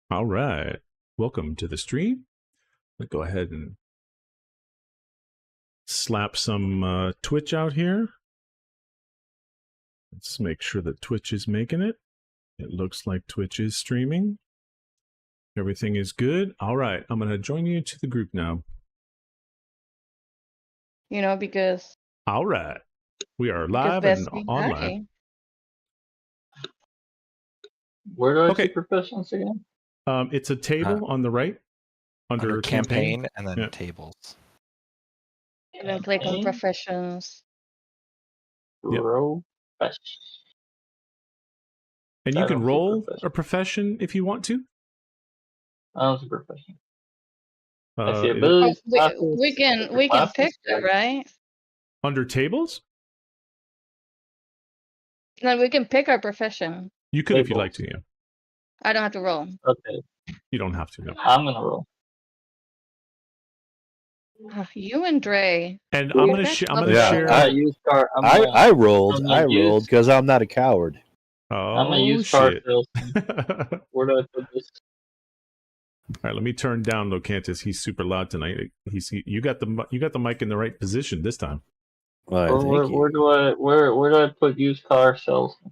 All right. Welcome to the stream. Let's go ahead and slap some Twitch out here. Let's make sure that Twitch is making it. It looks like Twitch is streaming. Everything is good. All right. I'm going to join you to the group now. You know, because... All right. We are live and online. Where do I see professions again? It's a table on the right under campaign and then tables. And then click on professions. Yep. And you can roll a profession if you want to. I don't see profession. I see abilities. We can pick it, right? Under tables? No, we can pick our profession. You could if you'd like to, yeah. I don't have to roll. Okay. You don't have to, no. I'm gonna roll. You and Dre. And I'm gonna share. I rolled because I'm not a coward. Oh, I'm gonna use card salesman. Where do I put this? All right, let me turn down Locantis. He's super loud tonight. You got the mic in the right position this time. Where do I put used car salesman?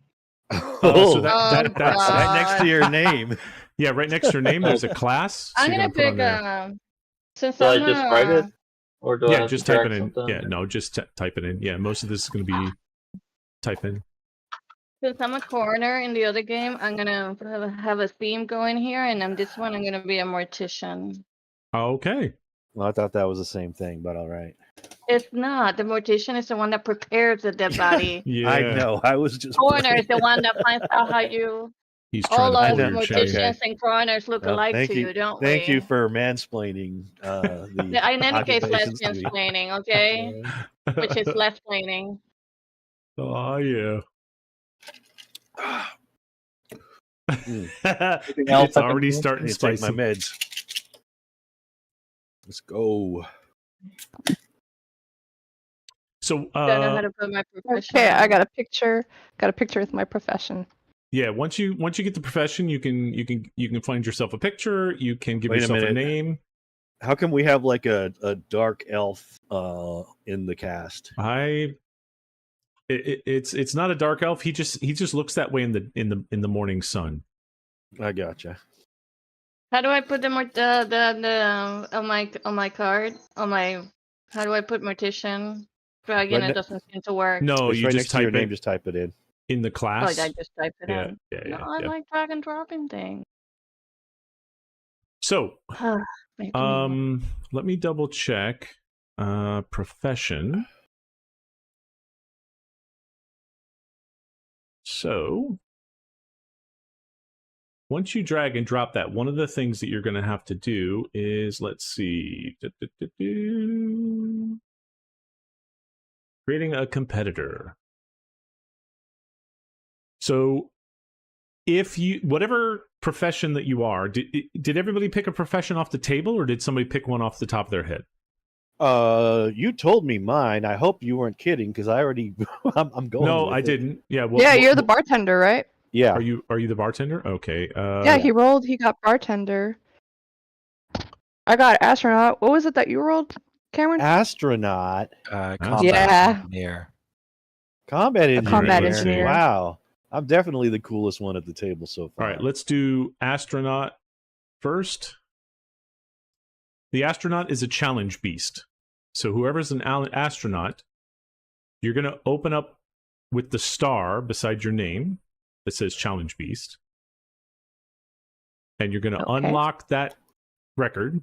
So that's right next to your name. Yeah, right next to your name. There's a class. I'm gonna pick since do I just write it, or do I just type it in? Yeah, no, just type it in. Yeah, most of this is gonna be type in. Since I'm a coroner in the other game, I'm gonna have a theme going here, and on this one, I'm gonna be a mortician. Okay. Well, I thought that was the same thing, but all right. It's not. The mortician is the one that prepares the dead body. Yeah, I know. I was just. Coroner is the one that finds out how you. He's all of morticians and coroners look alike to you, don't we? Thank you for mansplaining. In any case, less mansplaining, okay? Which is less planning. Oh yeah. It's already starting spicy. My meds. Let's go. So don't know how to put my profession. Okay, I got a picture. Got a picture with my profession. Yeah, once you get the profession, you can find yourself a picture. You can give yourself a name. How come we have like a dark elf in the cast? It's not a dark elf. He just looks that way in the morning sun. I gotcha. How do I put the on my card on my? How do I put mortician? Dragon, it doesn't seem to work. No, you right just type your name. Just type it in the class. Oh, I just type it in. Yeah. I like drag and dropping things. So, let me double check. Profession. So, once you drag and drop that, one of the things that you're going to have to do is, let's see, creating a competitor. So, if you, whatever profession that you are, did everybody pick a profession off the table, or did somebody pick one off the top of their head? You told me mine. I hope you weren't kidding, because I already I'm going. No, I didn't. Yeah. You're the bartender, right? Yeah. Are you the bartender? Okay. Yeah, he rolled. He got bartender. I got astronaut. What was it that you rolled, Cameron? Astronaut. Combat engineer. Combat engineer. Combat engineer. Wow. I'm definitely the coolest one at the table so far. All right, let's do astronaut first. The astronaut is a challenge beast. So whoever's an astronaut, you're going to open up with the star beside your name that says challenge beast. And you're going to unlock that record.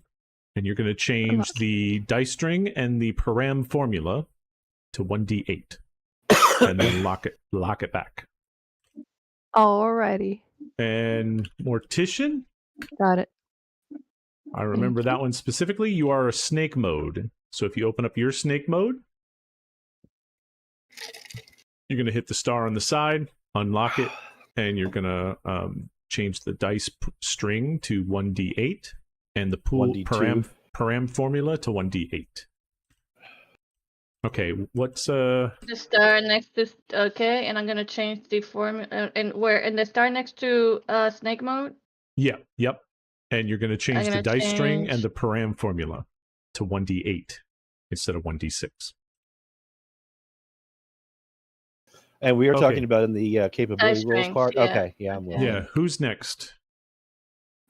And you're going to change the dice string and the param formula to 1d8. And then lock it back. Alrighty. And mortician. Got it. I remember that one specifically. You are a snake mode. So if you open up your snake mode, you're going to hit the star on the side, unlock it, and you're going to change the dice string to 1d8 and the pool param formula to 1d8. Okay, what's the star next to and I'm gonna change the form and where in the star next to snake mode. Yeah, yep. And you're going to change I'm the gonna dice string change- and the param formula to 1d8 instead of 1d6. And we are Okay. talking about in the capability Dice rules strength, part. yeah. Okay, yeah, I'm with you. Yeah, who's next?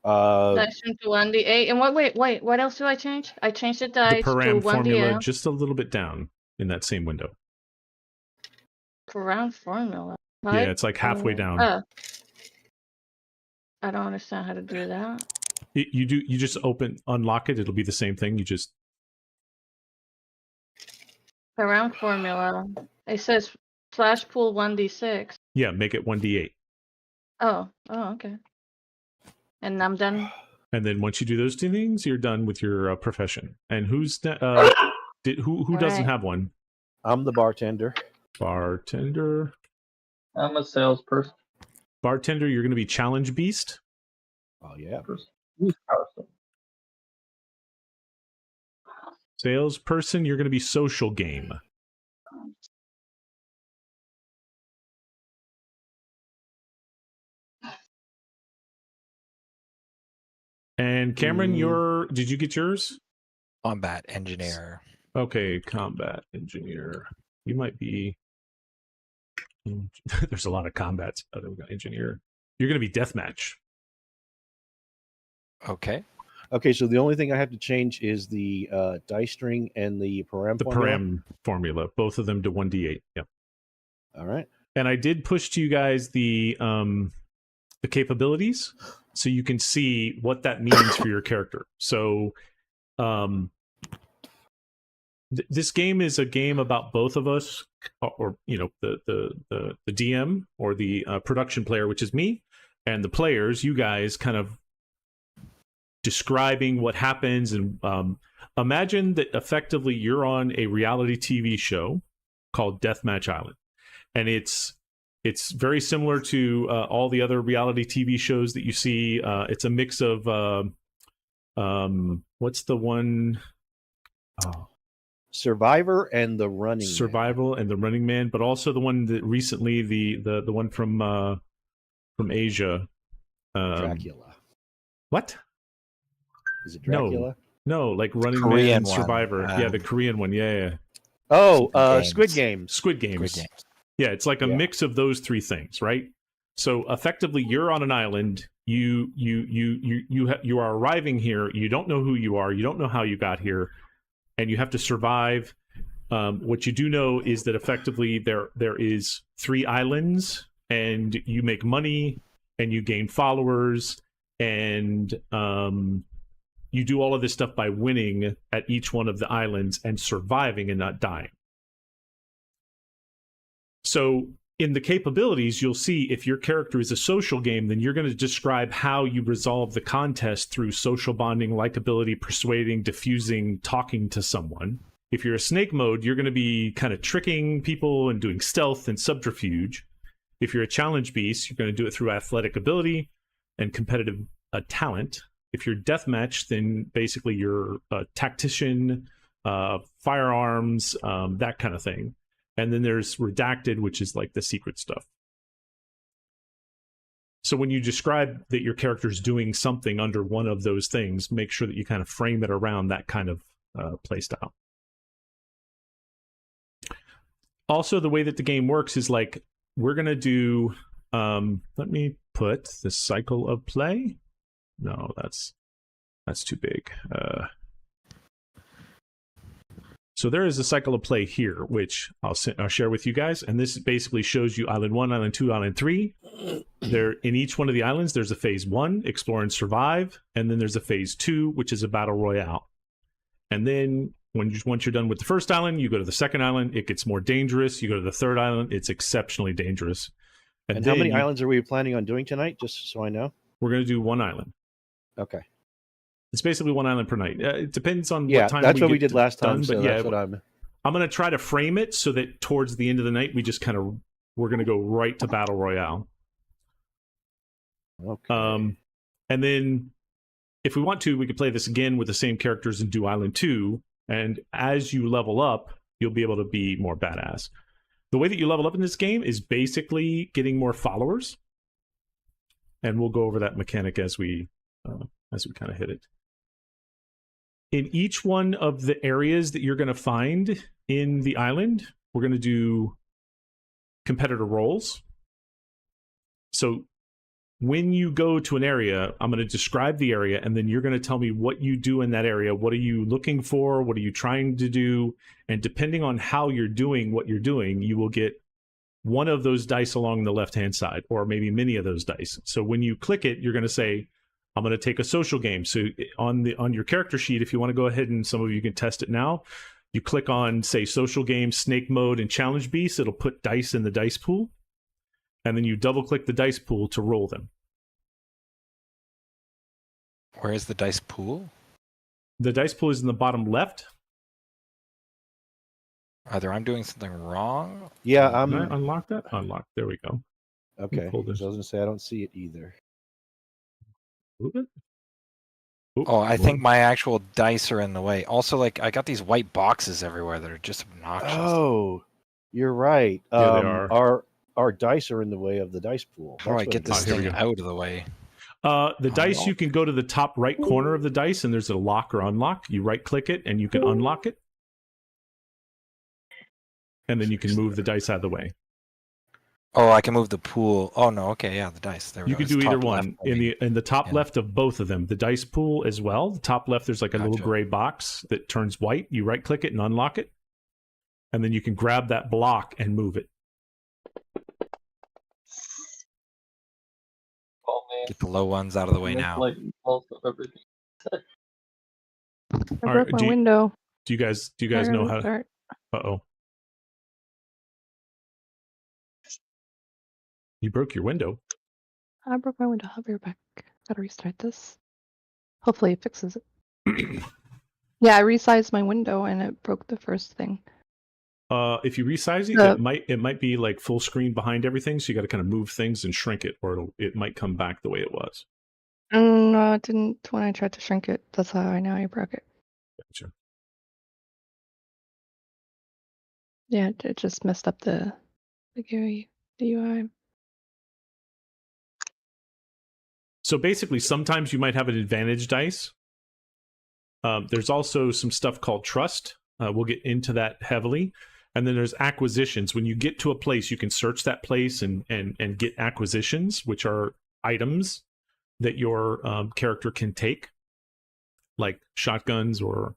Dice string to 1d8. And wait, what else do I change? I changed the The dice to param formula 1d8. just a little bit down in that same window. Param formula. Yeah, it's like halfway down. Oh. I don't understand how to do that. You just unlock it, it'll be the same thing. You just Param formula. It says slash pool 1d6. make it 1d8. Oh, okay. And I'm done. And then once you do those two things, you're done with your profession. And who doesn't Right. have one? I'm the bartender. Bartender. I'm a salesperson. Bartender, you're going to be challenge beast. Oh yeah. Use power stone. Salesperson, you're going to be social game. And Cameron, did you get yours? Combat engineer. Okay, combat engineer. You might be. There's a lot of combats. Oh, we got engineer. You're going to be deathmatch. Okay. Okay, so the only thing I have to change is the dice string and the param formula. Param formula, both of them to 1d8. Yep. All right. And I did push to you guys the capabilities, so you can see what that means for your character. So, this game is a game about both of us, or the DM or the production player, which is me, and the players, you guys, kind of describing what happens. And imagine that effectively you're on a reality TV show called Deathmatch Island, and it's very similar to all the other reality TV shows that you see. It's a mix of what's the one? Oh. Survivor and the Running Survival and the Running Man, but also the one that recently the one from Asia. Dracula. What? Is it Dracula? No, like Running Korean Man, one. Survivor. Yeah, the Korean one. Yeah. Oh, Squid Squid Games. Squid Games. Squid Games. Yeah, it's like a Yeah. mix of those three things, right? So effectively, you're on an island. You are arriving here. You don't know who you are. You don't know how you got here, and you have to survive. What you do know is that effectively there is 3 islands, and you make money, and you gain followers, and you do all of this stuff by winning at each one of the islands and surviving and not dying. So in the capabilities, you'll see if your character is a social game, then you're going to describe how you resolve the contest through social bonding, likability, persuading, diffusing, talking to someone. If you're a snake mode, you're going to be kind of tricking people and doing stealth and subterfuge. If you're a challenge beast, you're going to do it through athletic ability and competitive talent. If you're deathmatch, then basically you're a tactician, firearms, that kind of thing. And then there's redacted, which is like the secret stuff. So when you describe that your character is doing something under one of those things, make sure that you kind of frame it around that kind of play style. Also, the way that the game works is like, we're going to do, let me put the cycle of play. No, that's too big. So there is a cycle of play here, which I'll share with you guys. And this basically shows you Island 1, Island 2, Island 3. There, in each one of the islands, there's a Phase 1, Explore and Survive. And then there's a Phase 2, which is a Battle Royale. And then once you're done with the first island, you go to the second island. It gets more dangerous. You go to the third island. It's exceptionally dangerous. And how many islands are we planning on doing tonight, just so I know? We're going to do 1 island. Okay. It's basically 1 island per night. It depends on Yeah, what time that's what we get did last time. done, So but that's yeah, what I'm going to try to frame it so that towards the end of the night, we're going to go right to Battle Royale. okay. And then if we want to, we could play this again with the same characters and do Island 2. And as you level up, you'll be able to be more badass. The way that you level up in this game is basically getting more followers. And we'll go over that mechanic as we as we kind of hit it. In each one of the areas that you're going to find in the island, we're going to do competitor roles. So when you go to an area, I'm going to describe the area, and then you're going to tell me what you do in that area. What are you looking for? What are you trying to do? And depending on how you're doing what you're doing, you will get one of those dice along the left-hand side, or maybe many of those dice. So when you click it, you're going to say, I'm going to take a social game. So on your character sheet, if you want to go ahead, and some of you can test it now, you click on, say, social game, snake mode, and challenge beast. It'll put dice in the dice pool. And then you double-click the dice pool to roll them. Where is the dice pool? The dice pool is in the bottom left. Either I'm doing something wrong. Yeah, Can I unlock that? Unlock. There we go. okay. Hold So I this. was going to say I don't see it either. Move it. Oh, I think my actual dice are in the way. Also, like, I got these white boxes everywhere that are just obnoxious. Oh, you're right. Yeah, they are. Our dice are in the way of the dice pool. How do I get this here we thing go. out of the way? The dice, you can go to the top right corner of the dice, and there's a lock or unlock. You right-click it, and you can unlock it. And then you can move the dice out of the way. Oh, I can move the pool. Oh no, okay, yeah, the dice. There we You go. can It's do either top one. left, maybe. In the top Yeah. left of both of them, the dice pool as well. The top left, there's like a little Gotcha. gray box that turns white. You right-click it and unlock it. And then you can grab that block and move it. Oh, man. Get the low ones out of the way That's now. like most of everything. I All broke right, my window. Do you guys know how to... Start. Uh-oh. You broke your window. I broke my window. I'll be right back. Gotta restart this. Hopefully it fixes it. Yeah, I resized my window and it broke the first thing. If you resize it, it might be like full screen behind everything, so you got to kind of move things and shrink it, or it might come back the way it was. No, it didn't when I tried to shrink it. That's how I know I broke it. Gotcha. Yeah, it just messed up the GUI. The UI. So basically, sometimes you might have an advantage dice. There's also some stuff called trust. We'll get into that heavily. And then there's acquisitions. When you get to a place, you can search that place and get acquisitions, which are items that your character can take, like shotguns or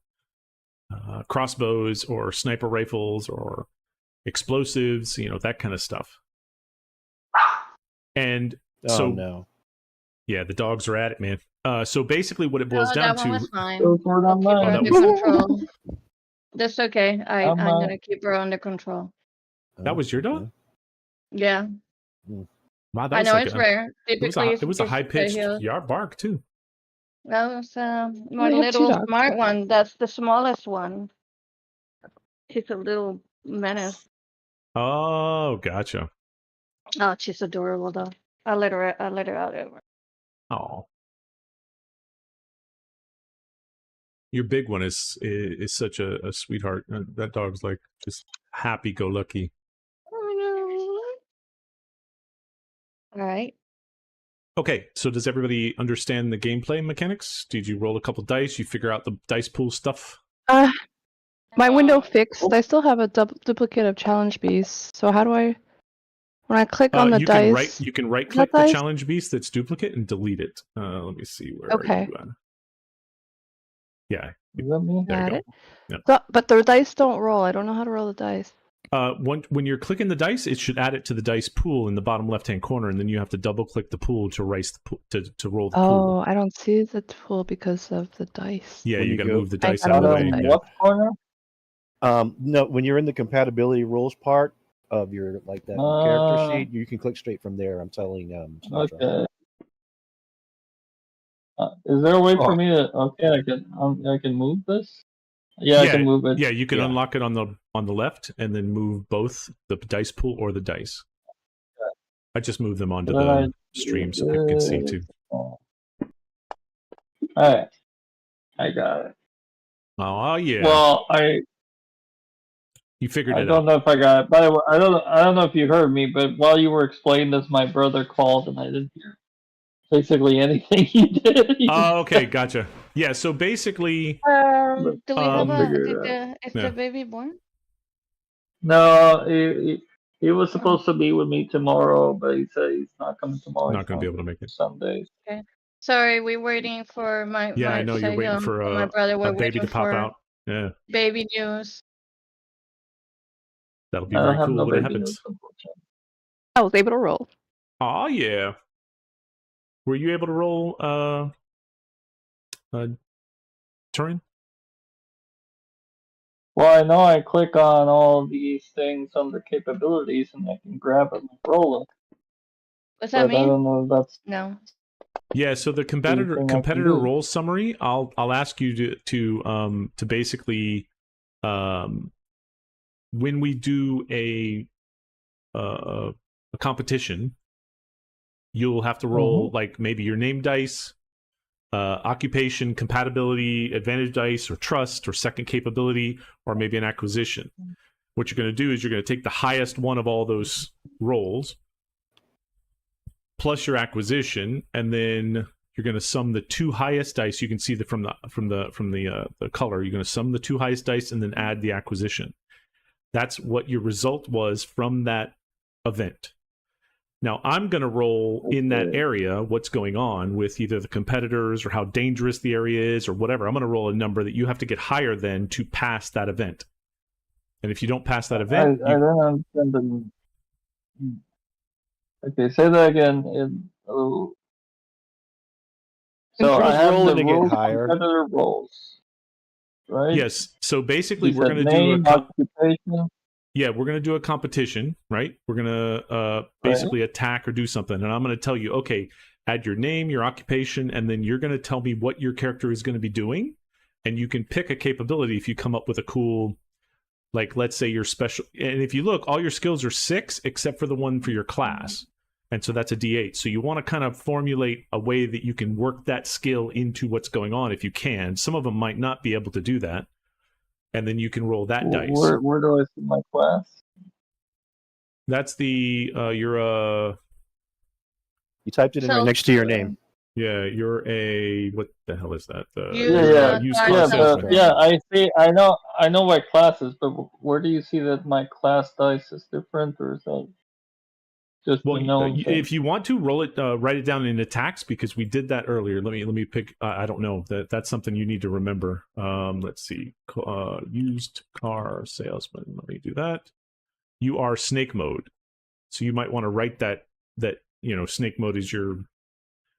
crossbows or sniper rifles or explosives, that kind of stuff. And so, no. Yeah, the dogs are at it, man. So basically what it boils down that one to... was fine. Go for it I'll keep her online. under control. That's okay. I'm gonna keep her under control. That was your dog? Yeah. Wow, that I was know like it's rare. Typically, it was a it's high-pitched here. yard bark, too. That was my have two little dogs. smart one. That's the smallest one. He's a little menace. Oh, gotcha. Oh, she's adorable though. I let her out over. Oh. Your big one is such a sweetheart. That dog's like just happy-go-lucky. All right. Okay, so does everybody understand the gameplay mechanics? Did you roll a couple dice? You figure out the dice pool stuff? My window fixed. I still have a duplicate of challenge beast. So how do I? When I click on the dice, you can right-click the dice? challenge beast that's duplicate and delete it. Let me see where. Okay. Are you at? Yeah. Does that mean? There you got go. it. Yep. So, but the dice don't roll. I don't know how to roll the dice. When you're clicking the dice, it should add it to the dice pool in the bottom left-hand corner, and then you have to double-click the pool to raise the pool, to roll the pool. Oh, I don't see the pool because of the dice. Yeah, When you you got to go- move the dice I out of the don't way. know. Yeah. What corner? No, when you're in the compatibility rules part of your character sheet, you can click straight from there. I'm telling Snapshot. Okay. Is there a way for Oh. me to? Okay, I can move this. Yeah, I can move it. Yeah, you can Yeah. unlock it on the left, and then move both the dice pool or the dice. I just moved them onto Then the stream so people can see too. All right, I got it. Oh yeah, Well, you figured I it don't out. know if I got it. By the way, I don't know if you heard me, but while you were explaining this, my brother called and I didn't hear. basically anything you did. Oh, okay, gotcha. Yeah, so basically, Do we have figure it is Yeah. the baby born? No, he was supposed to be with me tomorrow, but he said he's not coming tomorrow. not He's going to be able coming to make it. Sunday. Sorry, we're waiting for my Yeah, I know you're waiting for my brother. We're a baby waiting to pop for out. Yeah, baby news. that'll be I don't very have cool no when it baby news, happens. unfortunately. I was able to roll. Oh yeah. Were you able to roll Turin? Well, I know I click on all these things under capabilities, and I can grab them and roll them. What's But that I mean? don't know if that's No. Yeah, so the Anything I can competitor do. role summary, I'll ask you to basically when we do a competition, you'll have to roll like maybe your name dice, occupation, compatibility, advantage dice, or trust, or second capability, or maybe an acquisition. What you're going to do is you're going to take the highest one of all those rolls plus your acquisition, and then you're going to sum the two highest dice. You can see from the color. You're going to sum the two highest dice and then add the acquisition. That's what your result was from that event. Now I'm going to roll in that area what's going on with either the competitors or how dangerous the area is or whatever. I'm going to roll a number that you have to get higher than to pass that event. And if you don't pass that event, I don't understand the. Okay, say that again. So I Who's have rolling the to get rules higher? competitor roles, right? yes. So basically, You we're said going to do a name, occupation. yeah, we're going to do a competition, right? We're going to basically attack or do something. And I'm going to tell you, okay, add your name, your occupation, and then you're going to tell me what your character is going to be doing. And you can pick a capability if you come up with a cool, like, let's say your special. And if you look, all your skills are 6 except for the one for your class. And so that's a D8. So you want to kind of formulate a way that you can work that skill into what's going on if you can. Some of them might not be able to do that. And then you can roll that dice. Where do I see my class? That's the you're You typed it in right next to your name. yeah, you're a what the hell is that? Used car salesman. I see. I know my classes, but where do you see that my class dice is different, or is that just well, the known thing? if you want to roll it, write it down in attacks because we did that earlier. Let me pick. I don't know that's something you need to remember. Let's see. Used car salesman. Let me do that. You are snake mode, so you might want to write that snake mode is your.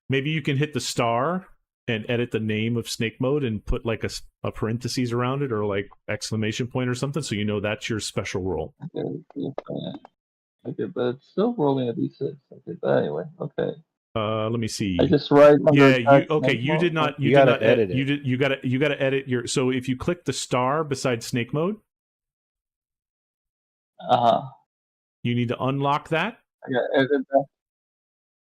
Maybe you can hit the star and edit the name of snake mode and put like a parentheses around it or like exclamation point or something, so you know that's your special role. Okay, but it's still rolling a d6. Okay, but anyway, okay. Let me see. I just write. Yeah, you did not. You gotta did not edit it. You got to edit your. So if you click the star beside snake mode, you need to unlock that. I got to edit that.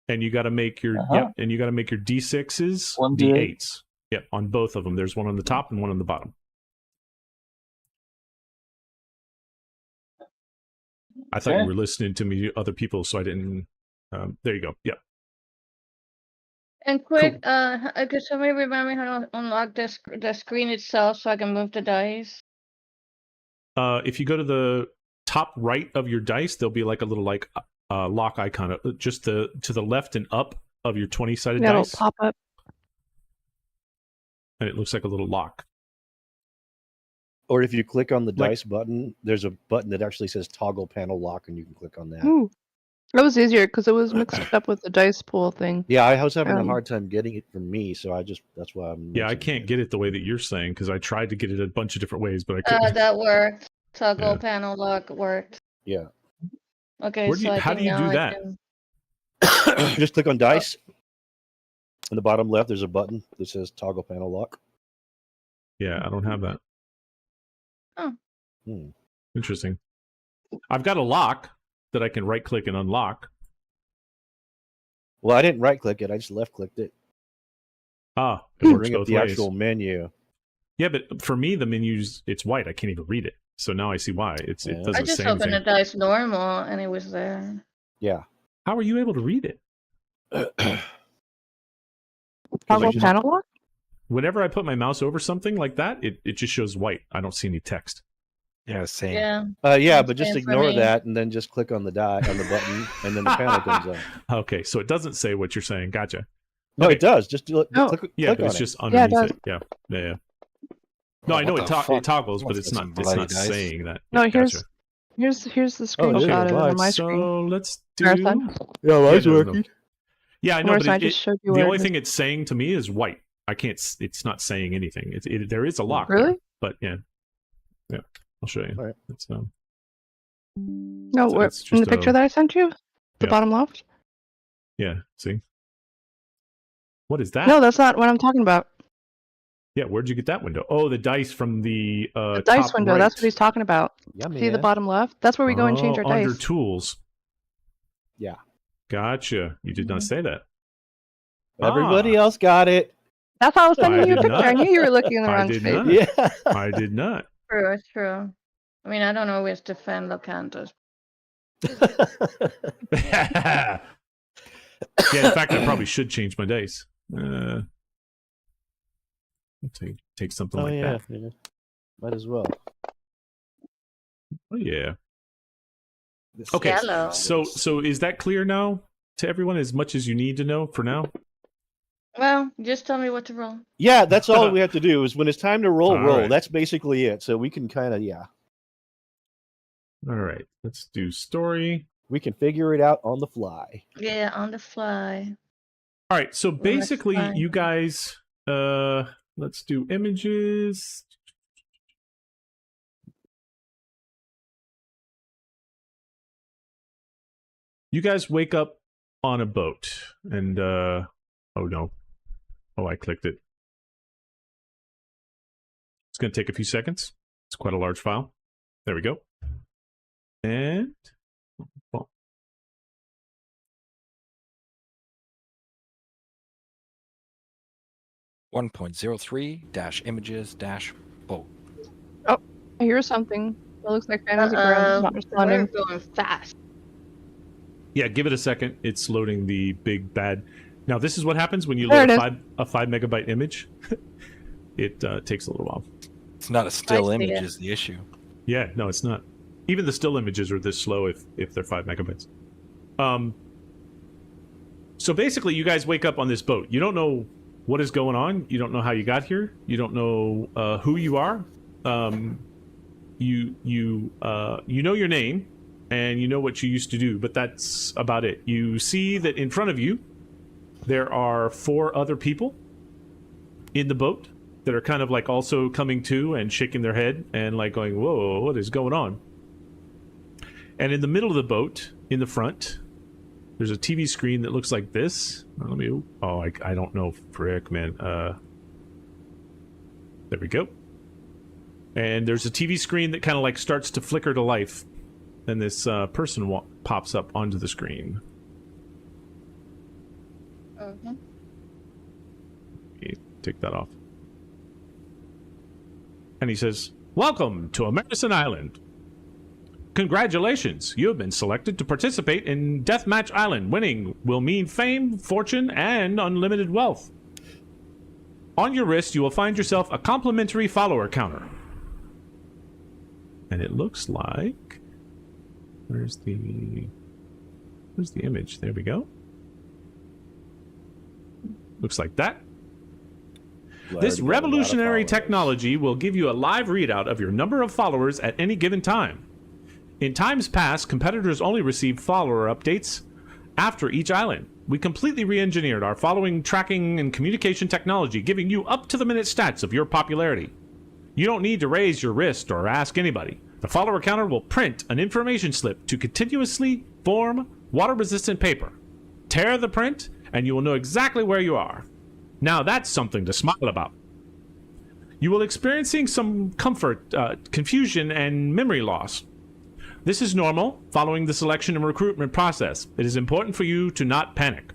And you got to make your and you got to make your d6s d8s. Yep, on both of them. There's one on the top and one on the bottom. I thought you were listening to me, other people, so I didn't. There you go. Yep. And quick, could somebody remind me how to unlock the screen itself so I can move the dice? If you go to the top right of your dice, there'll be like a little lock icon, just to the left and up of your 20-sided dice. It'll pop up. And it looks like a little lock. Or if you click on the dice button, there's a button that actually says toggle panel lock, and you can click on that. Ooh. That was easier because it was mixed up with the dice pool thing. Yeah, I was having a hard time getting it from me, so that's why I'm. Yeah, I can't get it the way that you're saying because I tried to get it a bunch of different ways, but I couldn't. That worked. Toggle panel lock worked. Yeah. Okay, how do you do that? Just click on dice. On the bottom left, there's a button that says toggle panel lock. Yeah, I don't have that. Oh. Interesting. I've got a lock that I can right click and unlock. Well, I didn't right click it, I just left clicked it. It works bring both up the ways. actual menu. Yeah, but for me the menu's it's white. I can't even read it. So now I see why. It does the same thing. I just opened the dice normal and it was there. Yeah. How are you able to read it? Toggle you- panel lock? Whenever I put my mouse over something like that, it just shows white. I don't see any text. Yeah, same. Yeah. Yeah, but just Same for ignore me. that and then just click on the button, and then the panel comes up. Okay, so it doesn't say what you're saying. Gotcha. No, Okay. it does. Just No. click, Yeah, click but on it's it. just Yeah, it underneath does. it. Yeah. No, Oh, I know what it, the fuck? it toggles, but Must it's be not. some It's bloody not dice. saying that. No, Yeah, here's gotcha. here's the Oh, screenshot yeah, of it right. on my So screen. let's do. Marathon. Yeah, mine's working. Yeah, I know, Marathon, but I just showed you the where only it is. thing it's saying to me is white. I can't. It's not saying anything. There is a lock. Really? There, but yeah. I'll show you. All right. It's No, So where, it's in the just picture a- that I sent you? The Yeah. bottom left? yeah. See. What is that? No, that's not what I'm talking about. Yeah, where'd you get that window? Oh, the dice from the The dice top window, right. that's what he's talking about. Yummy. See the bottom left? That's where we go and change our Under dice. tools. Yeah. Gotcha. You did not say that. Everybody Ah. else got it. That's how I was I sending you a did picture. not. I knew you were looking in the I wrong did space. not. Yeah. I did not. True, it's true. I mean, I don't always defend Locantos. Yeah, in fact, I probably should change my dice. I'll take something Oh like yeah, that. yeah. Might as well. Oh yeah. This- Okay. Yellow. So is that clear now to everyone? As much as you need to know for now. Well, just tell me what to roll. Yeah, that's all we have to do is when it's time to roll, All roll. right. That's basically it. So we can kind of All right. Let's do story. we can figure it out on the fly. Yeah, on the fly. All right. So that's basically, fine. you guys. Let's do images. You guys wake up on a boat, and oh no, I clicked it. It's going to take a few seconds. It's quite a large file. There we go. And well, 1.03-images-boat. I hear something. It looks like Fantasy Ground is not We're responding. going fast. yeah, give it a second. It's loading the big bad. Now this is what happens when you There load it a 5 megabyte image. It takes a little while. It's not a still see image it. is the issue. Yeah, no, it's not. Even the still images are this slow if they're 5 megabytes. So basically, you guys wake up on this boat. You don't know what is going on. You don't know how you got here. You don't know who you are. You know your name, and you know what you used to do, but that's about it. You see that in front of you, there are 4 other people in the boat that are kind of like also coming to and shaking their head and like going, whoa, what is going on? And in the middle of the boat, in the front, there's a TV screen that looks like this. Let me. Oh, I don't know, frick, man. There we go. And there's a TV screen that kind of like starts to flicker to life, and this person pops up onto the screen. Mhm. Take that off. And he says, "Welcome to American Island. Congratulations, you have been selected to participate in Deathmatch Island. Winning will mean fame, fortune, and unlimited wealth. On your wrist, you will find yourself a complimentary follower counter." And it looks like... Where's the image? There we go. Looks like that. This revolutionary technology will give you a live readout of your number of followers at any given time. In times past, competitors only received follower updates after each island. We completely re-engineered our following tracking and communication technology, giving you up-to-the-minute stats of your popularity. You don't need to raise your wrist or ask anybody. The follower counter will print an information slip to continuously form water-resistant paper. Tear the print, and you will know exactly where you are. Now that's something to smile about. You will experiencing some comfort, confusion, and memory loss. This is normal following the selection and recruitment process. It is important for you to not panic.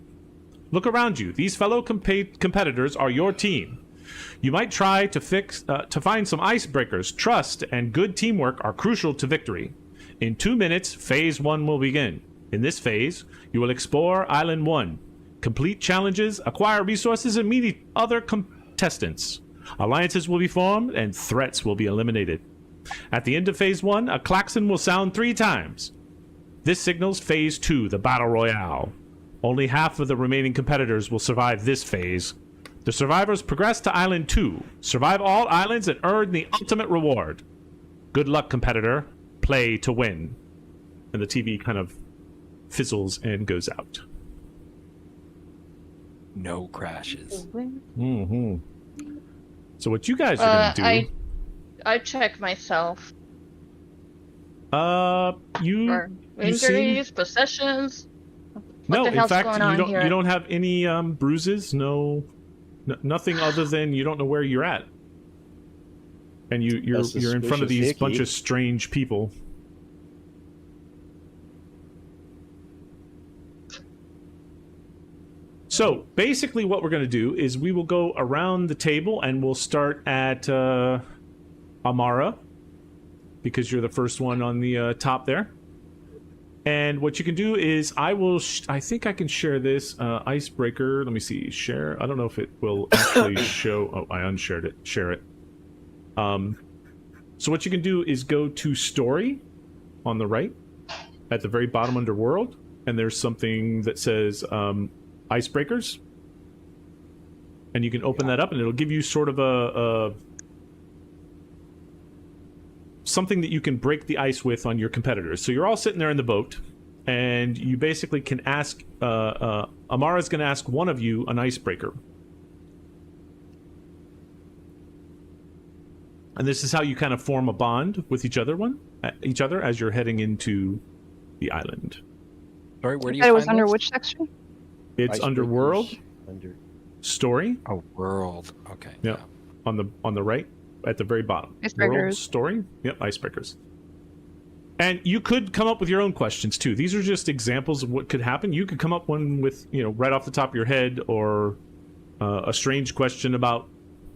Look around you. These fellow competitors are your team. You might try to find some icebreakers. Trust and good teamwork are crucial to victory. In 2 minutes, Phase 1 will begin. In this phase, you will explore Island 1. complete challenges, acquire resources, and meet other contestants. Alliances will be formed, and threats will be eliminated. At the end of Phase 1, a klaxon will sound 3 times. This signals Phase 2, the Battle Royale. Only half of the remaining competitors will survive this phase. The survivors progress to Island 2, survive all islands, and earn the ultimate reward. Good luck, competitor. Play to win. And the TV kind of fizzles and goes out. No crashes. Mm-hmm. So what you guys are going to do... I check myself. You For you seem- injuries, possessions. What no, the in hell's fact, going you on don't. here? You don't have any bruises. Nothing other than you don't know where you're at, and you're in front of these Hickey. bunch of strange people. So basically, what we're going to do is we will go around the table, and we'll start at Amara, because you're the first one on the top there. And what you can do is I think I can share this icebreaker. Let me see. Share. I don't know if it will actually show. Oh, I unshared it. Share it. So what you can do is go to story on the right at the very bottom under world. And there's something that says icebreakers. And you can open that up and it'll give you sort of a something that you can break the ice with on your competitors. So you're all sitting there in the boat, and you basically can ask, Amara's going to ask one of you an icebreaker. And this is how you kind of form a bond with each other as you're heading into the island. Sorry, where do you It find was under those? which section? It's under world, Under story, Oh, world. Okay. Yeah. on the right at the very bottom. Icebreakers. World, story, yep, icebreakers. And you could come up with your own questions too. These are just examples of what could happen. You could come up one with, right off the top of your head, or a strange question about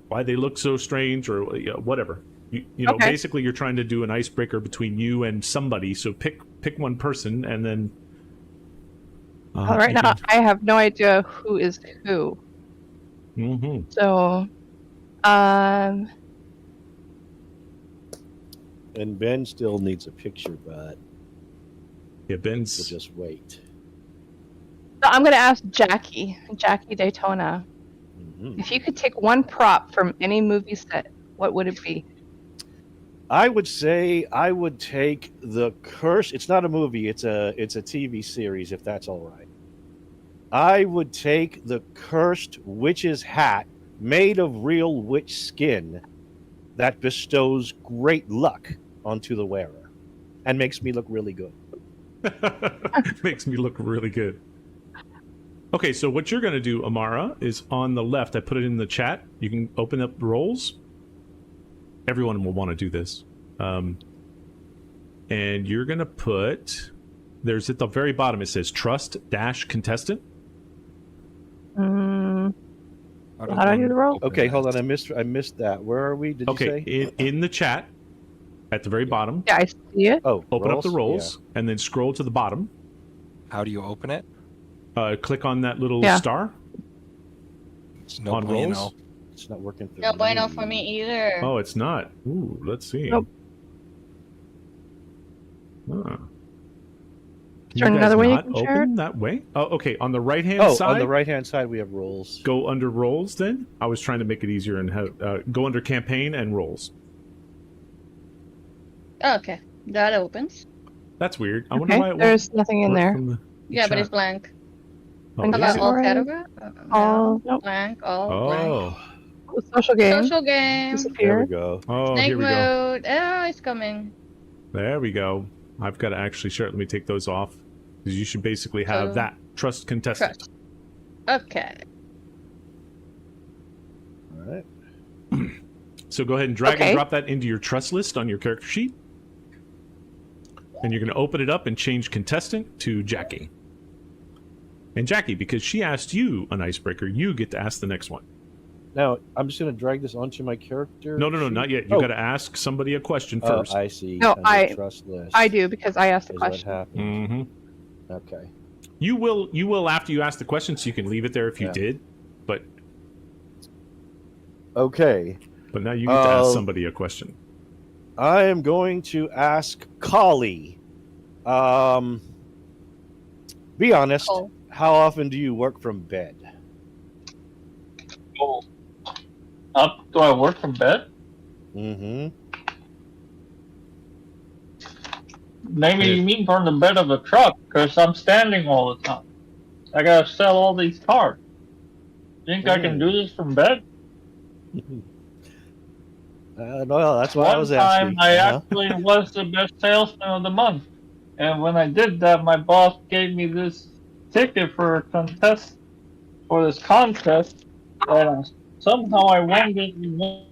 why they look so strange, or whatever. Okay. Basically, you're trying to do an icebreaker between you and somebody. So pick one person, and then. Right now, I have no idea who is who. Mm-hmm. So, and Ben still needs a picture, but Yeah, we'll Ben's. just wait. so I'm going to ask Jackie Daytona, Mhm. if you could take one prop from any movie set, what would it be? I would say I would take the curse. It's not a movie. It's a TV series. If that's all right, I would take the cursed witch's hat made of real witch skin that bestows great luck onto the wearer and makes me look really good. Makes me look really good. Okay, so what you're going to do, Amara, is on the left. I put it in the chat. You can open up roles. Everyone will want to do this. And you're going to put... There's at the very bottom, it says trust-contestant. How do I do the roll? Okay, hold on. I missed that. Where are we? Did you Okay, say? in the chat, at the very bottom, Yeah, I see it. Oh, open up the roles, and then scroll to the bottom. How do you open it? Click on that little Yeah. star. No On bueno. rolls? It's not working for No me. bueno for me either. Oh, it's not. Ooh, let's see. Nope. Huh. Is there another way you can share open it? that way? Oh, okay. On the right-hand Oh, side. on the right-hand side we have roles. Go under roles. Then I was trying to make it easier and have go under campaign and roles. Okay, that opens. That's weird. I wonder Okay, why it there's nothing in work there. from the Yeah, but chat. it's blank. Oh, How How is about it? all Right. category? All- No, nope. blank, all blank. Oh, Social game. Social game. There Disappear. we go. oh, Snake here we go. mode. Oh, it's coming. There we go. I've got to actually share it. Let me take those off, because you should basically have So- that trust contestant. Trust. Okay. All right. So go ahead and drag Okay. and drop that into your trust list on your character sheet. And you're going to open it up and change contestant to Jackie. And Jackie, because she asked you an icebreaker, you get to ask the next one. Now I'm just going to drag this onto my character. No, sheet. not yet. You Oh. got to ask somebody a question Oh, first. I see. No, Under I- trust list I do because I asked the is what question. happened. Mm-hmm. Okay. You will after you ask the question, so you can leave it there if you Yeah. did. But Okay. now you get to ask somebody a question. I am going to ask Collie. Be honest. Cole. How often do you work from bed? Oh. Do I work from bed? Mm-hmm. Maybe you mean from the bed of a truck, because I'm standing all the time. I gotta sell all these cars. Think I can do this from bed? No, that's what I was One time asking. I actually was the best salesman of the month. And when I did that, my boss gave me this ticket for a contest, for this contest, and somehow I won the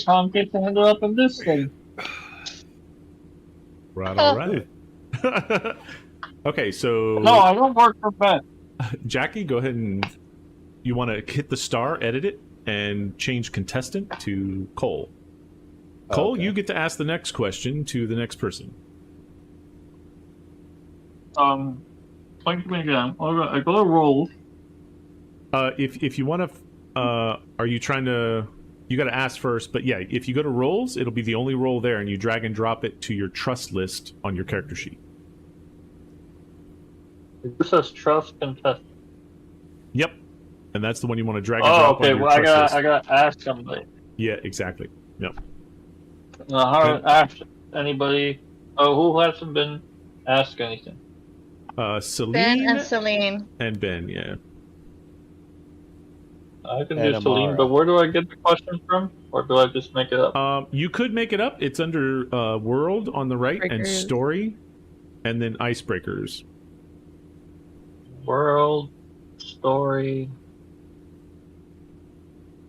contest and ended up in this thing. Right, all right. Okay, so No, I don't work for bed. Jackie, go ahead and you want to hit the star, edit it, and change contestant to Cole. Cole, Okay. you get to ask the next question to the next person. Point me again. I go to roll. If you want to, are you trying to? You got to ask first, but yeah, if you go to roles, it'll be the only role there, and you drag and drop it to your trust list on your character sheet. It just says trust contestant. Yep, and that's the one you want to drag and Oh, drop okay. on your Well, trust list. I got to ask somebody. Yeah, exactly. Yep. How to ask anybody? Oh, who hasn't been asked anything? Celine Ben and Celine. and Ben. Yeah. I can And do Celine, Amara. but where do I get the question from? Or do I just make it up? You could make it up. It's under world on the right and Icebreakers. story, and then icebreakers. World, story,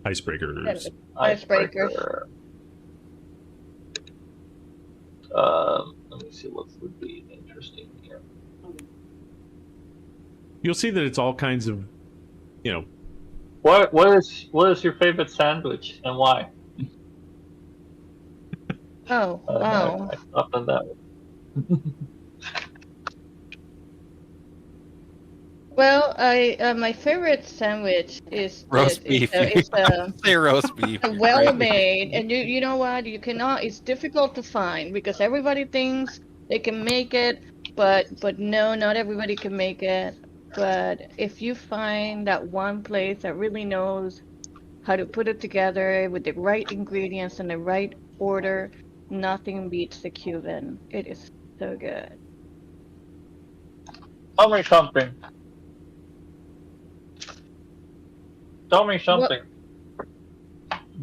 Icebreakers. Icebreaker. Let me see what would be interesting here. You'll see that it's all kinds of, What is your favorite sandwich and why? Oh, No, I stopped on that one. Well, my favorite sandwich is Roast beef. It's Say roast beef. well made, and you know what? You cannot. It's difficult to find because everybody thinks they can make it, but no, not everybody can make it. But if you find that one place that really knows how to put it together with the right ingredients and the right order, nothing beats the Cuban. It is so good. Tell me something. Tell me something.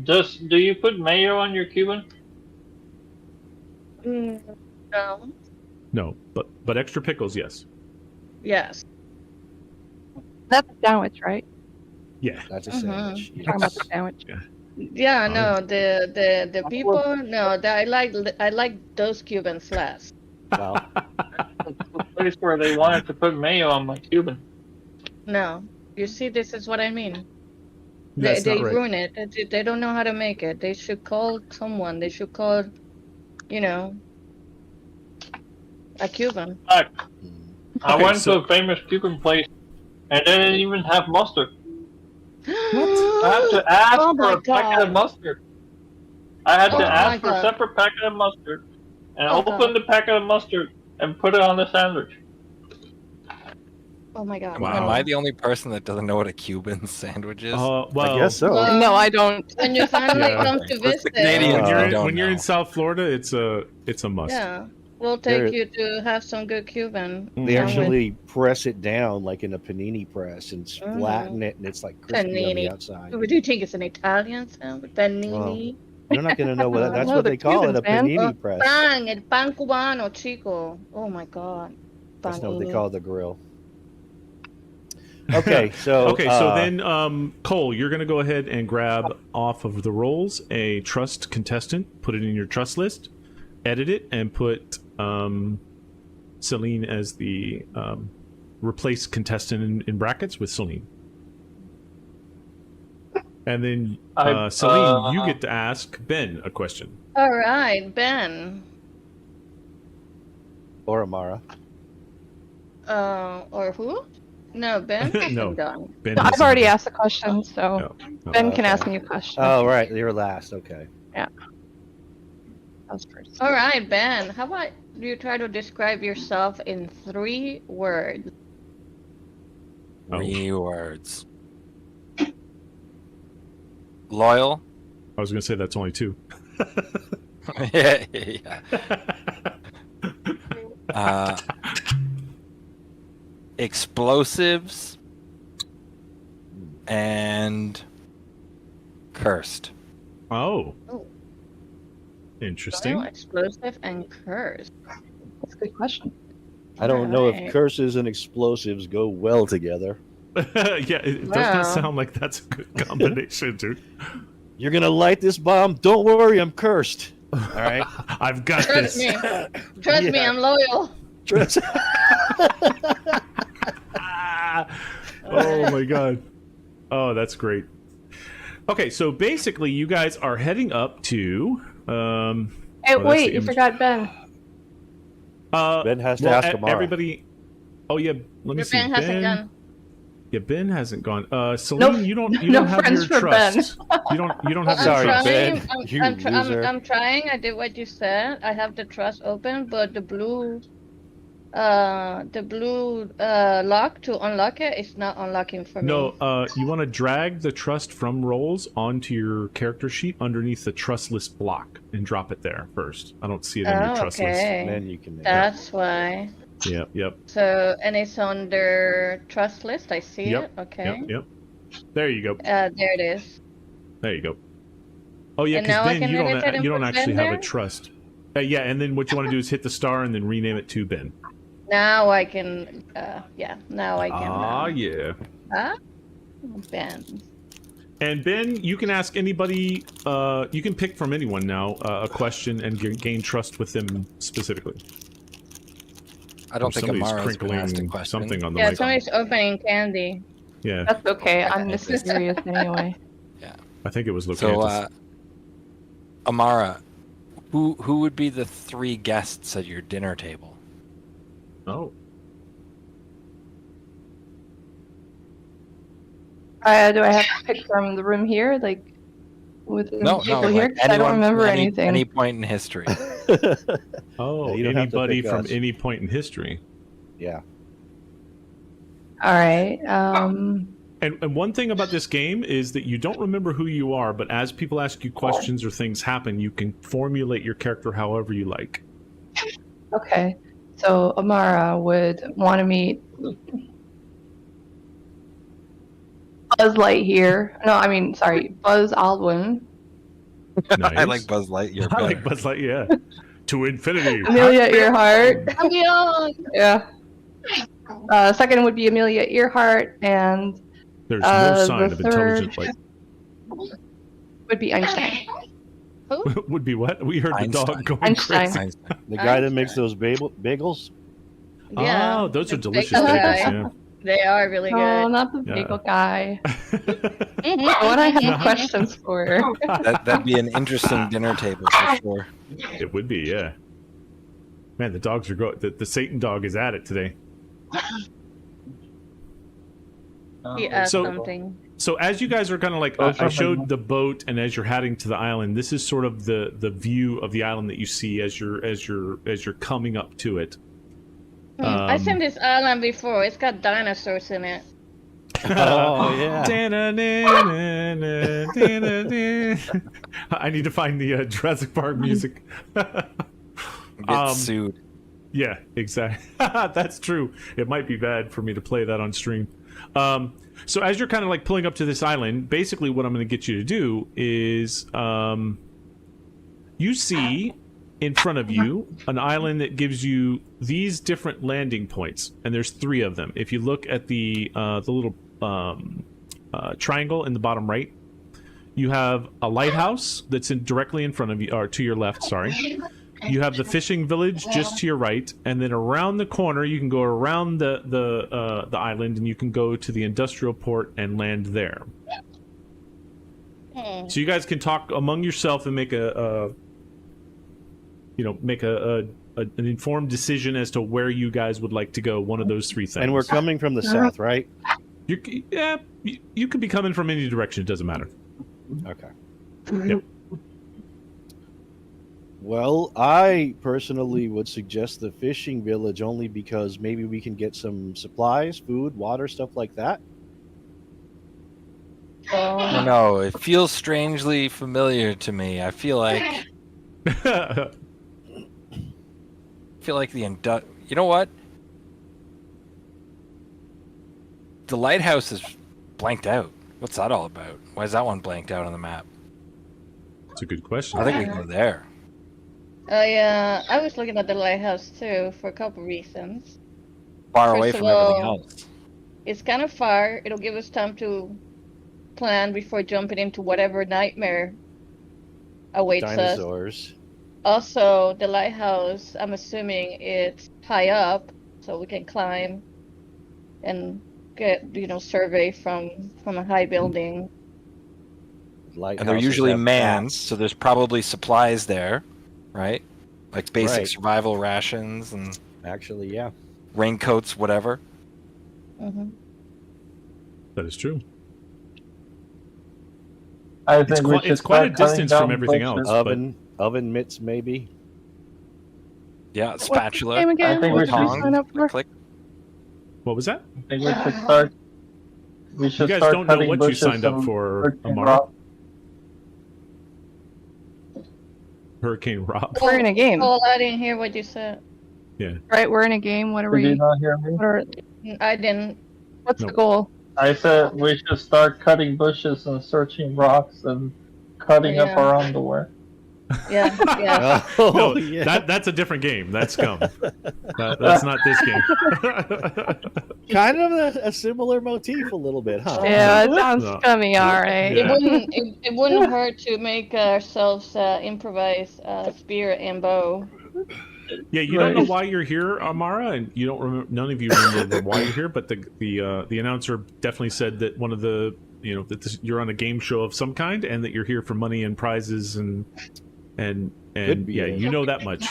Do you put mayo on your Cuban? No. no, but extra pickles, yes. Yes. That's a sandwich, right? Yeah. That's a Mhm. sandwich. You're talking about the sandwich. Yeah, no, the people, no, I like those Cubans last. Well, The place where they wanted to put mayo on my Cuban. No, you see, this is what I mean. That's They not right. ruin it. They don't know how to make it. They should call someone. They should call, a Cuban. I Okay, went so- to a famous Cuban place, and they didn't even have mustard. I had to ask Oh for my a packet of God. mustard. I had Oh to my ask for a God. separate packet of mustard, and Oh open God. the packet of mustard and put it on the sandwich. Oh my God. Wow. Am no. I the only person that doesn't know what a Cuban sandwich is? Well, I guess so. Well, No, I don't. When you finally Yeah. come to It's the visit, Canadians when that you're don't when you're in know. South Florida, it's a must. yeah, we'll There- take you to have some good Cuban. they sandwich. actually press it down like in a panini press and flatten it, and it's like crispy on the Panini. outside. What do you think? It's an Italian sandwich? Panini. You're not going to know what that's No, what the they call it, a Cubans, man. panini press. Pan, el pan cubano, chico. Oh my God. That's not what they Panini. call the grill. Okay, so Okay, so then Cole, you're going to go ahead and grab off of the rolls a trust contestant, put it in your trust list, edit it, and put Celine as the replace contestant in brackets with Celine. And then Celine, you get to ask Ben a question. All right, Ben. or Amara. or who? No, Ben hasn't No. gone. Ben No, I've hasn't already gone. asked the question, so No. Ben can Okay. ask me a question. Oh, right. You're last. Okay. That was first. All right, Ben. How about you try to describe yourself in 3 words? 3 words. Loyal. I was going to say that's only 2. Yeah. Explosives and cursed. Oh. Oh. Interesting. Loyal, explosive, and curse. That's a good question. I don't know Alright. if curses and explosives go well together. Yeah, it does Wow. not sound like that's a good combination, dude. You're gonna light this bomb? Don't worry, I'm cursed. All right. I've got Trust this. me. Trust me, Yeah. I'm loyal. Trust- Oh my god. Oh, that's great. Okay, so basically you guys are heading up to Hey, oh, that's wait, the you image. forgot Ben. Ben has to ask Amara. everybody. Oh yeah, let me see. Ben hasn't gone. Yeah, Ben hasn't gone. Celine, you don't no have friends your for Ben. trust. You don't have your Sorry, trust. Ben. You loser. I'm trying. I did what you said. I have the trust open, but the blue lock to unlock it is not unlocking for me. No, you want to drag the trust from rolls onto your character sheet underneath the trust list block and drop it there first. I don't see it in your trust list. And Okay. then you can. That's why. Yep. So, and it's under trust list. I see Yep, it. Okay. Yep. There you go. There it is. There you go. Oh yeah, And now because I Ben, can edit it and you don't put actually Ben have a there? trust. Yeah, and then what you want to do is hit the star and then rename it to Ben. Now I can. Yeah. Now I can. Ah, yeah. Ben. And Ben, you can ask anybody. You can pick from anyone now a question and gain trust with them specifically. I don't think Somebody's Amara's been asked a crinkling question. something on the Yeah, mic. somebody's opening candy. Yeah, That's okay. I'm mysterious anyway. I think it was Locanthus. So, Amara, who would be the 3 guests at your dinner table? Oh, Do I have to pick from the room here, like with the people here? like 'Cause I don't remember anything. Any point in history. oh, you don't have to anybody pick from us. any point in history. Yeah. All right. And one thing about this game is that you don't remember who you are, but as people ask you questions or things happen, you can formulate your character however you like. Okay. So Amara would want to meet Buzz Lightyear. No, I mean, sorry, Buzz Aldrin. Nice. I like Buzz Lightyear I better. like Buzz Lightyear. Yeah. To infinity. Amelia Earhart. Beyond. Yeah. Second would be Amelia Earhart, and There's no the sign of third- intelligent life. would be Einstein. Would be what? We heard Einstein. the dog going Einstein. crazy. The guy that makes those bagels? Yeah. Oh, those are the delicious bagel bagels. guy. Yeah. They are really Oh, good. not the Yeah. bagel guy. Mhm. What I have No. questions for. That'd be an interesting dinner table for sure. It would be, yeah. Man, the dogs are going. The Satan dog is at it today. He asked So- something. So as you guys are kind of like, I showed the boat, and as you're heading to the island, this is sort of the view of the island that you see as you're coming up to it. I've seen this island before. It's got dinosaurs in it. Oh, yeah. I need to find the Jurassic Park music. Get sued. Yeah, exactly. That's true. It might be bad for me to play that on stream. So as you're kind of like pulling up to this island, basically what I'm going to get you to do is you see in front of you an island that gives you these different landing points, and there's 3 of them. If you look at the little triangle in the bottom right, you have a lighthouse that's directly in front of you, or to your left, sorry. You have the fishing village just to your right, and then around the corner you can go around the island, and you can go to the industrial port and land there. So you guys can talk among yourself and make a make an informed decision as to where you guys would like to go. One of those three things. And we're coming from the south, right? You could be coming from any direction. It doesn't matter. Okay. Yep. Well, I personally would suggest the fishing village only because maybe we can get some supplies, food, water, stuff like that. I don't know. It feels strangely familiar to me. I feel like the you know what? The lighthouse is blanked out. What's that all about? Why is that one blanked out on the map? That's a good question. I think we can go there. I was looking at the lighthouse too for a couple reasons. Far away First from of everything all, else. It's kind of far. It'll give us time to plan before jumping into whatever nightmare awaits us. Dinosaurs. Also, the lighthouse, I'm assuming it's high up, so we can climb and get, survey from a high building. Lighthouses And they're usually have manned, bats. so there's probably supplies there, right? Like basic Right. survival rations and Actually, yeah. raincoats, whatever. Hmm. That is true. I think we should It's quite a start cutting distance from down everything bushes. else. Oven mitts, maybe. Yeah, What's spatula. the game again? I think What we did we should- sign up for? Click. What was that? I think we should start. We You should guys start don't know cutting what you bushes signed up and for, searching Amara. rock. Hurricane Rob. We're in a game, Oh, I didn't hear what you said. right? We're in a game. What are Did you we? not hear me? I didn't. What's No. the goal? I said we should start cutting bushes and searching rocks and cutting up Yeah. our underwear. Yeah, yeah. Oh, No, yeah. that's a different game. That's Scum. That's not this game. Kind of a similar motif, a little bit, huh? Yeah, it sounds No. scummy. All right. Yeah. It wouldn't hurt to make ourselves improvise spear and bow. Yeah, you don't know Right. why you're here, Amara, and you don't remember. None of you remember why you're here. But the announcer definitely said that one of the you're on a game show of some kind, and that you're here for money and prizes and Could be yeah, it. you know that much.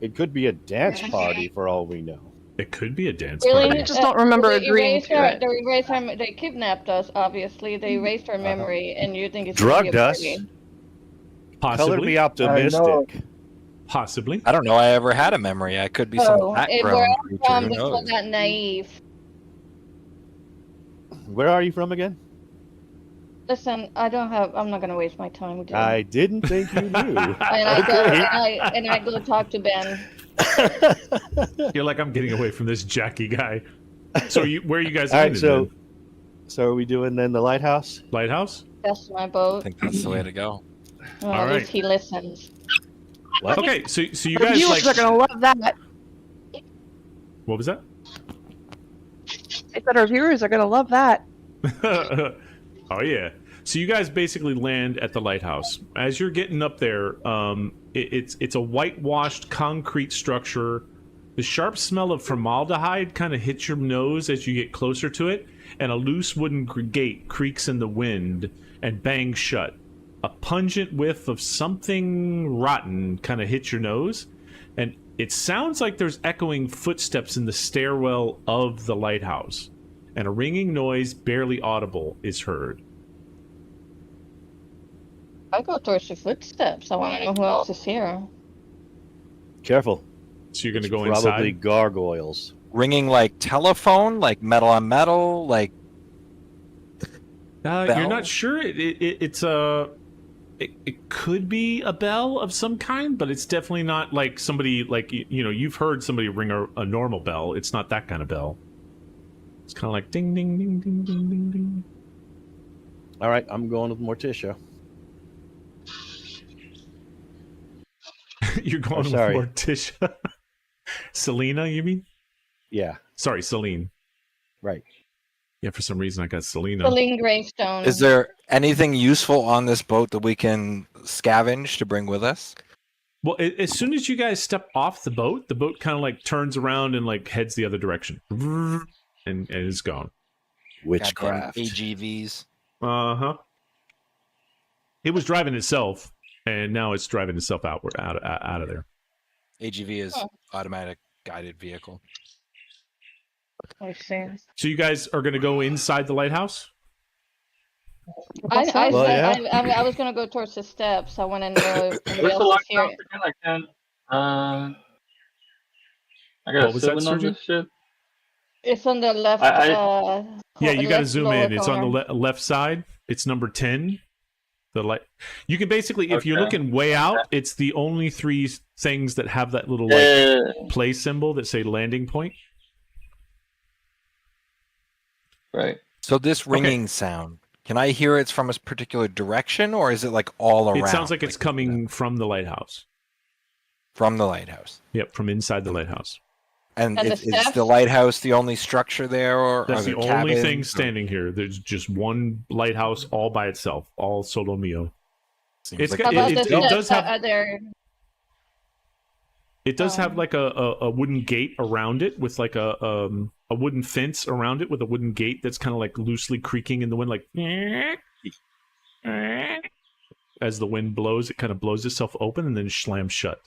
It could be a dance party for all we know. It could be a dance Really? party. I just don't remember They agreeing erased to our, it. they erased our, they kidnapped us, obviously. They erased our memory, and you think it's Drugged gonna us. be a party. Color Possibly, me optimistic. possibly. I don't know. I ever had a memory. I could be some Oh, and background where I'm creature. from, Who this was knows? not naive. Where are you from again? Listen, I'm not gonna waste my time with you. I didn't think you knew. And I go talk to Ben. You're like, I'm getting away from this Jackie guy. So where are you guys All right, landed so then? so are we doing then the lighthouse? Lighthouse? That's my I boat. think that's the way to go. Well, All at right. least he listens. What? Okay, so you The guys viewers like are gonna love that. what was that? I said our viewers are gonna love that. Oh yeah. So you guys basically land at the lighthouse. As you're getting up there, it's a whitewashed concrete structure. The sharp smell of formaldehyde kind of hits your nose as you get closer to it, and a loose wooden gate creaks in the wind and bangs shut. A pungent whiff of something rotten kind of hits your nose, and it sounds like there's echoing footsteps in the stairwell of the lighthouse, and a ringing noise barely audible is heard. I go towards the footsteps. I want to know who else is here. Careful. So you're going to go Probably inside? gargoyles. Ringing like telephone, like metal on metal, like You're bell? not sure. It's it could be a bell of some kind, but it's definitely not like somebody like you've heard somebody ring a normal bell. It's not that kind of bell. It's kind of like ding ding ding ding ding ding ding. All right, I'm going with Morticia. You're going with sorry. Morticia. Selena, you mean? Yeah, Sorry, Celine. right. Yeah, for some reason I got Selena. Celine Gravestone. Is there anything useful on this boat that we can scavenge to bring with us? Well, as soon as you guys step off the boat kind of like turns around and like heads the other direction, and is gone. Witchcraft. Goddamn AGVs. Uh-huh. It was driving itself, and now it's driving itself out of there. AGV is automatic guided vehicle. I see. So you guys are going to go inside the lighthouse? I was gonna go towards the steps. I want to know if somebody Where's the else is here. lighthouse again? I can't. I gotta What was that, zoom in on Sergio? this shit. It's on the left. Yeah, you got to left zoom lower in. It's on corner. the left side. It's number 10. The light. You can basically, if you're Okay. looking way out, it's the only 3 things that have that little play symbol that say landing point. Right. So this ringing sound, can I hear it's from a particular direction, or is it like all around? It sounds like it's coming from the lighthouse. From the lighthouse. Yep, from inside the lighthouse. And And the is steps? the lighthouse the only structure there, or That's are the there only cabins, thing or- standing here. There's just one lighthouse all by itself, all solo mio. Seems It's like got- How about it the steps? does have- Are there? It does have like a wooden gate around it with like a wooden fence around it with a wooden gate that's kind of like loosely creaking in the wind, like as the wind blows, it kind of blows itself open and then slams shut.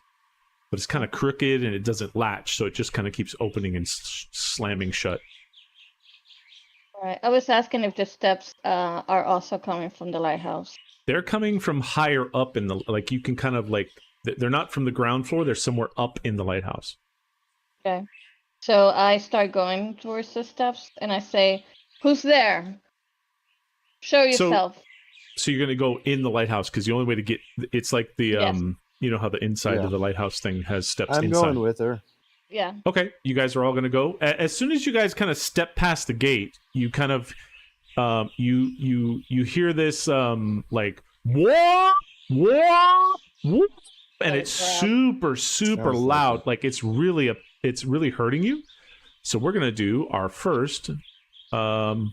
But it's kind of crooked and it doesn't latch, so it just kind of keeps opening and slamming shut. Right. I was asking if the steps are also coming from the lighthouse. They're coming from higher up in the, like, you can kind of like, they're not from the ground floor, they're somewhere up in the lighthouse. Okay. So I start going towards the steps and I say, "Who's there? Show yourself." So you're going to go in the lighthouse because the only way to get, it's like the Yes. you know how the inside Yeah. of the lighthouse thing has steps I'm inside. going with her. Yeah. Okay, you guys are all going to go. As soon as you guys kind of step past the gate, you kind of you hear this like whoa, whoa, whoop, and it's super Sounds like loud. it. Like it's really hurting you. So we're going to do our first Sounds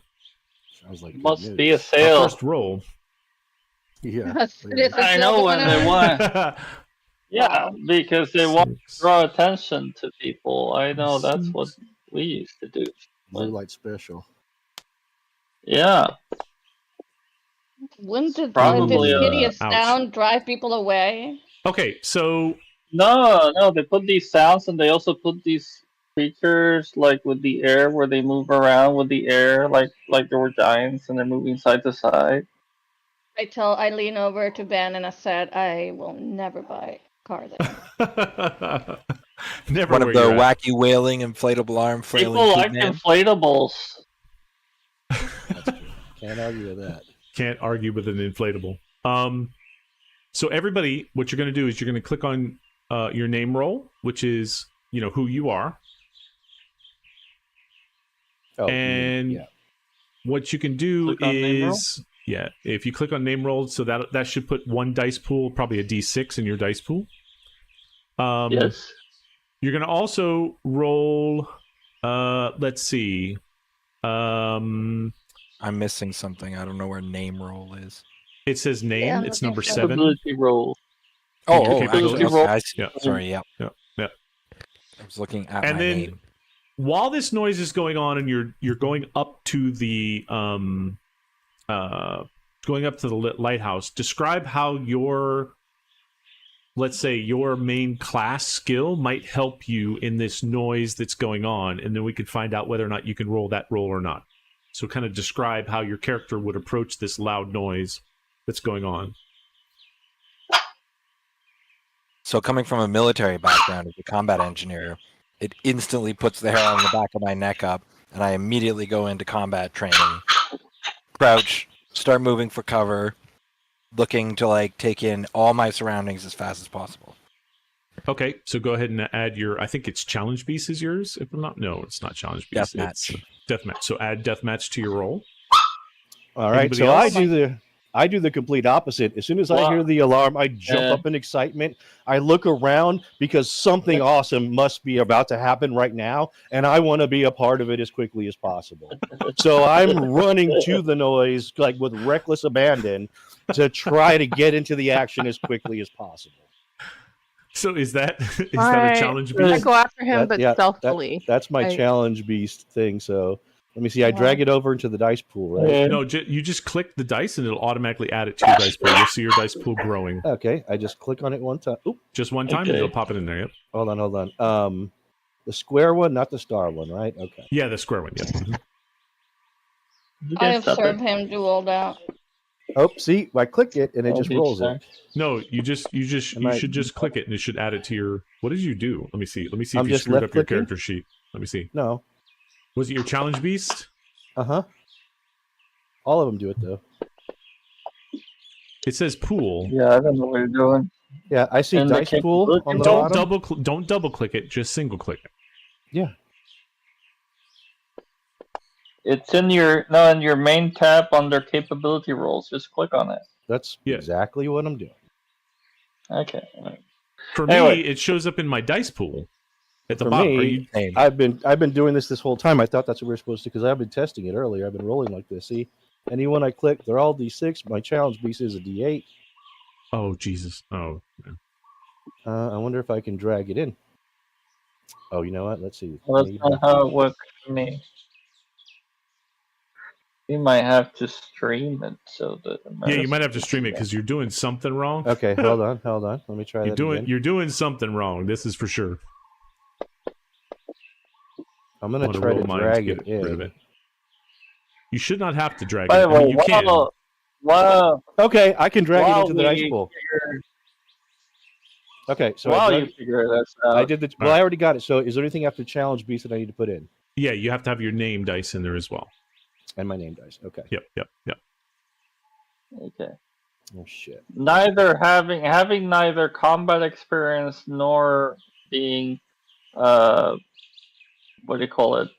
like good Must news. be a our sale. first roll. Yeah. It is a I know silver when they winner. want. Yeah, because they want to draw attention to people. I know that's what we used to do. Blue light special. Yeah. Wouldn't it, Probably, if it's hideous ouch. sound, drive people away? Okay, so No, they put these sounds and they also put these creatures like with the air where they move around with the air like there were giants and they're moving side to side. I lean over to Ben and I said, I will never buy a car there. never One where of the you're at. wacky wailing inflatable arm flailing People like man. inflatables. That's true. Can't argue with that. Can't argue with an inflatable. So everybody, what you're going to do is you're going to click on your name roll, which is who you are, Oh, and yeah. what you can do Click on name roll? is if you click on name roll, so that should put one dice pool, probably a D6 in your dice pool. Yes. You're going to also roll. Let's see. I'm missing something. I don't know where name roll is. It says name. Yeah, It's looking number for it. 7. Ability roll. Oh, Okay, actually, roll. okay, I see. Yeah. Sorry, yeah. Yeah. I was looking at And my then name. while this noise is going on, and you're going up to the lighthouse, describe how your, let's say, your main class skill might help you in this noise that's going on, and then we could find out whether or not you can roll that roll or not. So kind of describe how your character would approach this loud noise that's going on. So coming from a military background as a combat engineer, it instantly puts the hair on the back of my neck up, and I immediately go into combat training. Crouch, start moving for cover, looking to take in all my surroundings as fast as possible. Okay, so go ahead and add your, I think it's Challenge Beast is yours, if I'm not, no, it's not Challenge Beast. Deathmatch. It's Deathmatch. So add Deathmatch to your roll. All right. Anybody So else? I do the complete opposite. As soon as I Wow. hear the alarm, I jump Yeah. up in excitement. I look around because something awesome must be about to happen right now, and I want to be a part of it as quickly as possible. So I'm running to the noise with reckless abandon to try to get into the action as quickly as possible. So is that a Alright. Challenge I Beast? go after him, That- but yeah, stealthily. That's my I- challenge beast thing. So Let me see. I drag it over into the dice pool, right? Yeah. No, you just click the dice and it'll automatically add it to your dice pool. You'll see your dice pool growing. Okay, I just click on it one time. Oop, Just one time and Okay. it'll pop it in there. Yep. hold on. The square one, not the star one, right? Okay. Yeah, the square one. Yep. Mhm. You I can stop observe it. him do all that. Oh, see, I click it and it I'll just be rolls it. sorry. No, you Am I- should just click it and it should add it to your. What did you do? Let me see. Let me see I'm if you just screwed up your left-clicking? character sheet. Let me see. No. Was it your challenge beast? Uh-huh. All of them do it, though. It says pool. Yeah, I don't know what you're doing. Yeah, I see And the dice pool capability on the roll? bottom. Don't double click it. Just single click it. Yeah. It's in your main tab under capability roles. Just click on it. That's Yeah. exactly what I'm doing. Okay. For Anyway. me, it shows up in my dice pool at the For bottom. Are me, you? Same. I've been doing this whole time. I thought that's what we were supposed to, because I've been testing it earlier. I've been rolling like this. See, anyone I click, they're all D6. My challenge beast is a D8. Oh Jesus! Oh, man. I wonder if I can drag it in. Oh, you know what? Let's see. Well, that's not how it works for me. You might have to stream it so that. Yeah, you might have to stream it because you're doing something wrong. Okay, hold on. Let me try that again. You're doing something wrong. This is for sure. I'm gonna Want to try roll to mine drag get it in. rid of it. You should not have to drag By it. the I mean, way, you can. while Okay, I can drag it while into the dice we pool. figure- Okay, so while I, you figure this out, I did the. Well, I already got it. So, is there anything after challenge beast that I need to put in? Yeah, you have to have your name dice in there as well. And my name dice. Okay. Yep. Okay. Oh shit. Neither having neither combat experience nor being what do you call it?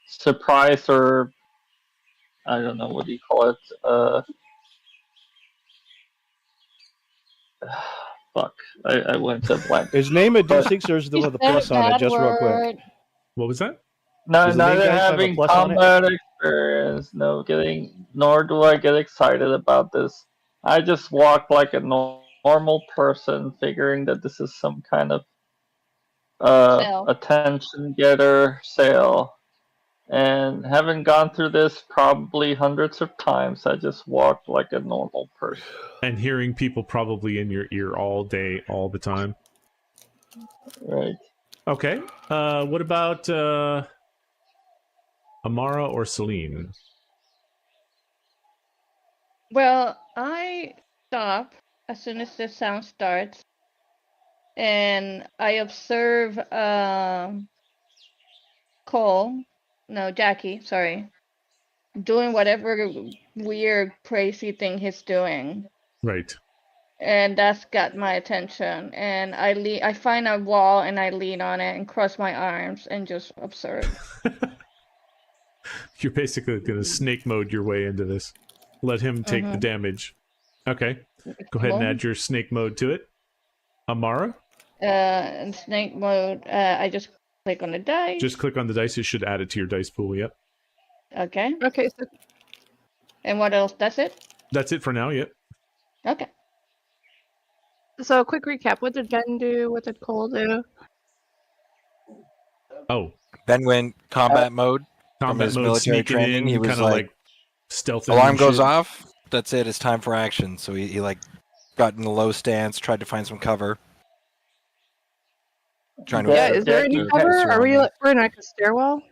Surprised, or I don't know, what do you call it? Fuck. I went to blank. Is name a D6 or is the one with the plus on it? Just real quick. What was that? Does the name Neither guys have a having plus on it? combat experience, nor do I get excited about this. I just walk like a normal person, figuring that this is some kind of Sale. attention getter sale. And having gone through this probably hundreds of times, I just walk like a normal person. And hearing people probably in your ear all day, all the time. Right. Okay. What about Amara or Celine? Well, I stop as soon as the sound starts, and I observe Jackie, sorry, doing whatever weird, crazy thing he's doing, Right. and that's got my attention. And I find a wall and I lean on it and cross my arms and just observe. You're basically going to snake mode your way into this. Let him take the damage. Okay. Go ahead and add your snake mode to it. Amara? In snake mode, I just click on the dice. Just click on the dice. It should add it to your dice pool. Yep. Okay. Okay, so And what else? That's it? That's it for now. Yep. Okay. So a quick recap. What did Jen do? What did Cole do? Oh, Then when combat mode, combat his mode, military sneaking training, in, he was kind of like, stealthing. alarm and goes shit. off. That's it. It's time for action. So he like got in a low stance, tried to find some cover. Trying to Yeah, observe is there any the cover? Are we? surroundings. We're in like a stairwell.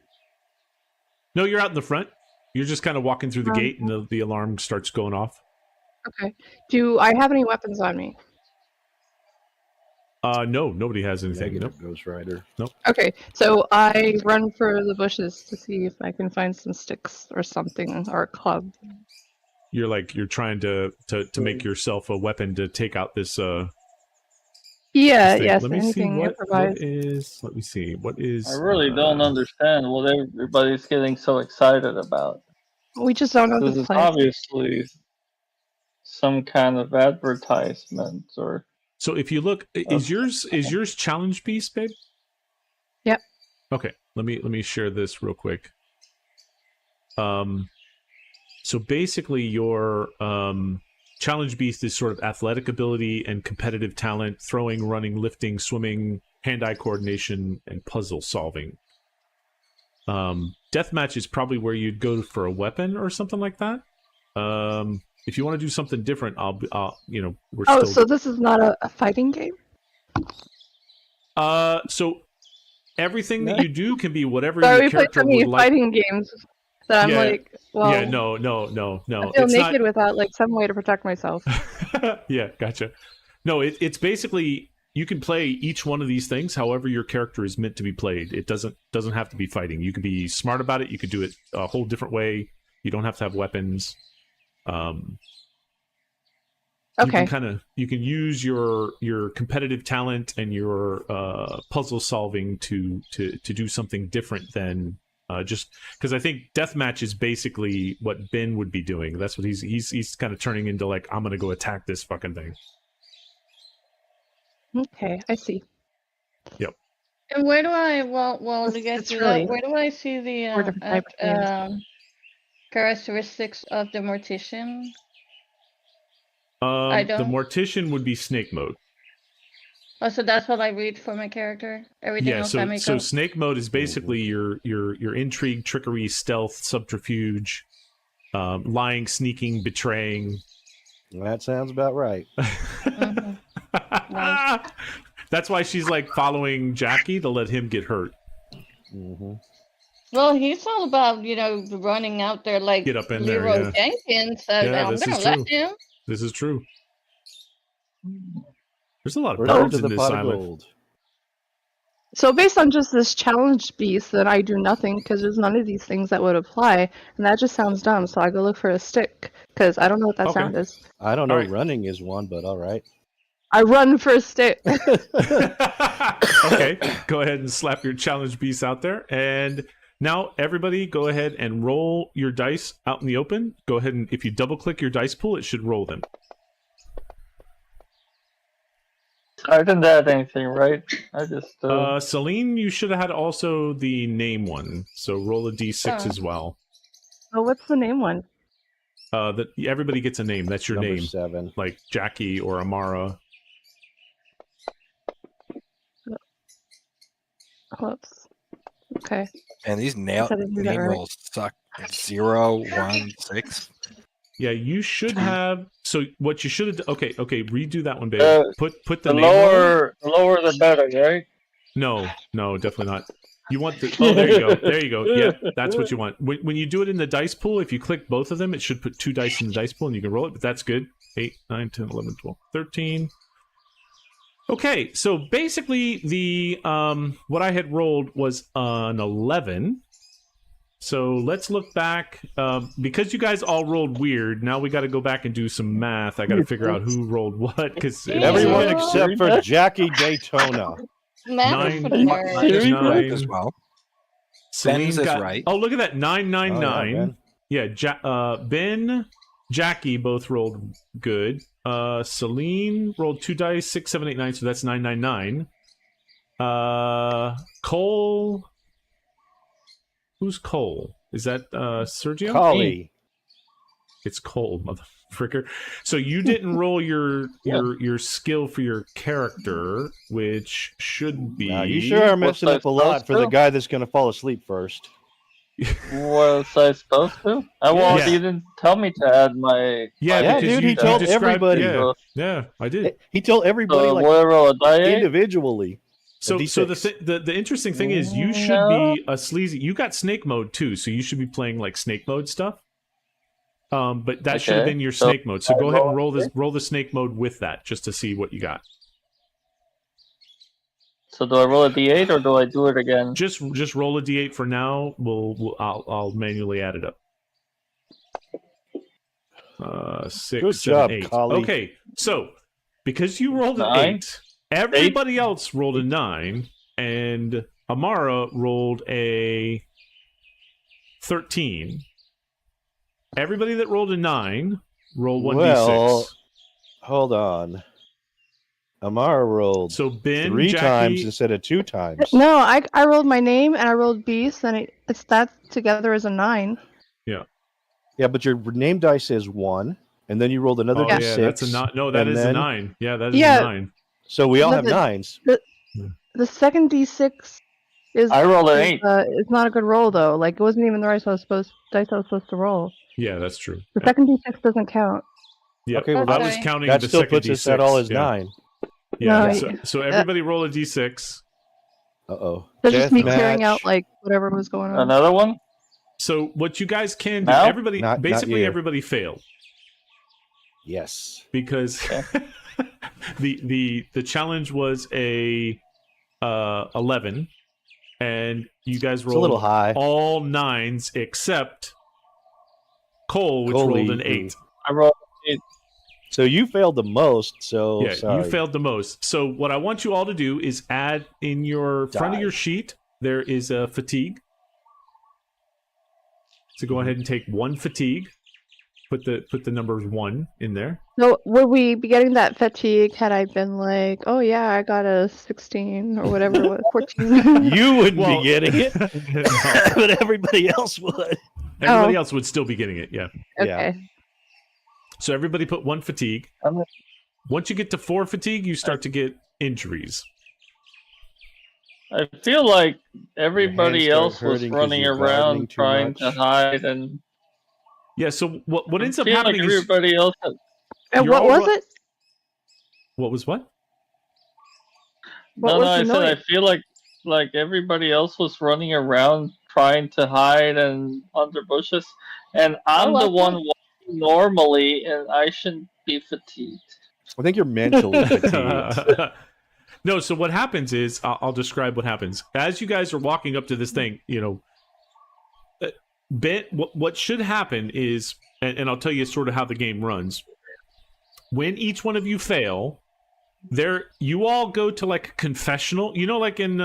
No, you're out in the front. You're just kind of walking through the Um, gate, and the alarm starts going off. Okay. Do I have any weapons on me? No, nobody has anything. Nope. Negative Ghost Rider. Okay, so I run for the bushes to see if I can find some sticks or something, or a club. You're trying to make yourself a weapon to take out this. Yeah, this thing. yes, Let me see anything what improvised. is. Let me see what is. I really don't understand what everybody's getting so excited about. We just don't know This the is play. obviously some kind of advertisement, or So if you look, is yours challenge beast, babe? Yep. Okay, let me share this real quick. So basically your challenge beast is sort of athletic ability and competitive talent, throwing, running, lifting, swimming, hand-eye coordination, and puzzle solving. Deathmatch is probably where you'd go for a weapon or something like that. If you want to do something different, we're Oh, still. so this is not a fighting game? So everything that you do can be whatever Sorry, your we played character so many would like. fighting games that I'm Yeah, like, well, yeah, no. I feel It's naked not. without like some way to protect myself. Yeah, gotcha. No, it's basically you can play each one of these things however your character is meant to be played. It doesn't have to be fighting. You can be smart about it. You could do it a whole different way. You don't have to have weapons. Okay. You can use your competitive talent and your puzzle solving to do something different than just because I think deathmatch is basically what Ben would be doing. That's what he's kind of turning into, like, I'm gonna go attack this fucking thing. Okay, I see. And where do I to It's- get it's to really that? Where do I see four the different types of games. characteristics of the mortician? The mortician would be snake mode. Oh, so that's what I read for my character. Everything else I make So up. snake mode is basically your intrigue, trickery, stealth, subterfuge, lying, sneaking, betraying. That sounds about right. Mhm. Nice. That's why she's like following Jackie to let him get hurt. Mm-hmm. Well, he's all about, running out there like Get up in there, Leroy yeah. Jenkins. Yeah, I'm this gonna is let true. him. This is true. There's a lot of Return birds to in the this pot of island. gold. So based on just this challenge beast, then I do nothing because there's none of these things that would apply, and that just sounds dumb. So I go look for a stick because I don't know what that Okay. sound is. I don't know. All right. Running is one, but all right. I run for a stick. Okay, go ahead and slap your challenge beast out there. And now everybody go ahead and roll your dice out in the open. Go ahead and if you double click your dice pool, it should roll them. I didn't add anything, right? I just. Celine, you should have had also the name one. So roll a d6 Oh. as well. Oh, what's the name one? That everybody gets a name. That's your Number name. 7. Like Jackie or Amara. Whoops. Okay. And these Guess I didn't do that name right. rolls suck. 0, 1, 6. Yeah, you should have. So what you should have. Okay, redo that one, babe. Put the The name roll. lower the better, right? No, definitely not. You want the. Oh, there you go. There you go. Yeah, that's what you want. When you do it in the dice pool, if you click both of them, it should put 2 dice in the dice pool and you can roll it, but that's good. 8, 9, 10, 11, 12, 13. Okay, so basically the what I had rolled was an 11. So let's look back. Because you guys all rolled weird, now we got to go back and do some math. I got to figure out who rolled what. Because Everyone Yeah. except for Jackie Daytona. Math is for Nine- nerds. Mine is Nine. correct as well. Celine Ben's is right. Oh, look at that. 999. Oh, yeah, Ben. Yeah, Ben, Jackie both rolled good. Celine rolled 2 dice, 6, 7, 8, 9, so that's 999. Cole. Who's Cole? Is that Sergio? Collie. It's Cole, motherfricker. So you didn't roll your skill for your character, which should be. Now, you sure are messing What's up a that lot for the supposed to? guy that's going to fall asleep first. Was I supposed to? Yeah. You didn't tell me to add my. Yeah, Yeah, because dude, you he told described- everybody. Yeah, I did. He told everybody So like will I roll a die? individually. So a the D6. the interesting thing is you should No. be a sleazy. You got snake mode too, so you should be playing like snake mode stuff. But that should have Okay, been your so snake mode. So I go ahead and roll roll the snake mode with that, just to see what you got. So do I roll a d8 or do I do it again? Just roll a d8 for now. I'll manually add it up. 6, Good 7, job, 8. Collie. Okay, so because you rolled an 9. 8, everybody else rolled a 9, and Amara rolled a 13. Everybody that rolled a 9 roll 1d6. Well, hold on. Amara rolled So Ben, 3 Jackie, times instead of 2 times. No, I rolled my name and I rolled beast, and it's that together as a 9. Yeah, but your name dice is 1, and then you rolled another Oh d6. yeah, that's a 9. No, that and is a then- 9. Yeah, that is Yeah. a 9. So we all No, have the- 9s. The second d6 I rolled an 8. It's not a good roll though. Like it wasn't even the dice I was supposed to roll. Yeah, that's true. The Yeah. second d6 doesn't count. Yeah. Okay, well, I Okay. was counting That the still second puts D6. us at all as yeah. 9. Yeah. No, So everybody roll a D6. Uh-oh. That's just me Deathmatch. clearing out like whatever was going on. Another one? So what you guys can do, Now? everybody, Not basically you. everybody failed Yes. because the challenge was a 11, and you guys It's a little rolled high. all 9s except Cole, which Coley, rolled an 8. I rolled 8. So you failed the most, so Yeah, sorry. you failed the most. So what I want you all to do is add in your front of Die. your sheet, there is a fatigue. So go ahead and take 1 fatigue. Put the numbers 1 in there. So would we be getting that fatigue had I been like, oh yeah, I got a 16 or whatever it was, 14? You wouldn't Well- be getting it, No, but everybody else would. everybody else would still be getting it, yeah. Okay. So everybody put 1 fatigue. I'm- Once you get to 4 fatigue, you start to get injuries. I feel like everybody start else was hurting 'cause running you're gardening around too trying to much. hide, and Yeah, so what ends I up feel like happening is... everybody else. And You're what all was ru- it? What was what? What No, was I the said I noise? feel like everybody else was running around trying to hide and under bushes, and I'm the wasn't. one walking normally, and I shouldn't be fatigued. I think you're mentally fatigued. No, so what happens is, I'll describe what happens. As you guys are walking up to this thing, what should happen is, and I'll tell you sort of how the game runs. When each one of you fail, you all go to like a confessional. You know, like in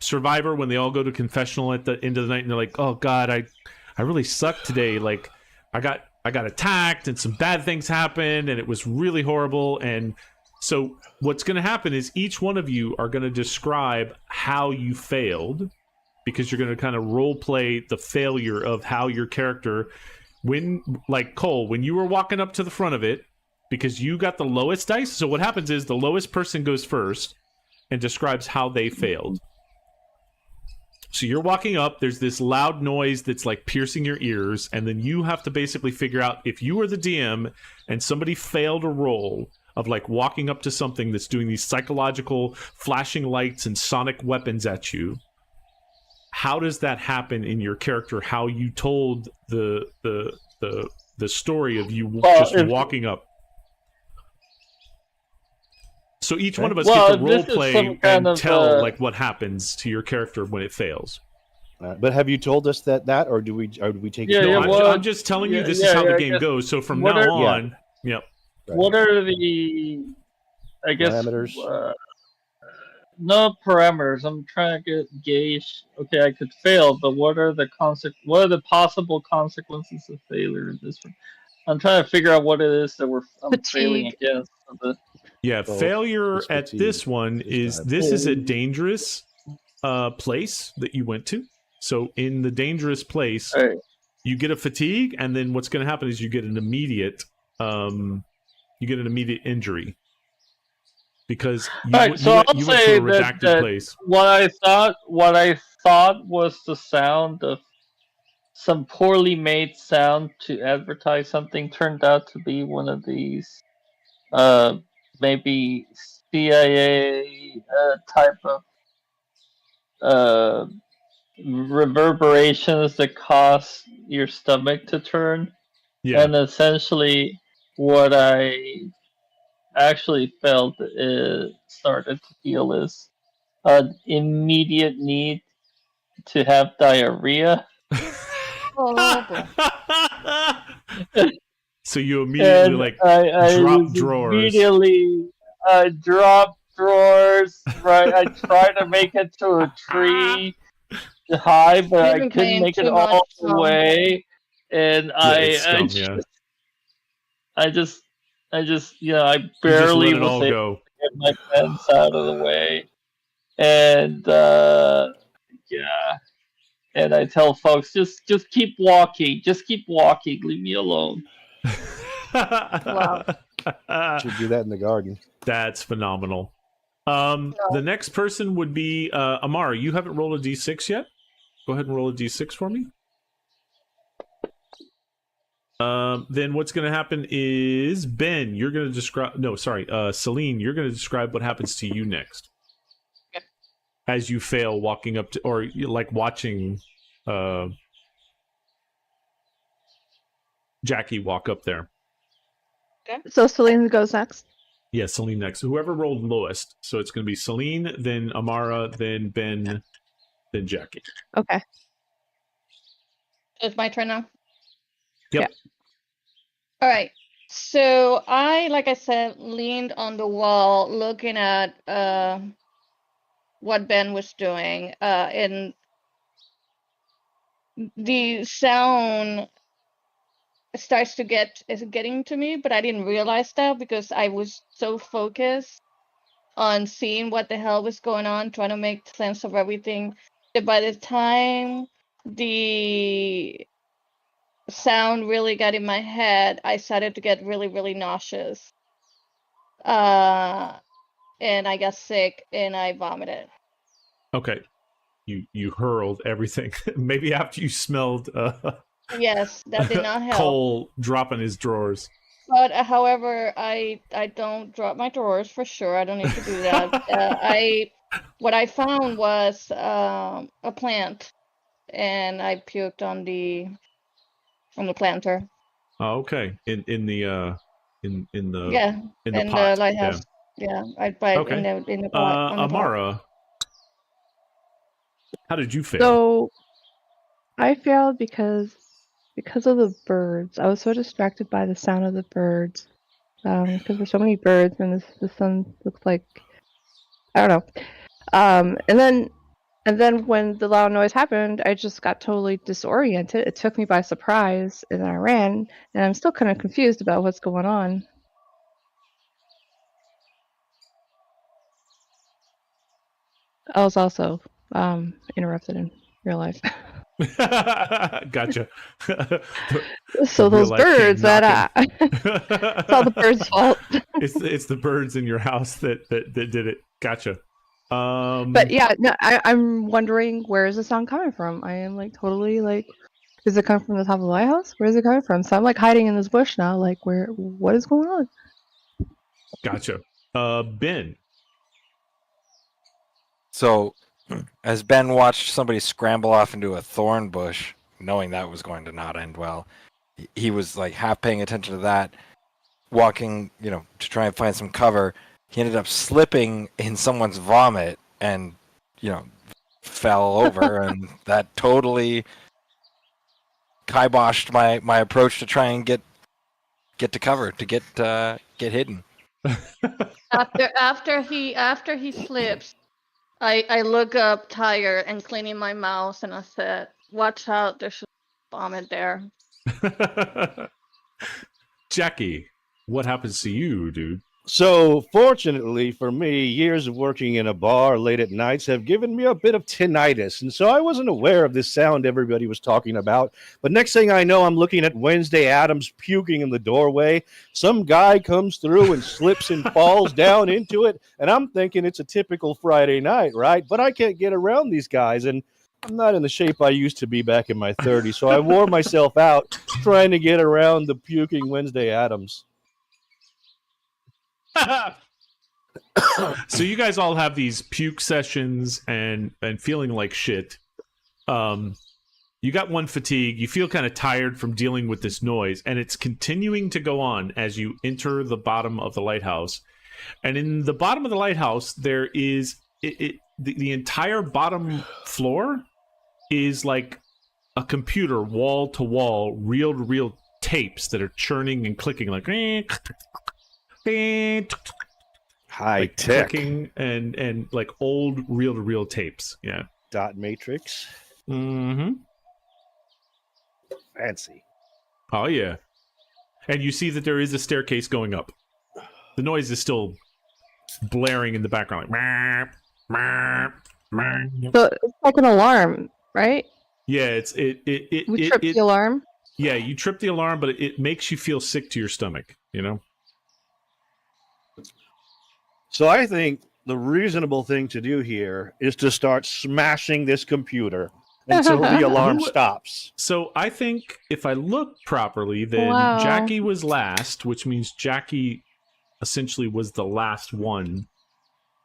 Survivor when they all go to confessional at the end of the night and they're like, "Oh God, I really sucked today. Like, I got attacked and some bad things happened and it was really horrible." And so what's going to happen is each one of you are going to describe how you failed, because you're going to kind of role play the failure of how your character, like Cole, when you were walking up to the front of it, because you got the lowest dice. So what happens is the lowest person goes first and describes how they failed. So you're walking up, there's this loud noise that's like piercing your ears, and then you have to basically figure out, if you were the DM and somebody failed a roll of like walking up to something that's doing these psychological flashing lights and sonic weapons at you, how does that happen in your character? How you told the story of you just walking up. So each one of us get to role play and tell like what happens to your character when it fails. But have you told us that, or do we take Yeah, it? yeah, No, well, I'm just telling you yeah, this yeah, is how yeah, the I game guess- goes. So from what now are- on, yep. right. What are the, I guess, Parameters? No parameters. I'm trying to gauge. Okay, I could fail, but what are the possible consequences of failure in this one? I'm trying to figure out what it is that I'm failing Fatigue. against. Yeah, So, failure it's at fatigue this one this is time. this is a dangerous place that you went to. So in the dangerous place, Alright. you get a fatigue, and then what's going to happen is you get an immediate injury because you, Alright, so I'll you went say to a redacted that place. what I thought was the sound of some poorly made sound to advertise something turned out to be one of these maybe CIA type of reverberations that cause your stomach to turn. Yeah, And essentially what I actually started to feel is an immediate need to have diarrhea. Oh, boy. So you immediately And like I drop was drawers. Immediately drop drawers. Right, I tried to make it to a tree to hide, but You've I been couldn't playing make it too all much, the way. And it's scum, yeah. I just, I You just barely let it was all able go. to get my pants out of the way, and yeah. And I tell folks, just keep walking, leave me alone. Wow. should do that in the garden. That's phenomenal. The next person would be Amara. You haven't rolled a d6 yet. Go ahead and roll a d6 for me. Then what's going to happen is Ben, you're going to describe. No, sorry, Celine, you're going to describe what happens to you next. Okay. As you fail walking up to, or like watching Jackie walk up there. So Celine goes next. Yeah, Celine next. Whoever rolled lowest. So it's going to be Celine, then Amara, then Ben, then Jackie. Okay. It's my turn now. Yep. Yeah. All right. So I, like I said, leaned on the wall looking at what Ben was doing. And the sound is getting to me, but I didn't realize that because I was so focused on seeing what the hell was going on, trying to make sense of everything, that by the time the sound really got in my head, I started to get really, really nauseous. And I got sick and I vomited. Okay. You hurled everything. Maybe after you smelled Yes, that did not help. Cole dropping his drawers. But however, I don't drop my drawers for sure. I don't need to do that. What I found was a plant, and I puked on the planter. Oh, okay. In the Yeah, in the in pot. the lighthouse. Yeah, I Okay. in the pot. On the pot. Amara, how did you fail? So I failed because of the birds. I was so distracted by the sound of the birds. Because there's so many birds and the sun looks like, I don't know. And then when the loud noise happened, I just got totally disoriented. It took me by surprise, and I ran, and I'm still kind of confused about what's going on. I was also interrupted in real life. Gotcha. So those birds that it's all the birds' fault. it's the birds in your house that did it. Gotcha. But yeah, no, I'm wondering, where is the sound coming from? I am like totally like, is it coming from the top of the lighthouse? Where is it coming from? So I'm like hiding in this bush now. Like, what is going on? Gotcha. Ben. So, as Ben watched somebody scramble off into a thorn bush, knowing that was going to not end well, he was like half paying attention to that, walking, to try and find some cover. He ended up slipping in someone's vomit and, fell over, and that totally kiboshed my approach to try and get to cover, to get hidden. After he slips, I look up tired and cleaning my mouth, and I said, "Watch out! There's vomit there." Jackie, what happens to you, dude? So, fortunately for me, years of working in a bar late at nights have given me a bit of tinnitus. And so I wasn't aware of this sound everybody was talking about. But next thing I know, I'm looking at Wednesday Addams puking in the doorway. Some guy comes through and slips and falls down into it. And I'm thinking it's a typical Friday night, right? But I can't get around these guys. And I'm not in the shape I used to be back in my 30s. So I wore myself out trying to get around the puking Wednesday Addams. So you guys all have these puke sessions and feeling like shit. You got one fatigue. You feel kind of tired from dealing with this noise, and it's continuing to go on as you enter the bottom of the lighthouse. And in the bottom of the lighthouse, there is the entire bottom floor is like a computer, wall to wall, reel to reel tapes that are churning and clicking like. High like tech. clicking and like old reel-to-reel tapes. Yeah. Dot matrix. Mm-hmm. Fancy. Oh yeah. And you see that there is a staircase going up. The noise is still blaring in the background. Like, So it's like an alarm, right? yeah, We tripped the alarm. Yeah, you trip the alarm, but it makes you feel sick to your stomach, So I think the reasonable thing to do here is to start smashing this computer until the alarm Who- stops. So I think if I look properly, then Wow. Jackie was last, which means Jackie essentially was the last one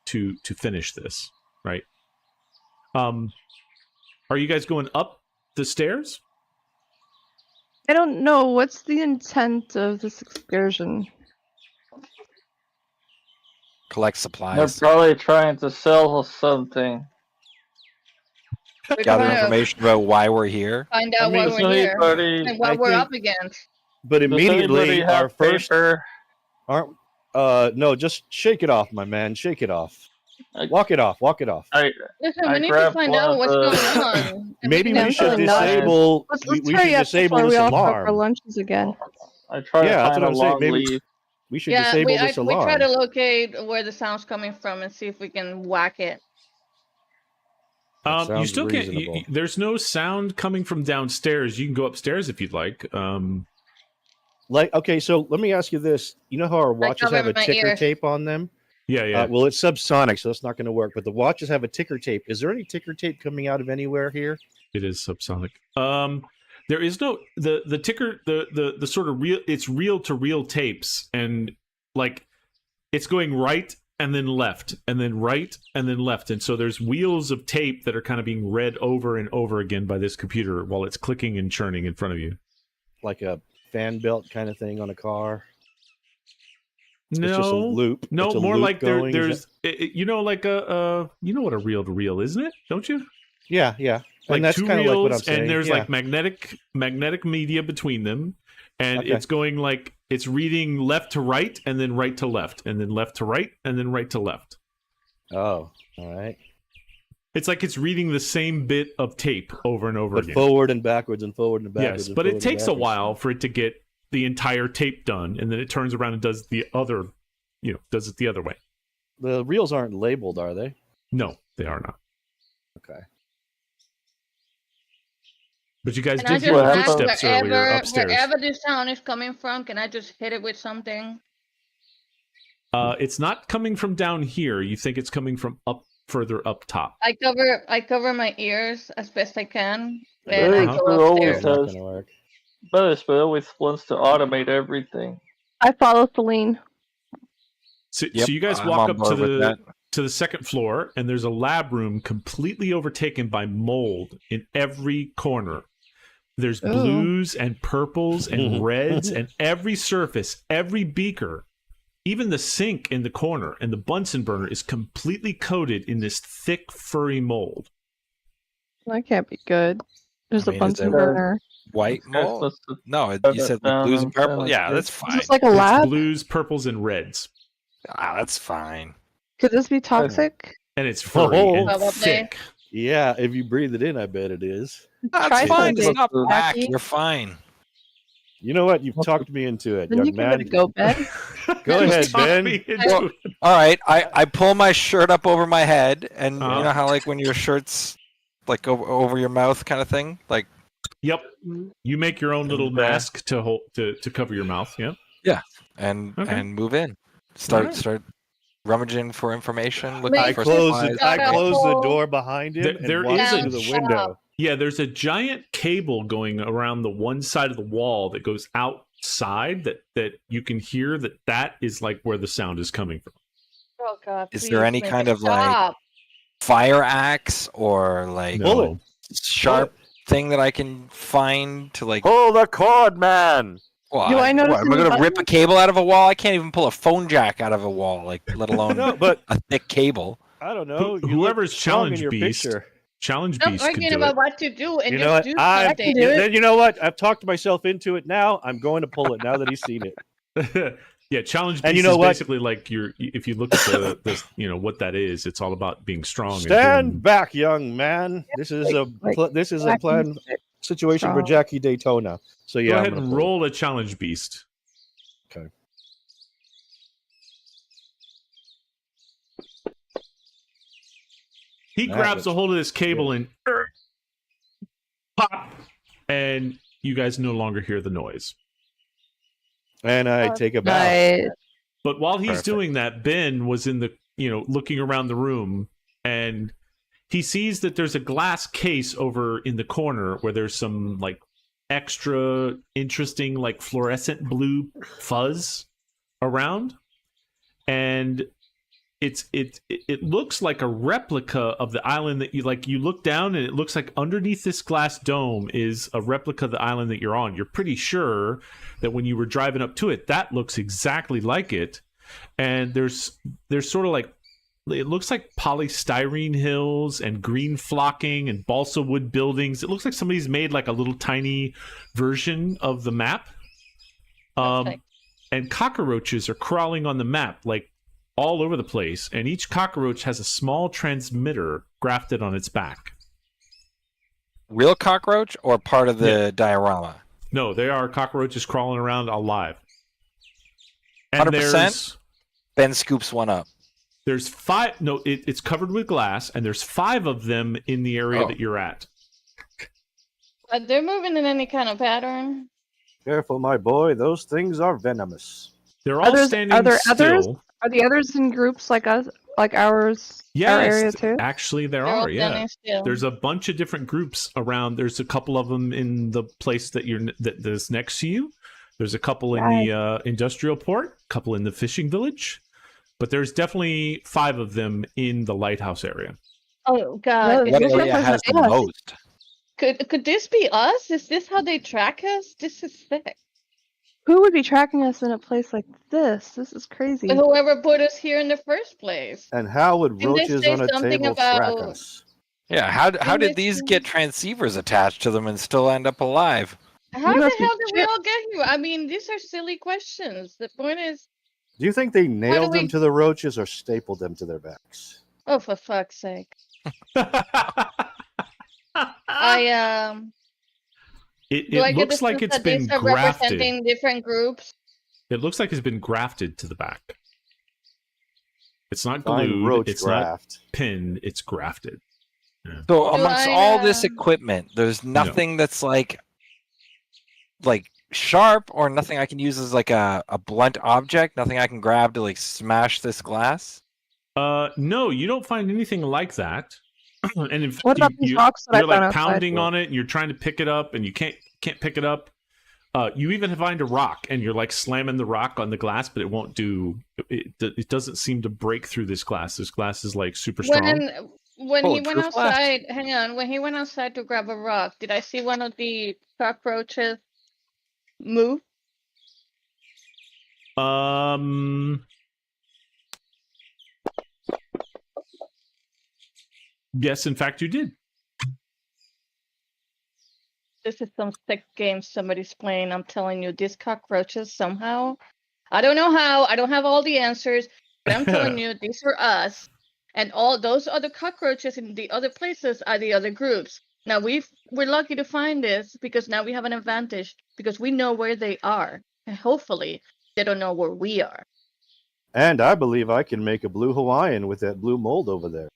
to finish this, right? Are you guys going up the stairs? I don't know. What's the intent of this excursion? Collect They're supplies. probably trying to sell us something. We're Gather trying to information about why we're here. find I out mean, why Does we're here anybody, and what I we're think- up against. But does anybody immediately, have our first paper? aren't. No, just shake it off, my man. Shake it off. I- Walk it off. Walk it off. Listen, I we need to grabbed find one out of what's the- going on. and Maybe can we answer should it. disable. Let's We should hurry up disable before this we all go for alarm. lunches again. I try Yeah, to that's find what a I'm saying. long Maybe lead. we should Yeah, disable we this we try alarm. to locate where the sound's coming from and see if we can whack it. That You sounds still can't. reasonable. There's no sound coming from downstairs. You can go upstairs if you'd like. Like, okay, so let me ask you this: you know how our watches cover have a my ticker ears. tape on them? Yeah. Well, it's subsonic, so it's not going to work. But the watches have a ticker tape. Is there any ticker tape coming out of anywhere here? It is subsonic. There is no the ticker the sort of real. It's reel to reel tapes, and like it's going right and then left and then right and then left, and so there's wheels of tape that are kind of being read over and over again by this computer while it's clicking and churning in front of you. Like a fan belt kind of thing on a car? It's No, just a loop. no, It's a more loop like going. there's like a you know what a reel to reel, isn't it? Don't you? Yeah. Like And that's two kind of like what I'm reels, saying. and there's yeah. like magnetic media between them, and Okay. it's going like it's reading left to right, and then right to left, and then left to right, and then right to left. Oh, all right. It's like it's reading the same bit of tape over and over But again. forward and backwards and forward and backwards. Yes, and but it forward and takes a backwards. while for it to get the entire tape done, and then it turns around and does the other, does it the other way. The reels aren't labeled, are they? No, they are not. Okay. But you guys Can I did just hear whack footsteps earlier wherever upstairs. wherever this sound is coming from? Can I just hit it with something? It's not coming from down here. You think it's coming from further up top. I cover my ears as best I can, and Very I Uh-huh. go always It's upstairs. not has- going to work. But always wants to automate everything. I follow Celine. So Yep, you guys I'm walk on up to board with that. the second floor, and there's a lab room completely overtaken by mold in every corner. There's Ooh. blues and purples and reds, and every surface, every beaker, even the sink in the corner and the Bunsen burner is completely coated in this thick, furry mold. That can't be good. There's I a mean, is Bunsen it- burner. White Guys mold? must have No, Put you it said like down blues and on purple. silent. Yeah, that's Is fine. this like a It's lab? blues, purples, and reds. That's fine. Could this be toxic? And it's furry Oh. and Probably. thick. Yeah, if you breathe it in, I bet it is. That's Try fine. something, Stop back. Jackie. You're fine. You know what? You've talked me into it, Then young you can man. go bed. Go ahead, Talk Ben. me into it. All right, I pull my shirt up over my head, and Uh-huh. you know how like when your shirt's like over your mouth kind of thing, like Yep. You make your own little And, mask to hold to cover your mouth. Yeah. and Okay. and move in. Start Alright. start rummaging for information, looking I Wait, for close supplies. the I Got a close the whole- door behind him There- and there walk is a through the shop. window. Yeah, there's a giant cable going around the one side of the wall that goes outside that you can hear that is like where the sound is coming from. Oh God! Is there please any make kind it of, like, stop. Fire axe or like No. Bullet. sharp thing that I can find to like. Pull the cord, man. Well, Do I notice am I any gonna rip a buttons? cable out of a wall? I can't even pull a phone jack out of a wall, like let alone No, but a thick cable. I don't know. Who- You look whoever's strong in challenge your beast picture. Challenge Stop Beast could arguing do about it. what to do and You just know what? do I something. do it. then you know what? I've talked myself into it. Now I'm going to pull it. Now that he's seen it. Yeah, Challenge Beast And you know is what? basically like if you look at what that is, it's all about being strong. Stand and back, young man. This is a Black planned music. situation for Strong. Jackie Daytona. So doing, yeah, go I'm ahead gonna and pull it. roll a Challenge Beast. Okay. He That grabs a looks hold of this cable and pop, and you guys no longer hear the noise. And I take a bow. Nice. But while he's Perfect. doing that, Ben was in the looking around the room, and he sees that there's a glass case over in the corner where there's some like extra interesting like fluorescent blue fuzz around, and it looks like a replica of the island that you look down, and it looks like underneath this glass dome is a replica of the island that you're on. You're pretty sure that when you were driving up to it, that looks exactly like it. And there's sort of like, it looks like polystyrene hills and green flocking and balsa wood buildings. It looks like somebody's made like a little tiny version of the map. Perfect. And cockroaches are crawling on the map like all over the place, and each cockroach has a small transmitter grafted on its back. Real cockroach or part of the diorama? No, they are cockroaches crawling around alive. And 100%? Ben scoops one up. There's 5. No, it's covered with glass, and there's 5 of them in the area that you're at. They're moving in any kind of pattern. Careful, my boy. Those things are venomous. They're all standing are there still. others? Are the others in groups like us, like ours? Yes, our area too? actually there They're all are. Yeah, standing still. there's a bunch of different groups around. There's a couple of them in the place that's next to you. There's a couple in the industrial port, a couple in the fishing village, but there's definitely 5 of them in the lighthouse area. Oh God! What Is area this- has the most? Could this be us? Is this how they track us? This is sick. Who would be tracking us in a place like this? This is crazy. Whoever put us here in the first place. And how would Didn't they roaches say on a something table track about- us? Yeah, how Didn't did they these say- get transceivers attached to them and still end up alive? How You the must be hell did we chips. all get here? I mean, these are silly questions. The point is, Do you think they nailed we- them to the roaches or stapled them to their backs? oh, for fuck's sake! It Do I get looks the like sense it's that been these are grafted. representing different groups? It looks like it's been grafted to the back. It's not Fine glued. roach It's not graft. pinned. It's grafted. So amongst I, all this uh, equipment, there's nothing that's like sharp or nothing I can use as like a blunt object, nothing I can grab to like smash this glass. No, you don't find anything like that. And in fact, What about these rocks that I you're found like outside? pounding on it, and you're trying to pick it up, and you can't pick it up. You even find a rock, and you're like slamming the rock on the glass, but it won't do. It doesn't seem to break through this glass. This glass is like super strong. When Oh, he went truth glass. outside, hang on. When he went outside to grab a rock, did I see one of the cockroaches move? Yes, in fact, you did. This is some sick game somebody's playing. I'm telling you, these cockroaches somehow. I don't know how. I don't have all the answers, but I'm telling you, these are us, and all those other cockroaches in the other places are the other groups. Now we're lucky to find this because now we have an advantage because we know where they are, and hopefully they don't know where we are. And I believe I can make a blue Hawaiian with that blue mold over there.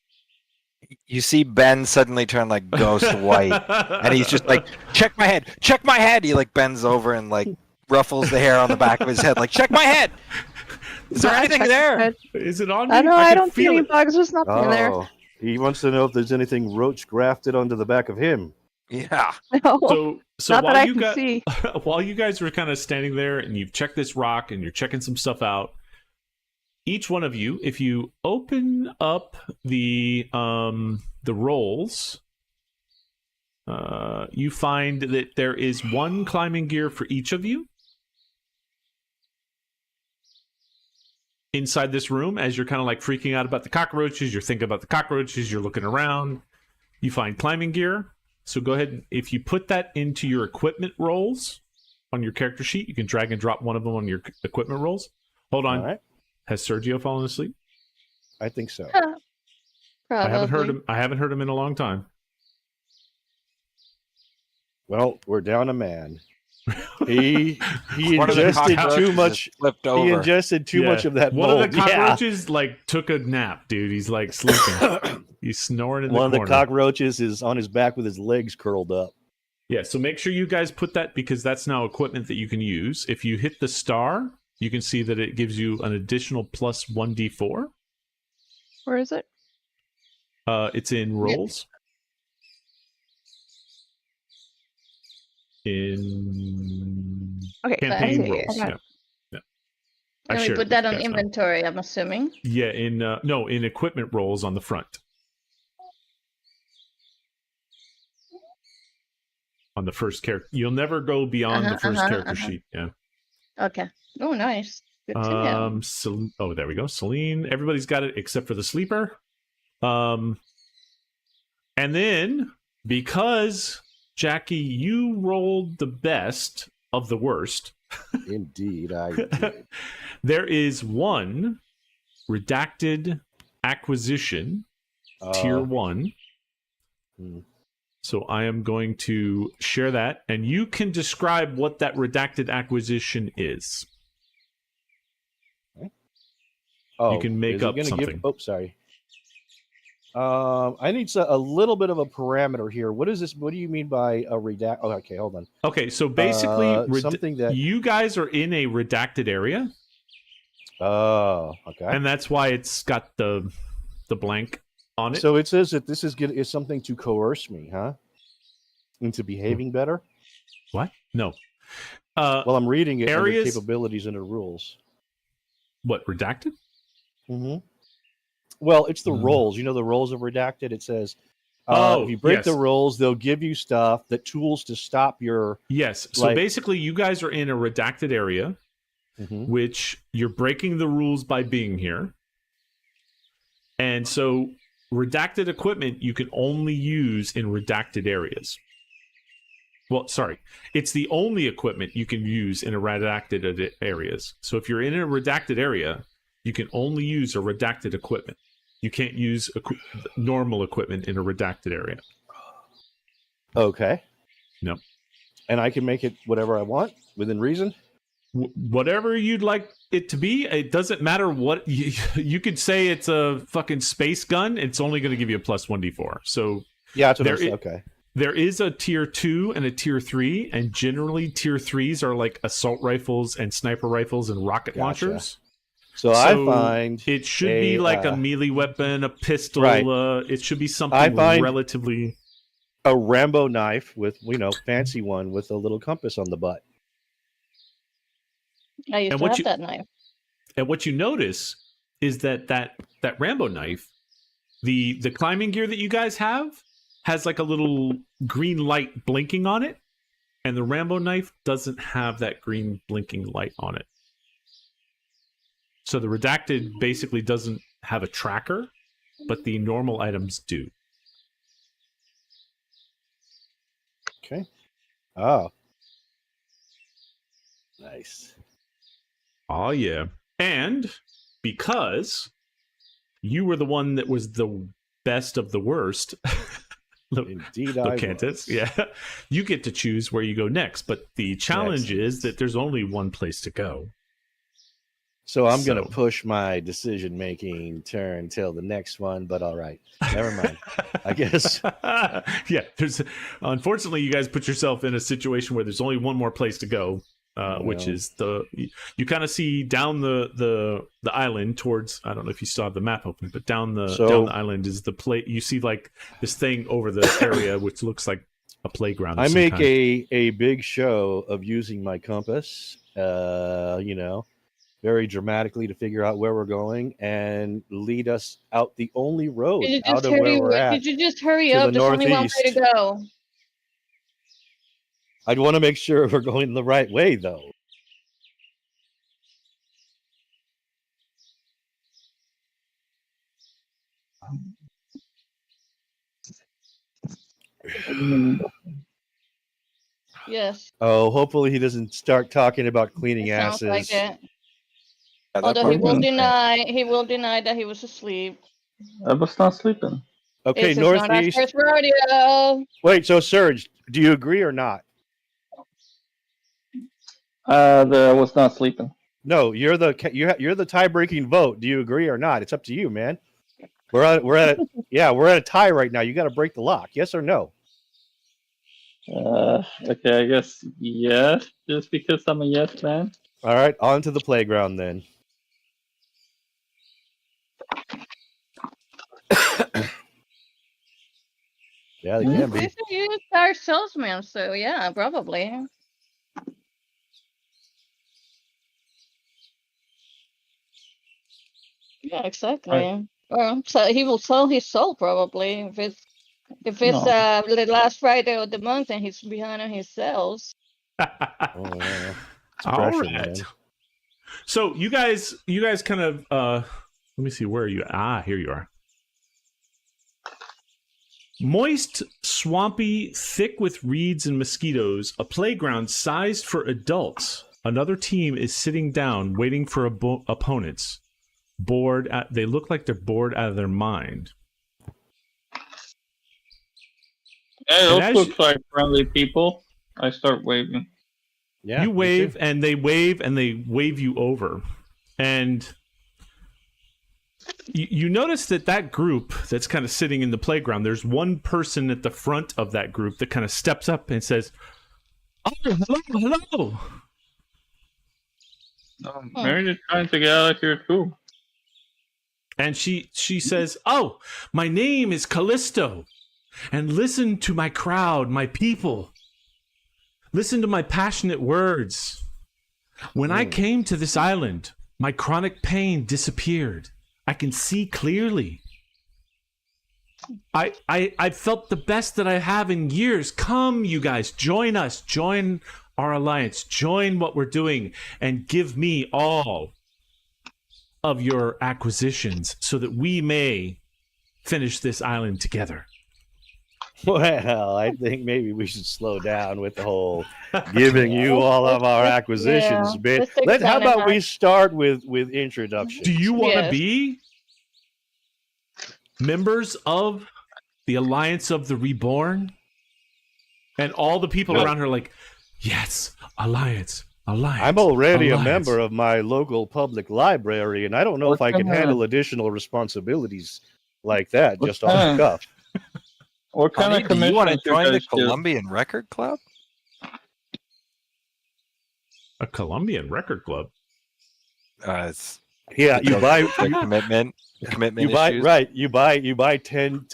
You see Ben suddenly turn like ghost white, and he's just like, check my head, check my head. He like bends over and like ruffles the hair on the back of his head, like, check my head. Is there anything there? Is it on me? I know. I can don't see feel any it. bugs. There's nothing in there. Oh, he wants to know if there's anything roach grafted onto the back of him. Yeah. No, So not that while I you can got see. while you guys were kind of standing there and you've checked this rock and you're checking some stuff out, each one of you, if you open up the rolls, you find that there is 1 climbing gear for each of you inside this room. As you're kind of like freaking out about the cockroaches, you're thinking about the cockroaches, you're looking around, you find climbing gear. So go ahead, if you put that into your equipment rolls on your character sheet, you can drag and drop one of them on your equipment rolls. Hold on. All right. Has Sergio fallen asleep? I think so. Probably. I haven't heard him in a long time. Well, we're down a man. He One of the ingested cockroaches too just much. flipped He over. ingested too much of that One mold. of the cockroaches like took a nap, dude. He's like sleeping. He's snoring in One the of the corner. cockroaches is on his back with his legs curled up. Yeah, so make sure you guys put that because that's now equipment that you can use. If you hit the star, you can see that it gives you an additional plus 1d4. Where is it? It's in roles. In Okay, I campaign see it. roles. I got Yeah. it. Yeah. I Can we shared put it that with on you guys now. inventory, I'm assuming? Yeah, in equipment roles on the front. On the first character. You'll never go beyond the first character sheet. Yeah. Okay. Oh, nice. Good to know. Oh, there we go. Celine. Everybody's got it except for the sleeper. And then because Jackie, you rolled the best of the worst. Indeed, I did. There is one redacted acquisition, tier 1. So I am going to share that, and you can describe what that redacted acquisition is. Oh, you can make up something. Sorry. I need a little bit of a parameter here. What is this? What do you mean by a redact? Oh, okay, hold on. Okay, so basically, something that you guys are in a redacted area. Oh, okay. And that's why it's got the blank on it. So it says that this is something to coerce me, huh? Into behaving better? What? No. Well, I'm reading it areas, under capabilities and the rules. What, redacted? Mm-hmm. Well, it's the roles. You know the roles of redacted? It says, if you break the rules, they'll give you stuff, tools to stop your... Yes. So basically, you guys are in a redacted area, which you're breaking the rules by being here. And so redacted equipment you can only use in redacted areas. Well, sorry. It's the only equipment you can use in a redacted areas. So if you're in a redacted area, you can only use a redacted equipment. You can't use normal equipment in a redacted area. Okay. No. And I can make it whatever I want within reason? Whatever you'd like it to be. It doesn't matter what... You could say it's a fucking space gun. It's only going to give you a plus 1d4. So yeah, that's what okay. There is a tier 2 and a tier 3, and generally tier 3s are like assault rifles and sniper rifles and rocket launchers. So I find it should be like a melee weapon, a pistol. Right. It should be something relatively... A Rambo knife with, fancy one with a little compass on the butt. I used to have that knife. And what you notice is that Rambo knife, the climbing gear that you guys have, has like a little green light blinking on it, and the Rambo knife doesn't have that green blinking light on it. So the redacted basically doesn't have a tracker, but the normal items do. Okay. Oh. Nice. Oh, yeah. And because you were the one that was the best of the worst... Indeed, I was. Yeah, you get to choose where you go next, but the challenge is that there's only one place to go. So I'm going to push my decision-making turn till the next one, but all right, never mind. I guess. Yeah, unfortunately, you guys put yourself in a situation where there's only one more place to go, which is you kind of see down the island towards, I don't know if you still have the map open, but down the island is the play. You see like this thing over the area which looks like a playground. I make a big show of using my compass, very dramatically to figure out where we're going and lead us out the only road out of where we're at. Did you just hurry up? There's only one way to go. I'd want to make sure we're going the right way, though. Yes. Oh, hopefully he doesn't start talking about cleaning asses. Sounds like it. Although he will deny that he was asleep. I was not sleeping. Okay, This northeast. is not our first rodeo. Wait, so Serge, do you agree or not? I was not sleeping. No, you're the tie-breaking vote. Do you agree or not? It's up to you, man. We're at a tie right now. You got to break the lock. Yes or no? Okay, I guess yes, just because I'm a yes man. All right, on to the playground then. Yeah, they can be. He's a used car salesman, so yeah, probably. Yeah, exactly. Well, so he will sell his soul probably if it's No. the last Friday of the month and he's behind on his sales. Oh, yeah. It's All pressure, right. man. So you guys kind of let me see, where are you? Here you are. Moist, swampy, thick with reeds and mosquitoes, a playground sized for adults. Another team is sitting down waiting for opponents. They look like they're bored out of their mind. Hey, And those as looks like friendly people. I start waving. Yeah, you me wave too. and they wave you over. And you notice that group that's kind of sitting in the playground, there's one person at the front of that group that kind of steps up and says, "Oh, hello." Maybe they're trying to get out of here too. And she says, "Oh, my name is Callisto. And listen to my crowd, my people. Listen to my passionate words. When I came to this island, my chronic pain disappeared. I can see clearly. I felt the best that I have in years. Come, you guys, join us. Join our alliance. Join what we're doing and give me all of your acquisitions so that we may finish this island together." Well, I think maybe we should slow down with the whole giving you all of our acquisitions Yeah, bit. let's take it How down a about we notch. start with introductions? Do you want to Yes. be members of the Alliance of the Reborn? And all the people No. around her are like, yes, Alliance. I'm already Alliance. a member of my local public library, and I don't know if I can kinda- handle additional responsibilities like that What just off the kind- cuff. What kind Honey, of do you want to commission join the do? Colombian Record Club? A Colombian record club. It's Yeah, you buy the commitment you buy issues. right. You buy 10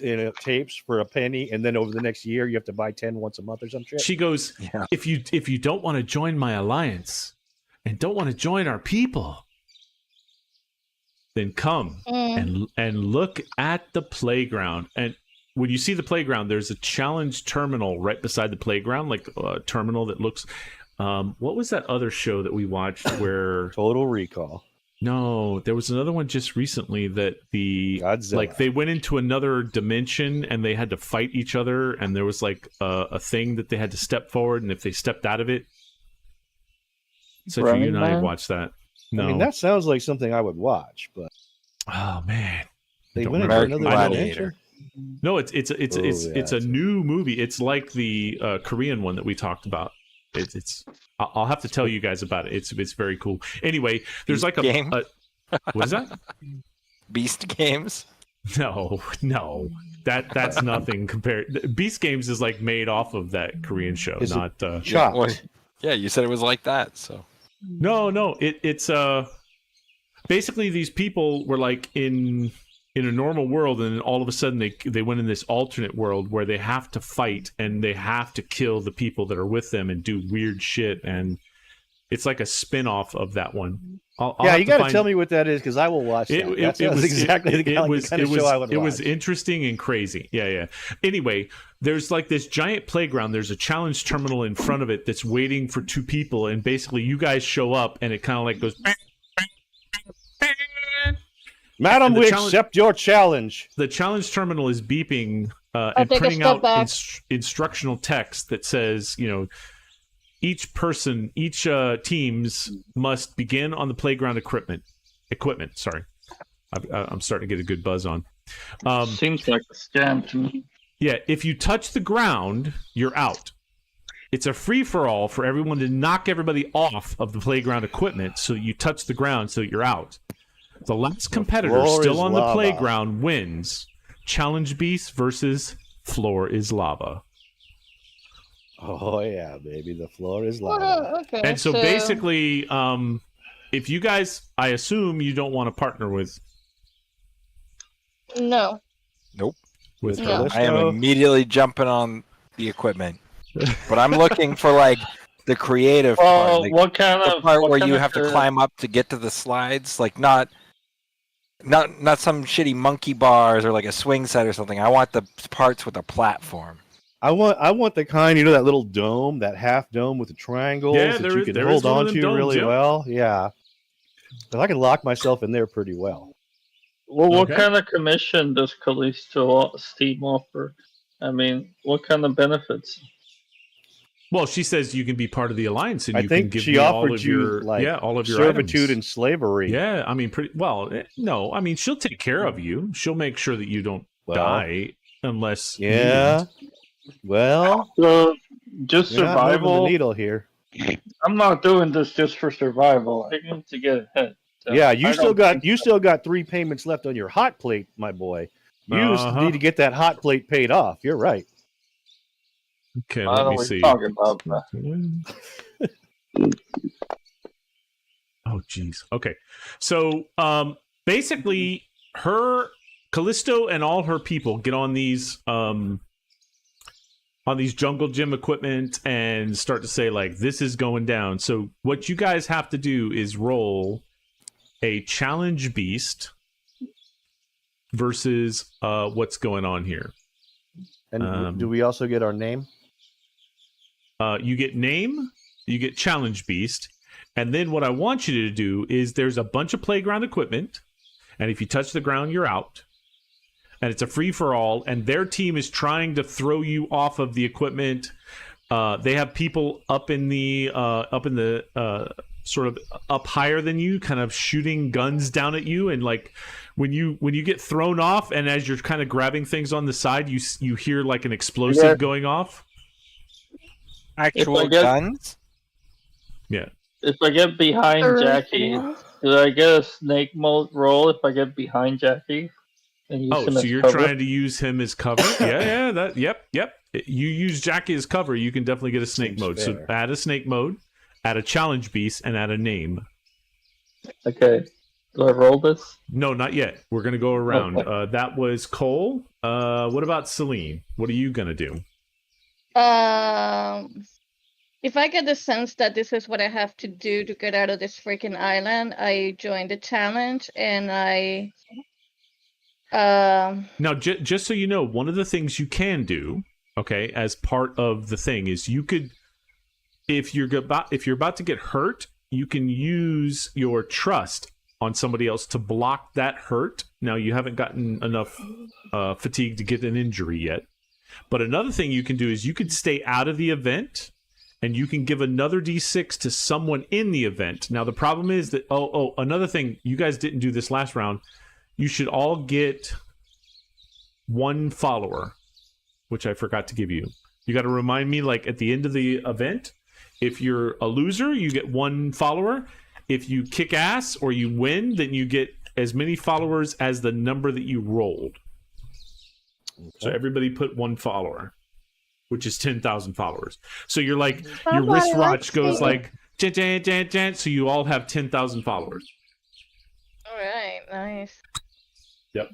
tapes for a penny, and then over the next year you have to buy 10 once a month or some shit. She goes, Yeah. if you don't want to join my alliance and don't want to join our people, then come and look at the playground. And when you see the playground, there's a challenge terminal right beside the playground, like a terminal that looks. What was that other show that we watched where? Total Recall. No, there was another one just recently that Godzilla. like they went into another dimension and they had to fight each other, and there was like a thing that they had to step forward, and if they stepped out of it, so you Running and I Man? watched that. No, I mean, that sounds like something I would watch, but oh man, they don't went into remember. another American dimension. Gladiator. no, it's yeah, it's a it's- new movie. It's like the Korean one that we talked about. It's I'll have to tell you guys about it. It's very cool. Anyway, there's like Game? what is that? Beast Games. No, that's nothing compared. Beast Games is like made off of that Korean show, Is it not Chopped. Well, yeah, you said it was like that. So no. It's basically these people were like in a normal world, and then all of a sudden they went in this alternate world where they have to fight and they have to kill the people that are with them and do weird shit, and it's like a spin-off of that one. I'll Yeah, have you to got to find- tell me what that is because I will watch that. That sounds exactly the kind of show I would watch. It was interesting and crazy. Yeah. Anyway, there's like this giant playground. There's a challenge terminal in front of it that's waiting for two people, and basically you guys show up, and it kind of like goes. Madam, And the we challenge- accept your challenge. The challenge terminal is beeping and take a printing step out back. instructional text that says, each teams must begin on the playground equipment. Sorry, I'm starting to get a good buzz on. Seems like a scam to me. Yeah, if you touch the ground, you're out. It's a free-for-all for everyone to knock everybody off of the playground equipment so you touch the ground so you're out. The last competitor floor still is on the lava. playground wins. Challenge Beast versus Floor is Lava. Oh yeah, baby, the floor is lava. Okay. And so basically, if you guys, I assume you don't want to partner with. No. nope. with No. her. I am immediately jumping on the equipment, but I'm looking for like the creative part, like what kind the of part what where kind you of have to climb up to get to the slides, like not some shitty monkey bars or like a swing set or something. I want the parts with a platform. I want the kind, that little dome, that half dome with the triangles Yeah, that you can there is hold one of on them to domes, really yep. well. Yeah. But I can lock myself in there pretty well. Well, what Okay. kind of commission does Callisto Steam offer? I mean, what kind of benefits? Well, she says you can be part of the alliance, and I you can think give she me all offered of you your like all of your servitude items. and slavery. Yeah, I mean, pretty well. No, I mean, she'll take care of you. She'll make sure that you don't die unless. Yeah. Well, So, just you're not moving the survival. needle here. I'm not doing this just for survival. I need to get ahead. So Yeah, I you still don't think got 3 payments left on your hot plate, my boy. You Uh-huh. need to get that hot plate paid off. You're right. Okay, I let don't know me what see. you're talking about. Oh, geez. Okay, so basically, Callisto and all her people get on these jungle gym equipment and start to say like, this is going down. So what you guys have to do is roll a challenge beast versus what's going on here. And do we also get our name? You get name, you get challenge beast, and then what I want you to do is there's a bunch of playground equipment, and if you touch the ground, you're out. And it's a free-for-all, and their team is trying to throw you off of the equipment. They have people up in the sort of up higher than you, kind of shooting guns down at you, and like when you get thrown off, and as you're kind of grabbing things on the side, you hear like an explosive going off. Actual guns? Yeah. If I get behind Jackie, do I get a snake mode roll if I get behind Jackie? And use him so as you're cover? trying to use him as cover? Yeah, that. Yep. You use Jackie as cover, you can definitely get a snake Seems mode. fair. So add a snake mode, add a challenge beast, and add a name. Okay. Do I roll this? No, not yet. We're gonna go around. Okay. That was Cole. What about Celine? What are you gonna do? If I get the sense that this is what I have to do to get out of this freaking island, I join the challenge and I. Now, just so you know, one of the things you can do, okay, as part of the thing is you could, if you're about to get hurt, you can use your trust on somebody else to block that hurt. Now, you haven't gotten enough fatigue to get an injury yet. But another thing you can do is you could stay out of the event, and you can give another D6 to someone in the event. Now, the problem is that, another thing, you guys didn't do this last round. You should all get 1 follower, which I forgot to give you. You got to remind me, like, at the end of the event, if you're a loser, you get 1 follower. If you kick ass or you win, then you get as many followers as the number that you rolled. Okay. So everybody put 1 follower, which is 10,000 followers. So you're like, your wristwatch goes like, so you all have 10,000 followers. All right, nice. Yep.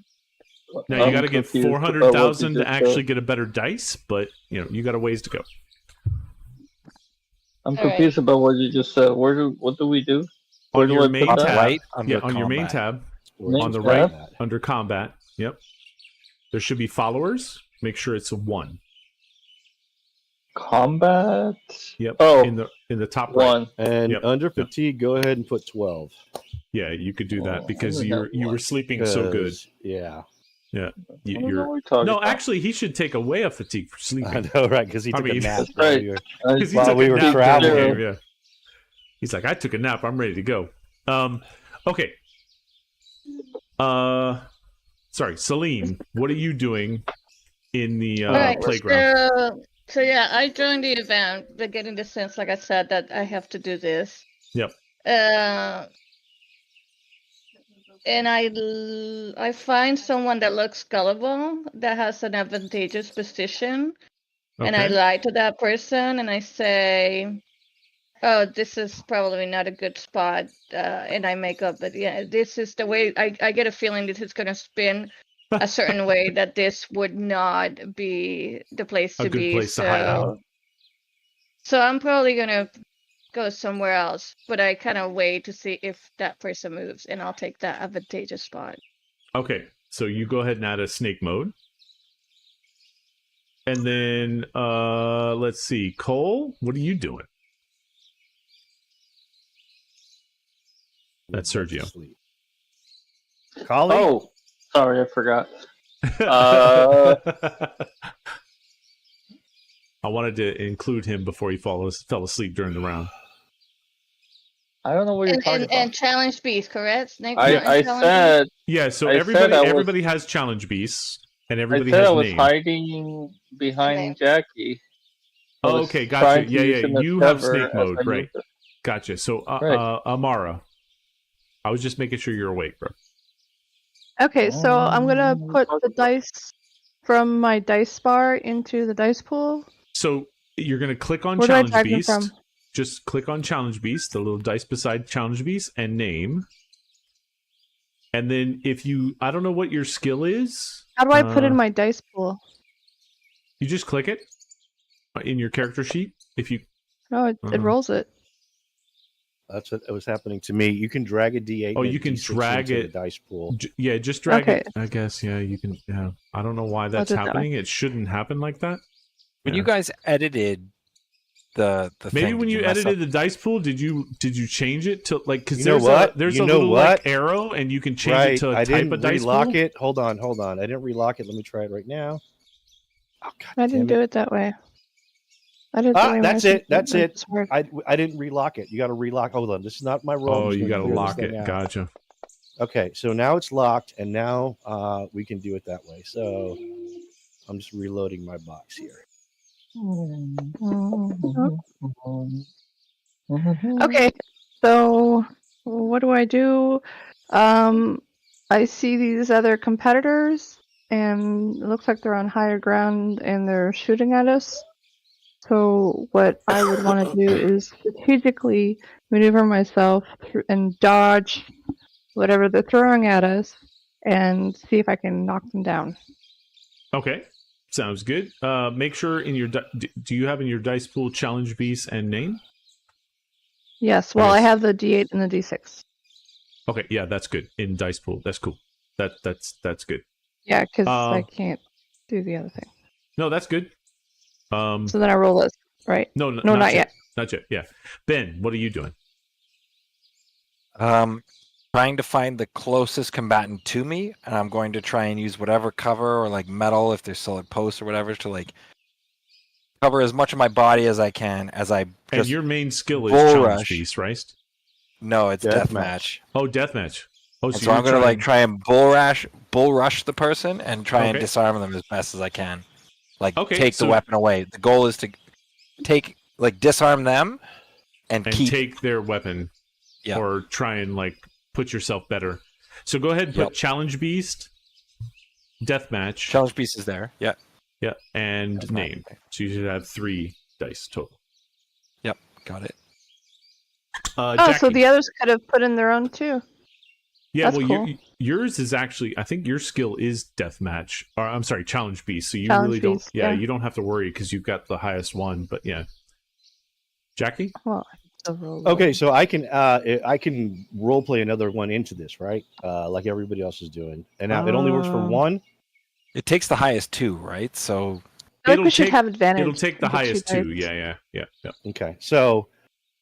Now you got to get 400,000 to actually get a better dice, but you got a ways to go. I'm confused about what you just said. What do we do? On your main tab, right on your main tab, on the right under combat. Yep. There should be followers. Make sure it's a 1. Combat. Yep. Oh, in the top 1. right. And under fatigue, go ahead and put 12. Yeah, you could do that because you were sleeping so good. Yeah. Yeah. Actually, he should take away a fatigue for sleeping. I know, right? Because he took a nap while we were traveling. Yeah. He's like, I took a nap. I'm ready to go. Okay. Sorry, Celine. What are you doing in the playground? So yeah, I joined the event, but getting the sense, like I said, that I have to do this. Yep. And I find someone that looks gullible, that has an advantageous position, and I lie to that person, and I say, "Oh, this is probably not a good spot," and I make up. But yeah, this is the way. I get a feeling this is gonna spin a certain way that this would not be the place A to good be. place to hide out. So I'm probably gonna go somewhere else, but I kind of wait to see if that person moves, and I'll take that advantageous spot. Okay, so you go ahead and add a snake mode. And then let's see, Cole, what are you doing? That's Sergio. Collie? Oh, sorry, I forgot. I wanted to include him before he fell asleep during the round. I don't know what you're talking about. And challenge beast, correct? Snake I challenge beast? said Yeah, so I said everybody has challenge beasts, and I everybody said has I was names. hiding behind Name. Jackie. I Oh, was okay, trying gotcha. to Yeah, use yeah, him as you have cover snake as mode, I right? moved it. Gotcha. So, Right. Amara, I was just making sure you're awake, bro. Okay, so I'm gonna Oh, put the dice from my dice bar into the dice pool. So you're gonna click on Where do I challenge drag them beast. from? Just click on challenge beast, the little dice beside challenge beast, and name. And then if you, I don't know what your skill is. How do I put in my dice pool? You just click it in your character sheet. If you, No, it rolls it. That's what was happening to me. You can drag a D8. Oh, and a you can D6 drag into it. the dice pool. Yeah, just drag Okay. it. I guess. Yeah, you can. Yeah, I don't know why that's do it that way. happening. It shouldn't happen like that. When Yeah. you guys edited the Maybe thing, when did you mess edited up- the dice pool, did you change it to like because You know there's what? there's You a know little what? like arrow and you can change Right. it to a I type didn't of dice relock pool. it. Hold on. I didn't relock it. Let me try it right now. Oh, God I didn't damn do it that way. I did it the way That's when I it. That's said it. it's hard. I didn't relock it. You got to relock. Hold on. This is not my roll. I'm Oh, just you gonna got to clear this lock thing it. out. Gotcha. Okay, so now it's locked, and now we can do it that way. So I'm just reloading my box here. Okay, so what do I do? I see these other competitors, and it looks like they're on higher ground and they're shooting at us. So what I would want to do is strategically maneuver myself and dodge whatever they're throwing at us, and see if I can knock them down. Okay, sounds good. Make sure in your do you have in your dice pool challenge beast and name? Yes, well, I guess- have the D8 and the D6. Okay, yeah, that's good. In dice pool, that's cool. That's good. Yeah, because I Um, can't do the other thing. No, that's good. So then I roll this, right? No, No, not yet. Not yet. Yeah, Ben, what are you doing? Trying to find the closest combatant to me, and I'm going to try and use whatever cover or like metal, if there's still like posts or whatever, to like cover as much of my body as I can as I And just. your main skill is bull challenge rush. beast, right? No, it's Deathmatch. deathmatch. Oh, deathmatch. Oh, And so I'm going to like try and bull rush the person and try and Okay. disarm them as best as I can. Like Okay, take so- the weapon away. The goal is to disarm them and and keep. take their weapon, Yeah. or try and like put yourself better. So go ahead and put Yep. challenge beast, deathmatch, Challenge piece is there. Yeah. yeah, and Deathmatch. name. So you should have 3 dice total. Yep. Got it. Oh, Jackie. so the others could have put in their own too. Yeah, That's well, cool. yours is actually, I think your skill is deathmatch, or I'm sorry, challenge beast. So you Challenge really don't, beast, yeah. you don't have to worry because you've got the highest one. But yeah, Jackie. Well, so roll Okay, so I can role play another one into this, right? Like everybody else is doing, and now it only works for one. It takes the highest 2, right? So I feel like It'll we should take- have advantage. It'll take the with highest 2. dice. Yeah. Okay, so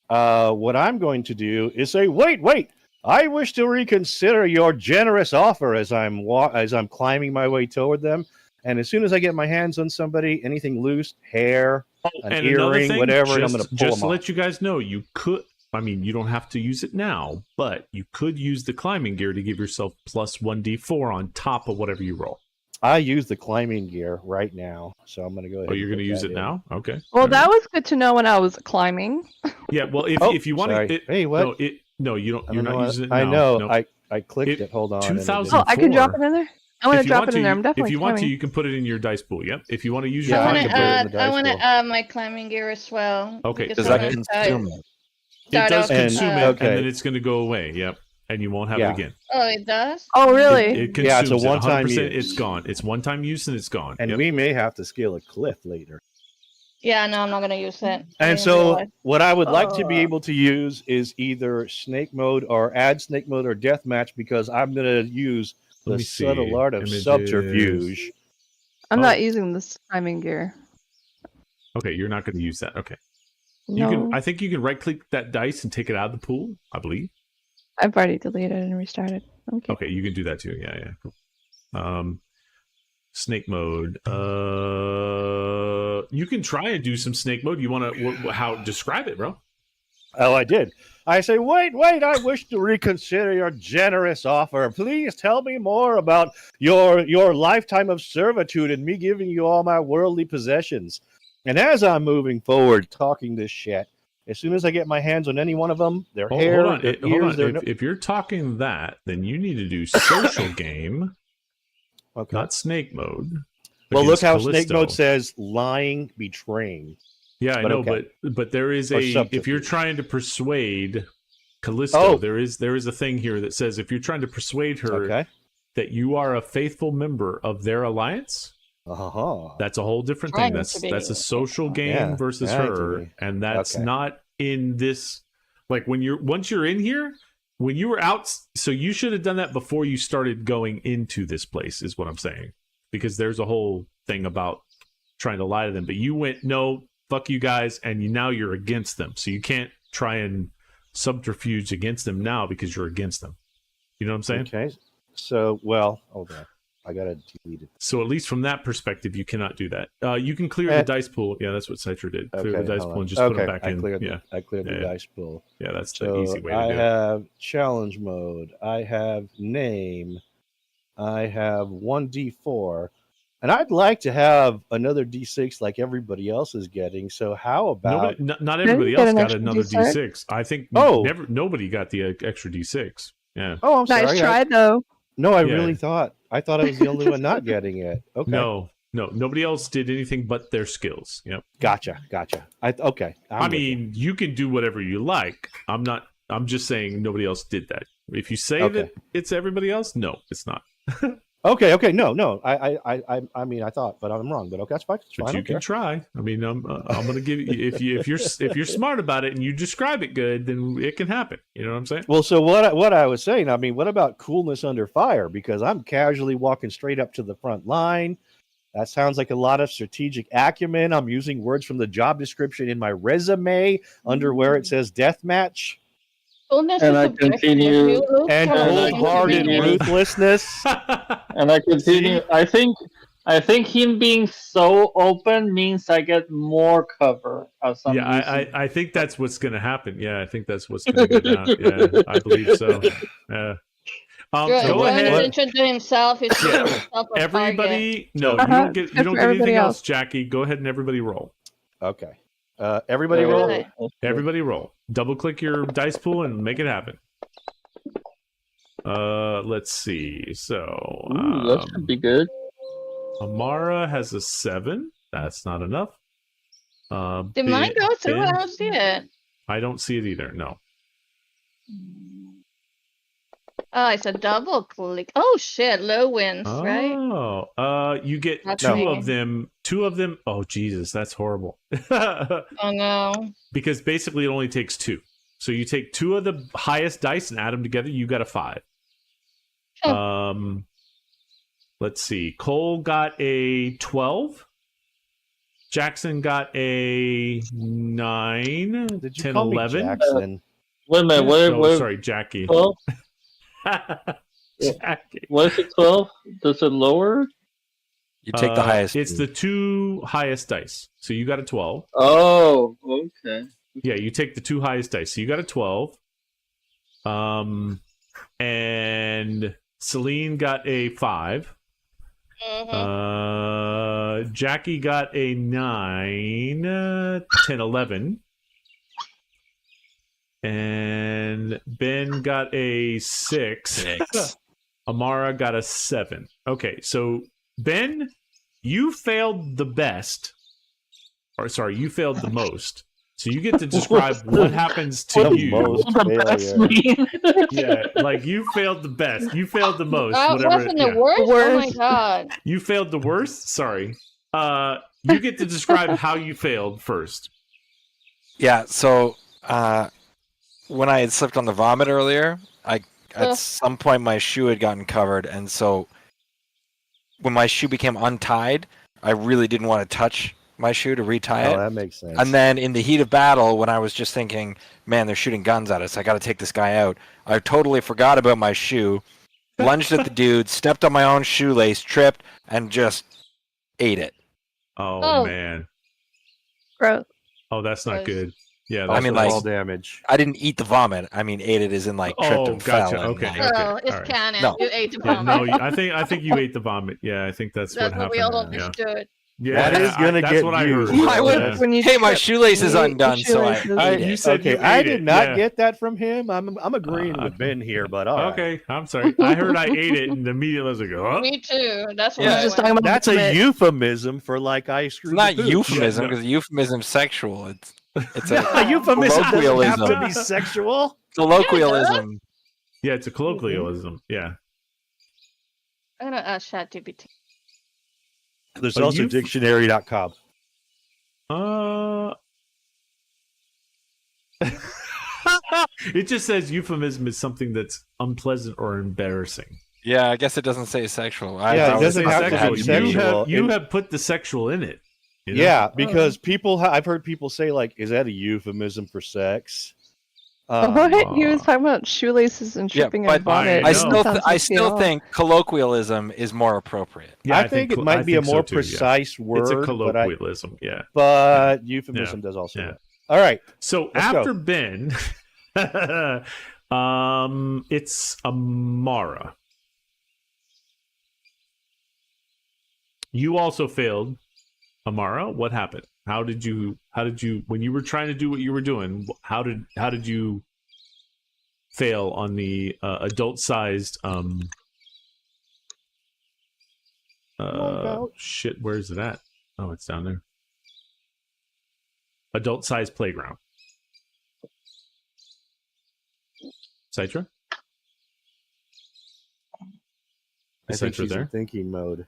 what I'm going to do is say, wait. I wish to reconsider your generous offer as I'm climbing my way toward them. And as soon as I get my hands on somebody, anything loose, hair, an And another earring, thing, whatever, and I'm just, going to pull just them to off. let you guys know, you could. I mean, you don't have to use it now, but you could use the climbing gear to give yourself plus 1d4 on top of whatever you roll. I use the climbing gear right now, so I'm going to go ahead. Oh, you're going going to to use it now? Okay. Well, All that right. was good to know when I was climbing. Yeah. Well, Oh, if you want sorry. to, Hey, what? no, you don't. I You're don't not know using it what- now. I know. No. I clicked It- it. Hold on. and it 2000 didn't- Oh, I can drop it 4. in there. I'm gonna If you drop want it in to, there. I'm definitely if you want to, climbing. you can put it in your dice pool. Yep. If you want to use Yeah, your I I want can climbing put it in to the add. I dice want to pool. add my climbing gear as well. Okay, because does I'm that gonna consume it? it start does off, consume it, Okay. and then it's going to go away. Yep. and you won't have Yeah. it again. Oh, it does? Oh, really? It consumes Yeah, it's a it. one-time 100%. use. It's gone. It's one-time use and it's gone. And Yep. we may have to scale a cliff later. Yeah, no, I'm not gonna use it. I And didn't so, realize. what I would like to be Oh. able to use is either snake mode or add snake mode or deathmatch, because I'm going to use Let the me see. subtle art of Images. subterfuge. I'm Oh. not using this timing gear. Okay, you're not going to use that. Okay. No, You can. I think you can right-click that dice and take it out of the pool. I believe. I've already deleted and restarted. Okay. Okay, you can do that too. Yeah. Cool. Snake mode. You can try and do some snake mode. You want to? How describe it, bro? Oh, I did. I say, wait, I wish to reconsider your generous offer. Please tell me more about your lifetime of servitude and me giving you all my worldly possessions. And as I'm moving forward, talking this shit, as soon as I get my hands on any one of them, their hair, Hold on. their Hold ears, on. their If you're talking that, then you need to do social game, okay. not snake mode. Well, look against how Callisto. snake mode says lying, betraying. Yeah, I but know, okay. but there is Or a if subterfuge. you're trying to persuade Callisto, Oh. there is a thing here that says if you're trying to persuade her Okay. that you are a faithful member of their alliance, Uh-huh. that's a whole different Trying thing. to be. That's a social game Yeah, versus trying to her, be. and that's Okay. not in this. Like once you're in here, when you were out, so you should have done that before you started going into this place. Is what I'm saying, because there's a whole thing about trying to lie to them, but you went no. Fuck you guys, and now you're against them. So you can't try and subterfuge against them now because you're against them. You know what I'm saying? Okay. So, well, hold on. I got to delete it. So at least from that perspective, you cannot do that. You can clear Eh. the dice pool. Yeah, that's what Citra did. Clear the dice hold pool on. and just put them back I in. cleared, Yeah, I cleared the Yeah. dice pool. yeah, that's the So easy way to I do it. have challenge mode. I have name. I have 1d4. And I'd like to have another d6 like everybody else is getting. So how about... Not everybody get else an got extra another D6? D6. I think Oh. nobody got the extra D6. Yeah. Oh, I'm sorry. Nice try, though. No, I Yeah. really thought. I thought I was the only one not getting it. Okay. No, nobody else did anything but their skills. Yep. Gotcha. Okay. I with mean, you can do whatever you like. I'm just saying nobody else did that. If you say Okay. that it's everybody else, no, it's not. you. Okay. No. I mean, I thought, but I'm wrong. But okay, that's fine. It's But fine. you I don't can care. try. I mean, I'm going to give you if you're smart about it and you describe it good, then it can happen. You know what I'm saying? Well, so what I was saying, I mean, what about coolness under fire? Because I'm casually walking straight up to the front line. That sounds like a lot of strategic acumen. I'm using words from the job description in my resume under where it says deathmatch. Coolness And is I subjective. continue- You look And for I cold-hearted continue- ruthlessness. And I continue. I think him being so open means I get more cover. As I'm Yeah, using. I think that's what's going to happen. Yeah, I think that's what's going to go down. Yeah, I believe so. Yeah. Go drawing ahead. attention to himself. He's putting himself a target. Everybody, no, you Uh-huh. don't get Good for anything everybody else, else. Jackie. Go ahead and everybody roll. Okay. Everybody roll. Right. Everybody roll. Double click your dice pool and make it happen. Let's see. So Ooh, that should be good. Amara has a 7. That's not enough. Did mine go through? Ben- I don't see it. I don't see it either. No. Oh, it's a double click. Oh shit, low wins, right? Oh, you get That's two right. of them. Two of them. Oh, Jesus, that's horrible. Oh no. Because basically, it only takes 2. So you take 2 of the highest dice and add them together. You got a 5. Oh. Let's see. Cole got a 12. Jackson got a 9. Did you 10, call 11. me Jackson? Wait a minute. Sorry, Jackie. 12? Jackie. What is it? 12? Does it lower? You take the highest. It's the 2 highest dice. So you got a 12. Oh, okay. Yeah, you take the 2 highest dice. So you got a 12. And Celine got a 5. Mhm. Jackie got a 9, 10, 11. And Ben got a 6. Amara got a 7. Okay, so Ben, you failed the best. Or sorry, you failed the most. So you get to describe what happens to the you. most The best failure. mean. Yeah, like you failed the best. You failed the most. That Whatever. wasn't Yeah. the worst? Oh my Worst. god. You failed the worst. Sorry. You get to describe how you failed first. Yeah, so when I had slipped on the vomit earlier, at Ugh. some point my shoe had gotten covered, and so when my shoe became untied, I really didn't want to touch my shoe to retie Oh, it. that makes sense. And then in the heat of battle, when I was just thinking, man, they're shooting guns at us, I got to take this guy out, I totally forgot about my shoe, lunged at the dude, stepped on my own shoelace, tripped, and just ate it. Oh, man. Gross. Oh, that's not Gross. good. Yeah, Also that's mean, like- fall damage. I didn't eat the vomit. I mean, ate it as in like tripped Oh, and gotcha. fell. and, Okay. like- Okay. Oh, it's all right. canon. No. You ate the Yeah, vomit. no, I think you ate the vomit. Yeah, I think that's what That's what happened. we all Yeah. understood. Yeah, That is gonna that's get what I you. heard. Why would- Yeah. When you Hey, my trip, shoelace is you eat your undone, so I shoelaces. ate You it. said Okay, you I ate did it. not Yeah. get that from him. I'm agreeing with Ben here, but all right. Okay, I'm sorry. I heard I ate it, and immediately I was like, oh. Me too. That's what Yeah. I He's just went. talking about That's a vomit. euphemism for like I It's screwed not the pooch. euphemism, Yeah, no. because euphemism's sexual. It's A a euphemism doesn't have to colloquialism. be sexual. colloquialism. Yeah, it's a colloquialism. Yeah. I'm gonna ask ChatGPT. There's But also you- dictionary.com. It just says euphemism is something that's unpleasant or embarrassing. Yeah, I guess it doesn't say sexual. Yeah, it was doesn't have to expecting be it sexual. You And- have put the sexual in it. you know? Yeah, because people, I've heard people say like, "Is that a euphemism for sex?" What? He was talking about shoelaces and Yeah, tripping but and vomit. I I know. still, Sounds I like still PL. think colloquialism is more appropriate. Yeah, I think it might be a so more too, yeah. precise word, It's a but, colloquialism. Yeah. but euphemism does also. Yeah. work. All right. So Let's after go. Ben, it's Amara. You also failed, Amara. What happened? How did you when you were trying to do what you were doing? How did you fail on the adult-sized shit? Where is it at? Oh, it's down there. Adult-sized playground. Citra? I Is think Citra she's there? in thinking mode.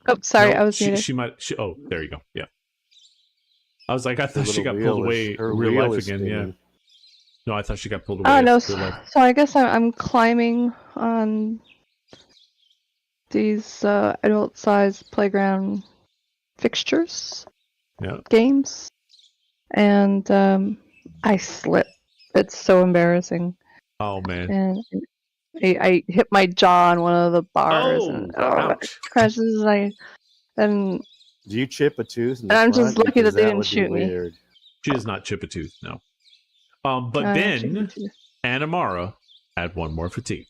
Oh, sorry, No, I was she, muted. she might. Oh, there you go. Yeah. I was like, I thought she Little got wheel pulled away is- her real wheel life is again. Yeah. spinning. No, I thought she got pulled away. Oh no, real life. so I guess I'm climbing on these adult-sized playground fixtures, Yeah. games, and I slip. It's so embarrassing, Oh man. and I hit my jaw on one of the bars, and it ouch. crashes. And Do you chip a tooth? In the And I'm just front? lucky Because that they didn't would be shoot me. weird. She does not chip a tooth. No. But I Ben actually do. and Amara had one more fatigue.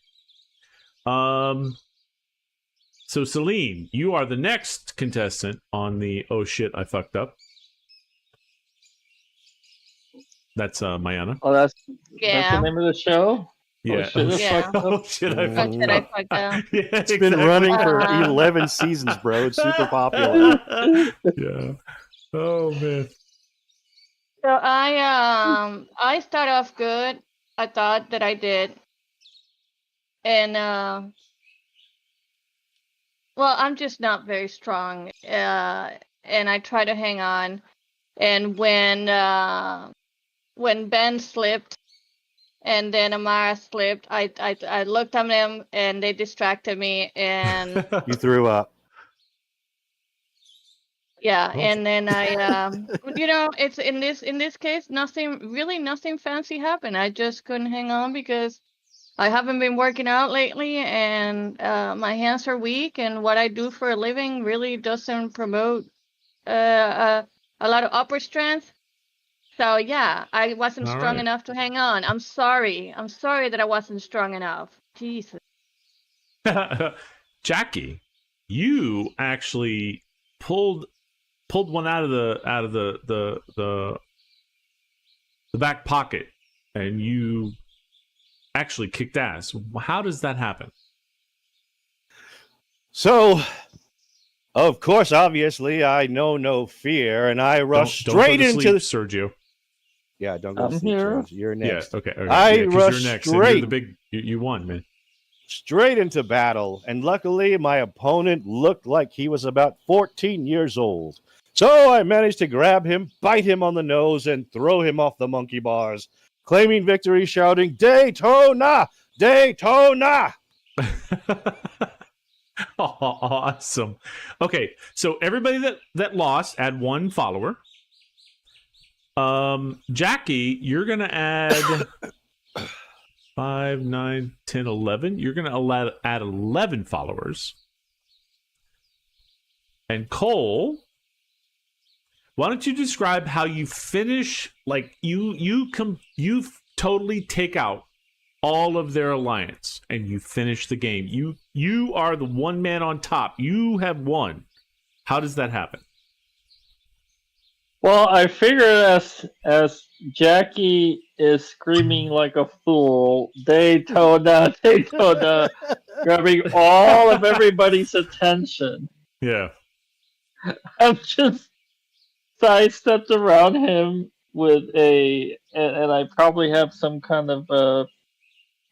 So Celine, you are the next contestant on the oh shit I fucked up. That's Mayana. Oh, that's Yeah. the name of the show. Yeah. shit, I Yeah. fucked up. Oh shit I Oh, fucked shit, I up. fucked up. Yeah, It's been running for Uh, 11 seasons, bro. It's super popular. Yeah. Oh man. So I start off good. I thought that I did. And well, I'm just not very strong. And I try to hang on. And when Ben slipped and then Amara slipped, I looked at them and they distracted me and You threw up. yeah, Oh. and then I it's in this case nothing fancy happened. I just couldn't hang on because I haven't been working out lately and my hands are weak and what I do for a living really doesn't promote a lot of upper strength. So yeah, I wasn't All strong right. enough to hang on. I'm sorry that I wasn't strong enough. Jesus. Jackie, you actually pulled one out of the back pocket, and you actually kicked ass. How does that happen? So, of course, obviously, I know no fear, and I rush Don't go straight to into sleep, the. Sergio. Yeah, don't go to I'm sleep, here. Chaz. You're next. Yeah, okay. I yeah, 'cause rushed you're next, and you're the straight. big. You won, man. Straight into battle, and luckily my opponent looked like he was about 14 years old. So I managed to grab him, bite him on the nose, and throw him off the monkey bars, claiming victory, shouting, Daytona! Daytona! Awesome. Okay, so everybody that lost, add 1 follower. Jackie, you're gonna add 5, 9, 10, 11. You're gonna add 11 followers. And Cole, why don't you describe how you finish? Like you totally take out all of their alliance and you finish the game. You are the one man on top. You have won. How does that happen? Well, I figure as Jackie is screaming like a fool, Daytona, Daytona, grabbing all of everybody's attention. Yeah. I'm just sidestepped around him with and I probably have some kind of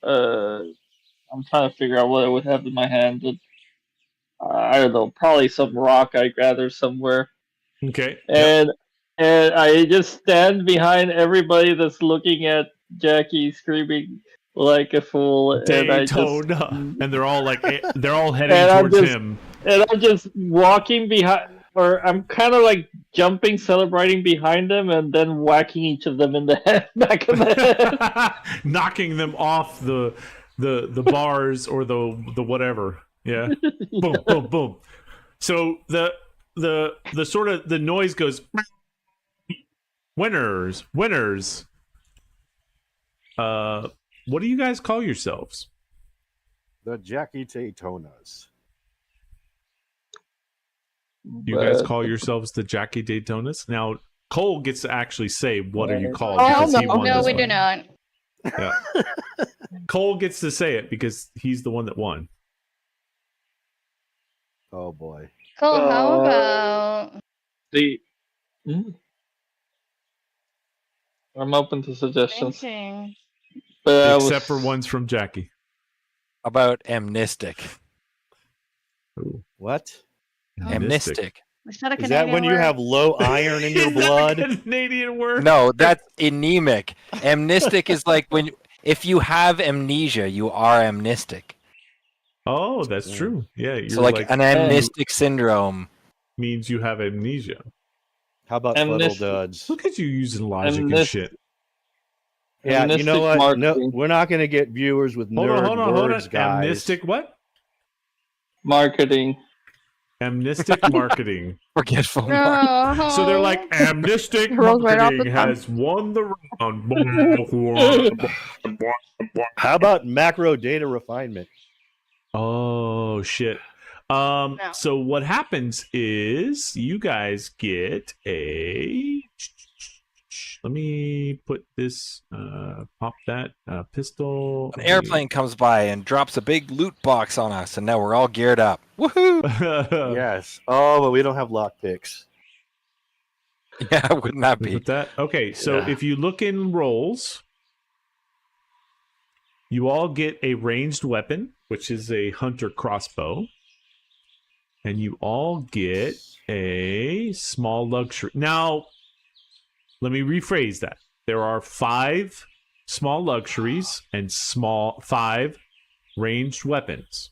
I'm trying to figure out what I would have in my hand. I don't know, probably some rock I gathered somewhere, Okay. and I just stand behind everybody that's looking at Jackie screaming like a fool, Daytona. And they're all heading and towards him. And I'm just walking behind, or I'm kind of like jumping, celebrating behind them, and then whacking each of them in the head, back of the head. Knocking them off the bars or the whatever. Yeah. Boom, boom, boom. So the sort of the noise goes winners. What do you guys call yourselves? The Jackie Daytonas. You guys call yourselves the Jackie Daytonas? Now Cole gets to actually say what are you called Oh, because he no, won no, this we one. do not. Yeah. Cole gets to say it because he's the one that won. Oh boy. Cool, how about... I'm open to suggestions, Thinking. but Except for ones from Jackie. About amnestic. Ooh. What? Amnestic. Is that a Is that Canadian when you word? have low iron in your Is that a blood? Canadian word? No, that's anemic. Amnestic is like if you have amnesia, you are amnestic. Oh, that's true. Yeah, you're So like an amnestic syndrome. means you have amnesia. How about fuddle duds? Look at you using logic and shit. Yeah, you know Amnestic what? No, marketing. we're not going to get viewers with Hold nerd on. words, guys. Amnestic what? Marketing. Amnestic marketing. Forgetful. No. So they're like, amnestic Rolls right off the marketing tongue. has won the round. How about macro data refinement? Oh shit. No. So what happens is you guys get a. Let me put this. Pop that pistol. An airplane comes by and drops a big loot box on us, and now we're all geared up. Woohoo! Yes. Oh, but we don't have lockpicks. Yeah, wouldn't that be? Put that. Okay, so Yeah. if you look in rolls, you all get a ranged weapon, which is a hunter crossbow, and you all get a small luxury. Now, let me rephrase that. There are 5 small luxuries and 5 ranged weapons.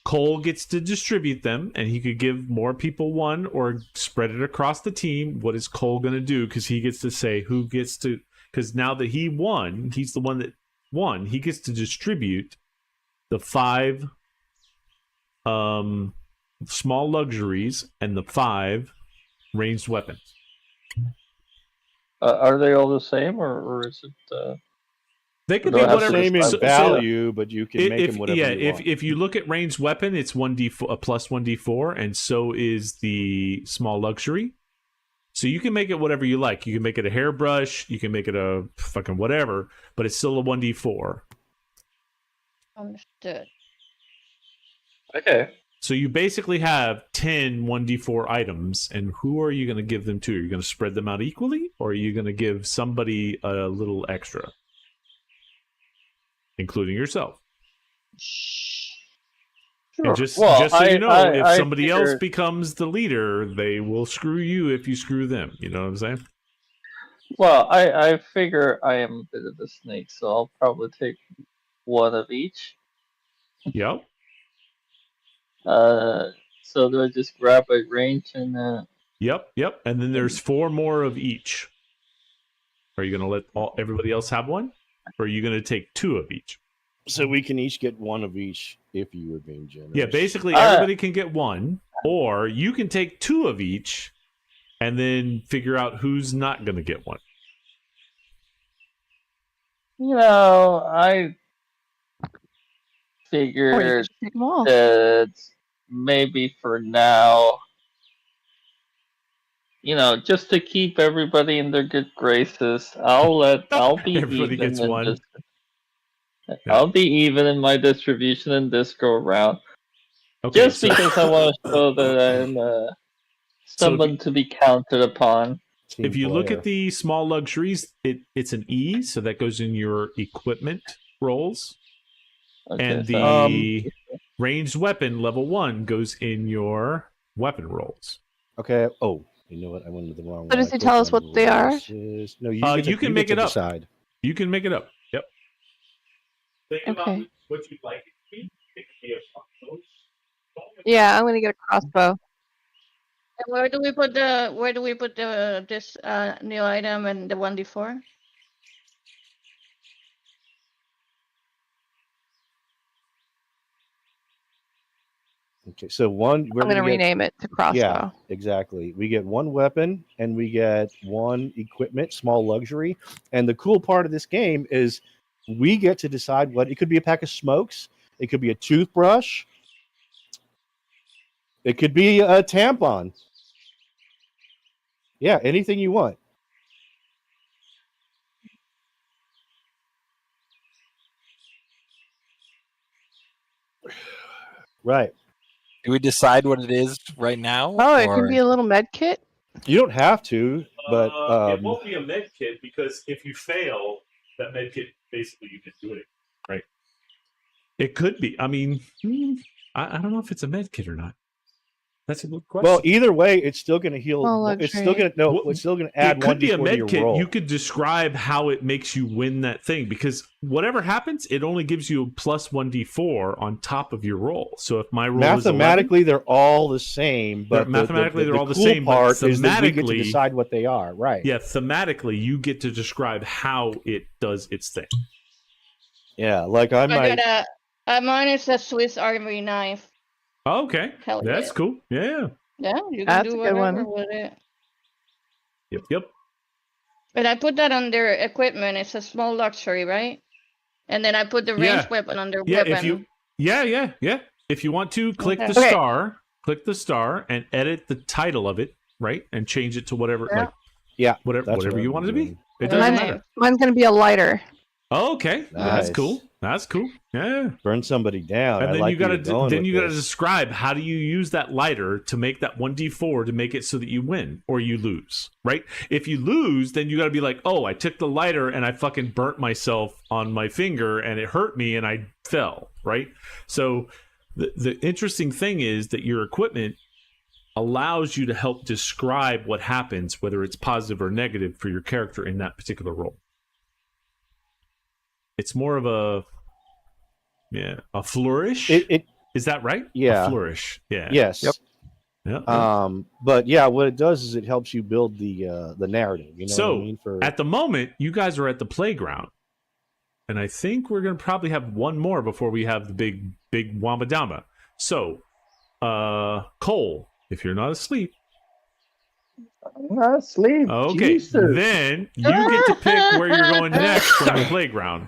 Cole gets to distribute them, and he could give more people one or spread it across the team. What is Cole going to do? Because he gets to say who gets to... Because now that he won, he's the one that won. He gets to distribute the 5 small luxuries and the 5 ranged weapons. Are they all the same, or is it? They could Do be I have whatever. Same in So- value, but you can make if, them whatever you want. if you look at ranged weapon, it's 1d4 a plus 1d4, and so is the small luxury. So you can make it whatever you like. You can make it a hairbrush, you can make it a fucking whatever, but it's still a 1d4. Understood. Okay. So you basically have 10 1d4 items, and who are you going to give them to? Are you going to spread them out equally, or are you going to give somebody a little extra, including yourself? Sure. And just Well, so you know, if I somebody else figured- becomes the leader, they will screw you if you screw them. You know what I'm saying? Well, I figure I am a bit of a snake, so I'll probably take one of each. Yep. So do I just grab a range and Yep. And then there's 4 more of each. Are you going to let everybody else have one? Or are you going to take 2 of each? So we can each get one of each if you were being generous. Yeah, basically everybody can get one, or you can take 2 of each and then figure out who's not going to get one. I Or you figured could take them all. that maybe for now, just to keep everybody in their good graces, I'll be Everybody even gets in one. this. Yeah. I'll be even in my distribution in this go around, Okay, just because I want to show that I'm someone to be counted upon. Team if you look player. at the small luxuries, it's an E, so that goes in your equipment rolls. Okay, And so the ranged weapon level 1 goes in your weapon rolls. Okay. Oh, you know what? I went to the wrong one. So does I he tell us clicked what on they are? versus- No, You can make get it to up. decide. You can make it up. Yep. Think Okay. about what you'd like it to be. It could be a Yeah, I'm gonna get a crossbow. And where do we put this new item and the 1d4? Okay, so one. I'm gonna rename it to crossbow. Yeah, exactly. We get one weapon and we get one equipment, small luxury. And the cool part of this game is we get to decide what it could be: a pack of smokes, it could be a toothbrush, it could be a tampon. Yeah, anything you want. Right. Do we decide what it is right now? Oh, it or- can be a little med kit. You don't have to, but it won't be a med kit because if you fail, that med kit basically you can do it, right? It could be. I mean, I don't know if it's a med kit or not. That's a good question. well, either way, it's still going to heal. Small It's luxury. still going to no. Well, It's still going to add it could be a 1d4 to your med kit. roll. You could describe how it makes you win that thing because whatever happens, it only gives you a plus 1d4 on top of your roll. So if my roll Mathematically, they're all the same, but Mathematically, they're all the cool same, but part is that we get to thematically- decide what they are. Right? yeah, thematically, you get to describe how it does its thing. Yeah. Like I I might. got mine is a Swiss Army knife. Oh, okay, Hell that's yeah. cool. Yeah. Yeah, you can That's do a good whatever one. with it. Yep. And I put that under equipment. It's a small luxury, right? And then I put the Yeah. ranged weapon under Yeah, weapon. if you yeah. If you want to click Okay. the Okay. star, and edit the title of it, right? And change it to whatever Yeah. Yeah, whatever that's what you I'm want it to be. doing. It doesn't Right. matter. Mine's gonna be a lighter. Oh, okay. That's Nice. cool. That's cool. Yeah. Burn somebody down. And I then like you gotta where you're going then with you gotta this. describe how do you use that lighter to make that 1d4 to make it so that you win or you lose, right? If you lose, then you gotta be like, oh, I took the lighter and I fucking burnt myself on my finger and it hurt me and I fell, right? So the interesting thing is that your equipment allows you to help describe what happens, whether it's positive or negative for your character in that particular role. It's more of a flourish. Is that right? Yeah. A flourish. Yeah. Yes. Yep. Yeah. But yeah, what it does is it helps you build the narrative. You know So, what I mean? For at the moment, you guys are at the playground, and I think we're gonna probably have one more before we have the big Wamba Dama. So, Cole, if you're not asleep, I'm not asleep. okay, Jesus. then you get to pick where you're going next from the playground.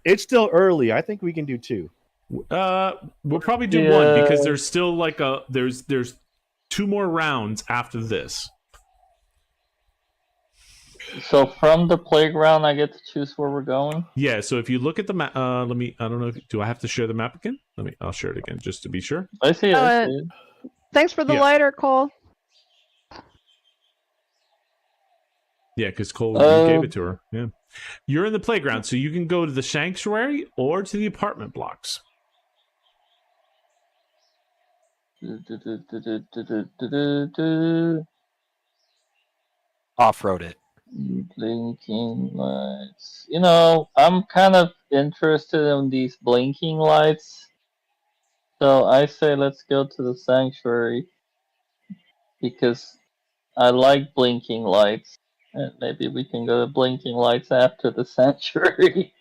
it's still early. I think we can do 2. We'll probably do one because there's still like there's 2 more rounds after this. So from the playground, I get to choose where we're going. Yeah, so if you look at the map, I don't know. Do I have to share the map again? I'll share it again just to be sure. I see it. I see it. Thanks for the Yeah. lighter, Cole. Yeah, because Cole you gave it to her. Yeah. You're in the playground, so you can go to the sanctuary or to the apartment blocks. Off-road it. Blinking lights. You know, I'm kind of interested in these blinking lights. So I say let's go to the sanctuary. Because I like blinking lights. And maybe we can go to blinking lights after the sanctuary.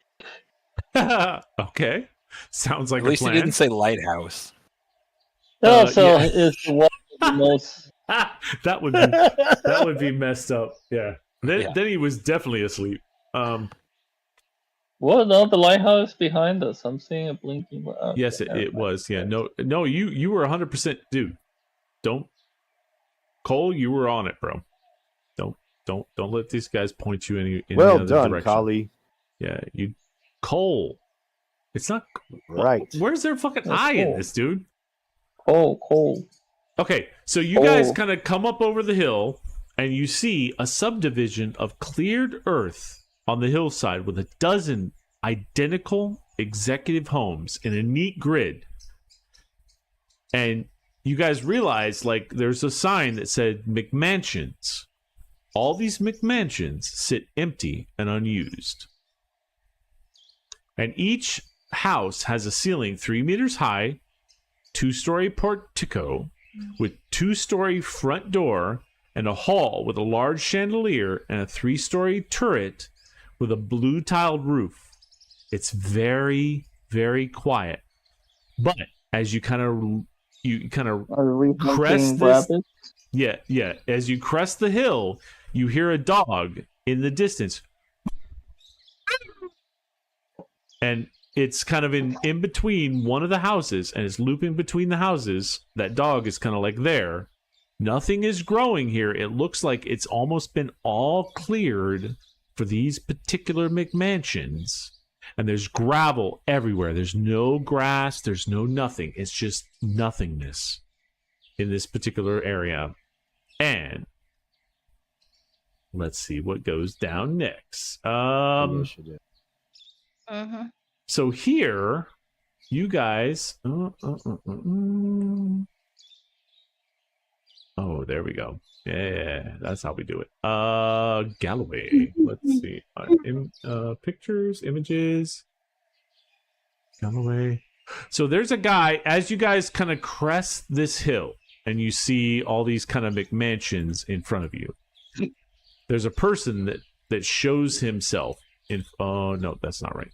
Okay. Sounds like At least a he plan. didn't say lighthouse. Also, yeah. is the one of the most. that would be messed up. Yeah. Then he was definitely asleep. What? No, the lighthouse behind us. I'm seeing a blinking light. Yes, it was. Yeah. No, you were 100%, dude. Don't, Cole, you were on it, bro. Don't let these guys point you in any Well other done, direction. Collie. Yeah, Cole. It's not Right. Where's their fucking That's eye in Cole. this, dude? Cole. Okay, so you guys Oh. kind of come up over the hill and you see a subdivision of cleared earth on the hillside with a dozen identical executive homes in a neat grid. And you guys realize, like, there's a sign that said McMansions. All these McMansions sit empty and unused. And each house has a ceiling 3 meters high, 2-story portico with 2-story front door and a hall with a large chandelier and a 3-story turret with a blue tiled roof. It's very, very quiet. But as you kind of Are we crest hunting this, rabbits? yeah, as you crest the hill, you hear a dog in the distance. And it's kind of in between one of the houses, and it's looping between the houses. That dog is kind of like there. Nothing is growing here. It looks like it's almost been all cleared for these particular McMansions. And there's gravel everywhere. There's no grass. There's no nothing. It's just nothingness in this particular area. And let's see what goes down next. Initiative. Mm-hmm. So here, you guys. Oh, there we go. Yeah, that's how we do it. Galloway. Let's see. Pictures, images. Galloway. So there's a guy, as you guys kind of crest this hill, and you see all these kind of McMansions in front of you. There's a person that shows himself in. Oh no, that's not right.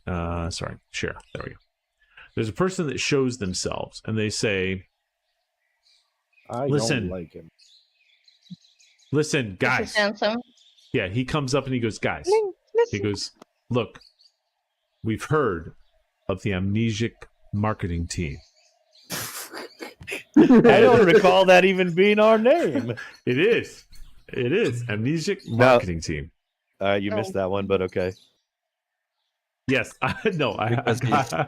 Sorry, share. There we go. There's a person that shows themselves, and they say, I Listen. don't like him. "Listen, This guys." is handsome. Yeah, he comes up and he goes, "Guys." He goes, "Look, we've heard of the amnesic marketing team. I don't recall that even being our name. It is amnesic marketing team." You missed that one, but okay. Yes, no, Because yeah.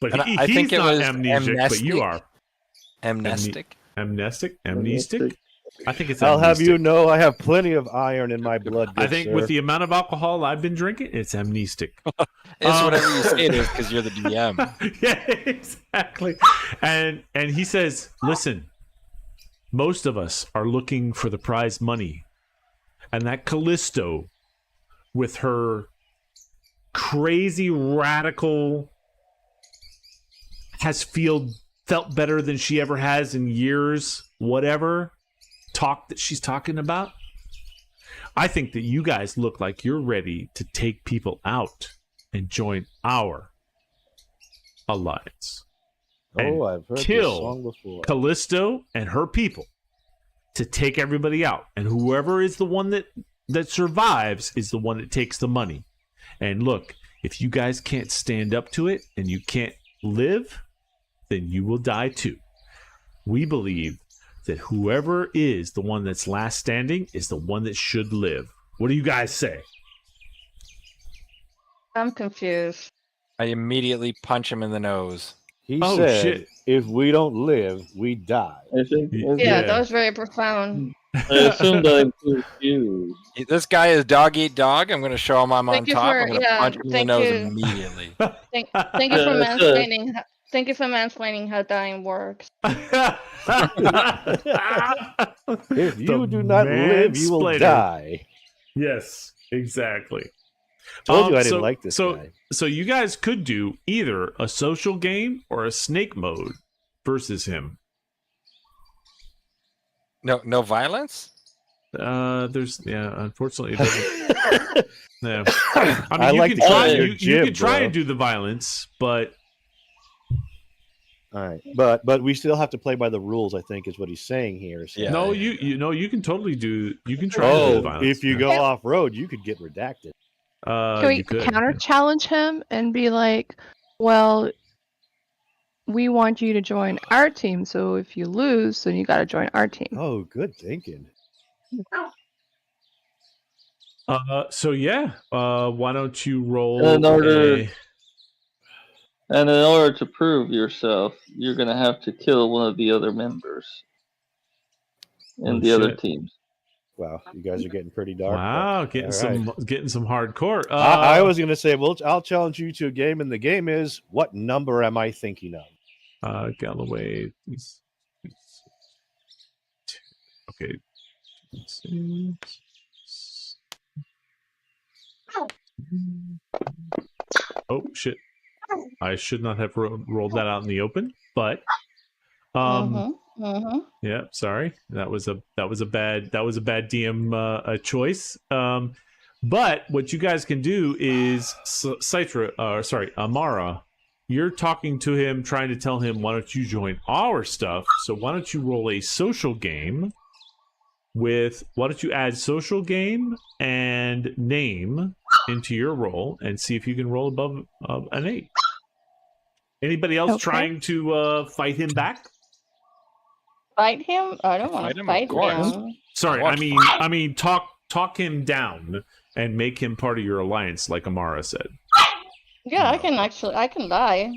But And I he's think it not was amnesic, but you are. Amnestic. Amnestic? I think it's I'll have amnestic. you know I have plenty of iron in my blood. I good think sir. with the amount of alcohol I've been drinking, it's amnestic. It's whatever you say it is because you're the DM. Yeah, exactly. And he says, "Listen, most of us are looking for the prize money. And that Callisto, with her crazy radical, has felt better than she ever has in years, whatever talk that she's talking about. I think that you guys look like you're ready to take people out and join our alliance. Oh, I've heard kill this song before. Callisto and her people to take everybody out. And whoever is the one that survives is the one that takes the money. And look, if you guys can't stand up to it and you can't live, then you will die too. We believe that whoever is the one that's last standing is the one that should live. What do you guys say?" I'm confused. I immediately punch him in the nose. He Oh, said, shit. if we don't live, we die. I think. Yeah, that was very profound. I assume that includes you. This guy is dog eat dog. I'm going to show him I'm on Thank you top. for- I'm going to yeah, punch him in the thank nose you. immediately. Thank you for Yeah, that's it. mansplaining. Thank you for mansplaining how dying works. If you The do not live, you will mansplainer. die. Yes, exactly. Told you I didn't like this guy. So you guys could do either a social game or a snake mode versus him. No violence? Unfortunately, it doesn't. Yeah. I mean, I you like can the try. cut of your You jib, can try bro. and do the violence, but All right, but we still have to play by the rules. I think is what he's saying here. So. Yeah. no, you can totally do. You can try to do the Oh, violence. if you go off road, you could get redacted. Can we you could. counter challenge him and be like, well, we want you to join our team, so if you lose, then you got to join our team. Oh, good thinking. So yeah. Why don't you roll? In order- a- And in order to prove yourself, you're gonna have to kill one of the other members in Oh, the other shit. teams. Wow, you guys are getting pretty dark. Wow, but- getting all right. getting some hardcore. I was gonna say, well, I'll challenge you to a game, and the game is what number am I thinking of? Galloway. Okay. Oh shit! I should not have rolled that out in the open, but yeah, sorry. That was a bad DM choice. But what you guys can do is Amara, you're talking to him, trying to tell him, why don't you join our stuff? So why don't you roll a social game why don't you add social game and name into your roll and see if you can roll above an 8. Anybody else Okay. trying to fight him back? Fight him? I don't want Fight to him, fight of course. him. Sorry, What? I mean talk him down and make him part of your alliance, like Amara said. Yeah, I can lie.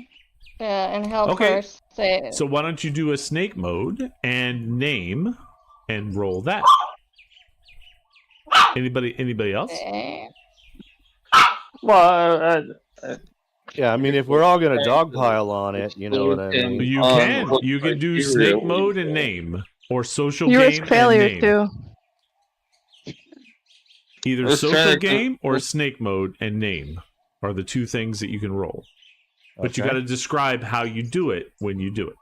And help Okay. her say. So why don't you do a snake mode and name and roll that? Anybody else? Okay. Well, Yeah, I mean, if we're all gonna dogpile on it, you know what I mean. You can do snake mode and name, or social You game risk failure and name. too. Either Let's social try to- game or snake mode and name are the two things that you can roll. But you Okay. got to describe how you do it when you do it.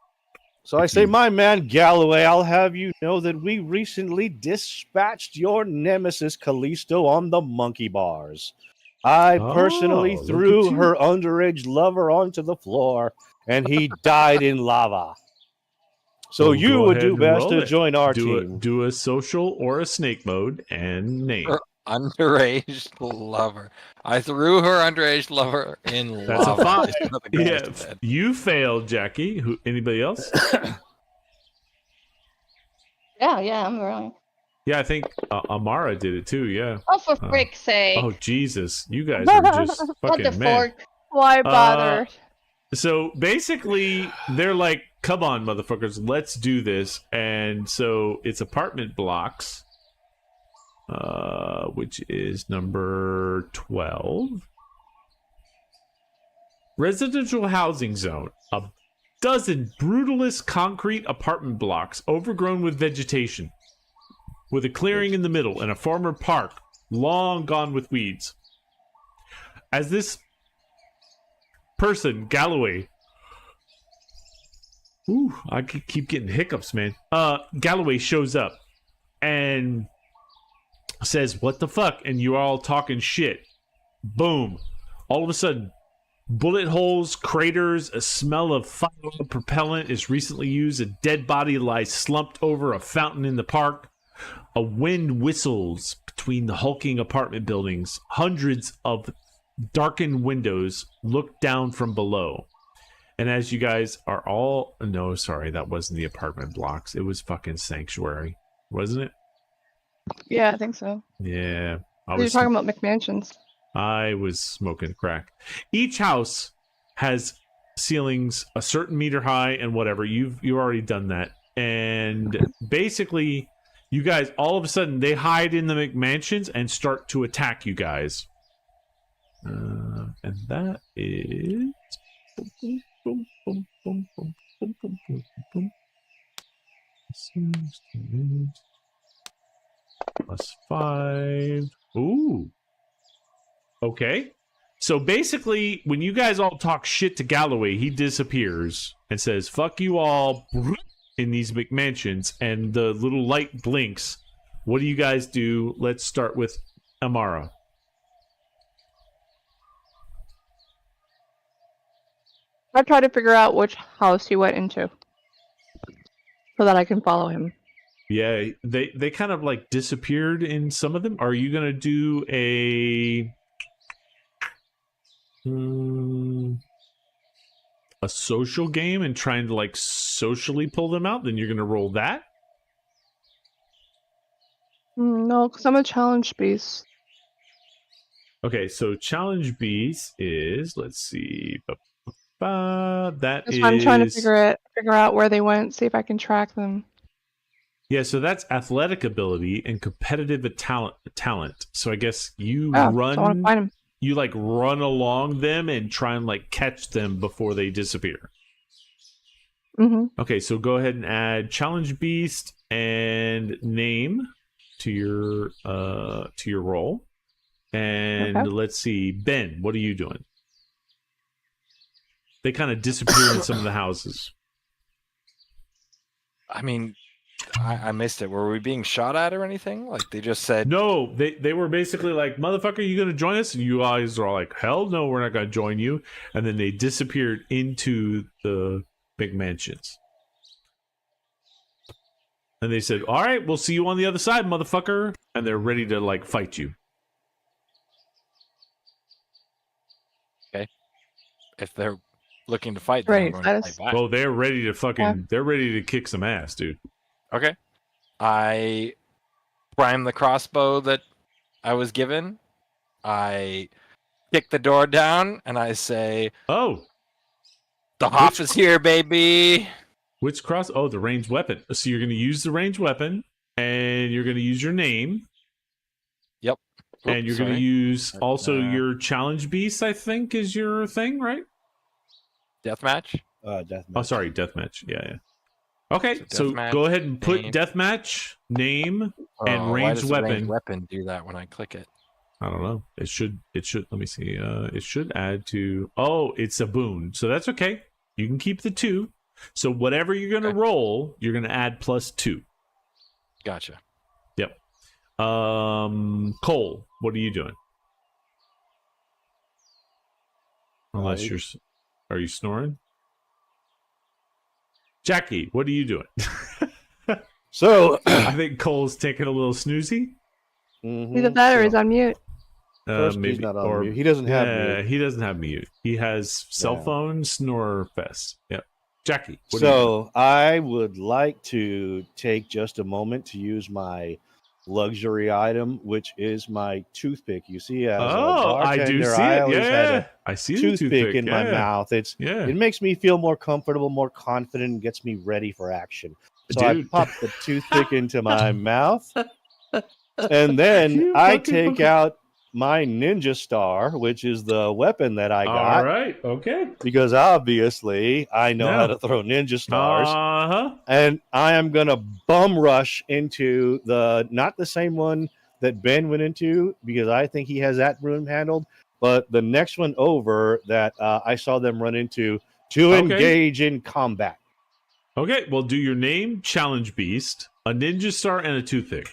So I say, my man Galloway, I'll have you know that we recently dispatched your nemesis Callisto on the monkey bars. I personally Oh, threw look at you. her underage lover onto the floor, and he died in lava. So Well, you go would ahead do and best roll to it. join our Do team. do a social or a snake mode and name. Underage lover. I threw her underage lover in That's a lava. 5. It's not the greatest Yeah, of bed. you failed, Jackie. Anybody else? Yeah, I'm rolling. Yeah, I think Amara did it too. Yeah. Oh, for frick's sake. Oh Jesus, you guys are just What the fucking man. fork? Why bother? So basically, they're like, "Come on, motherfuckers, let's do this." And so it's apartment blocks, which is number 12. Residential housing zone. A dozen brutalist concrete apartment blocks overgrown with vegetation, with a clearing in the middle and a former park long gone with weeds. As this person, Galloway. Ooh, I keep getting hiccups, man. Galloway shows up and says, "What the fuck?" And you're all talking shit. Boom. All of a sudden, bullet holes, craters, a smell of fire propellant is recently used. A dead body lies slumped over a fountain in the park. A wind whistles between the hulking apartment buildings. Hundreds of darkened windows look down from below. And as you guys are all... No, sorry, that wasn't the apartment blocks. It was fucking Sanctuary. Wasn't it? Yeah, I think so. Yeah. You're talking about McMansions. I was smoking crack. Each house has ceilings a certain meter high and whatever. You've already done that. And basically, you guys, all of a sudden, they hide in the McMansions and start to attack you guys. And that is... +5. Ooh. Okay. So basically, when you guys all talk shit to Galloway, he disappears and says, fuck you all, in these McMansions, and the little light blinks. What do you guys do? Let's start with Amara. I try to figure out which house he went into so that I can follow him. Yeah, they kind of like disappeared in some of them. Are you gonna do a social game and trying to like socially pull them out? Then you're gonna roll that. No, because I'm a challenge beast. Okay, so challenge beast is, let's see, that That's is. why I'm trying to figure out where they went, see if I can track them. Yeah, so that's athletic ability and competitive talent. So I guess you So I want to find them. you like run along them and try and like catch them before they disappear. Mm-hmm. Okay, so go ahead and add challenge beast and name to your roll. And Okay. let's see, Ben, what are you doing? They kind of disappear in some of the houses. I mean, I missed it. Were we being shot at or anything? Like they just said, No, they were basically like, motherfucker, you gonna join us? And you guys are all like, hell no, we're not gonna join you. And then they disappeared into the big mansions. And they said, all right, we'll see you on the other side, motherfucker. And they're ready to like fight you. if they're looking to fight, then I'm Right, going that to is- fight back. Oh, they're ready to fucking, Yeah. they're ready to kick some ass, dude. Okay. I prime the crossbow that I was given. I kick the door down and I say, Oh, the Hoff is here, baby. which cross? Oh, the ranged weapon. So you're going to use the ranged weapon and you're going to use your name. Yep. And you're going to Sorry. use also Uh, your challenge beast, I think, is your thing, right? Deathmatch. Deathmatch. Oh, sorry, deathmatch. Yeah, yeah. Okay, So so deathmatch, go ahead and put name. deathmatch, name, and Why ranged does the weapon. ranged weapon do that when I click it? I don't know. It should, let me see. It should add to, oh, it's a boon. So that's okay. You can keep the 2. So whatever you're going to Okay. roll, you're going to add +2. Gotcha. Yep. Cole, what are you doing? Unless you're, are you snoring? Jackie, what are you doing? So, I think Cole's taking a little snoozy. Either that or he's on mute. First, he's not on mute. He doesn't have mute. He doesn't have mute. He has cell Yeah. phone snore fest. Yep. Jackie, what are you doing? So I would like to take just a moment to use my luxury item, which is my toothpick. You see, as a Oh, I bartender, do see I it. always had Yeah, a I see the toothpick in my yeah. mouth. It makes me feel more comfortable, more confident, and gets me ready for action. So Dude. I pop the toothpick into my mouth, and then You I fucking take fucker. out my ninja star, which is the weapon that I got. All right. Okay. Because obviously I know how Yeah. to throw ninja stars. Uh-huh. And I am going to bum rush into not the same one that Ben went into, because I think he has that room handled, but the next one over that I saw them run into to Okay. engage in combat. Okay. Well, do your name, challenge beast, a ninja star, and a toothpick.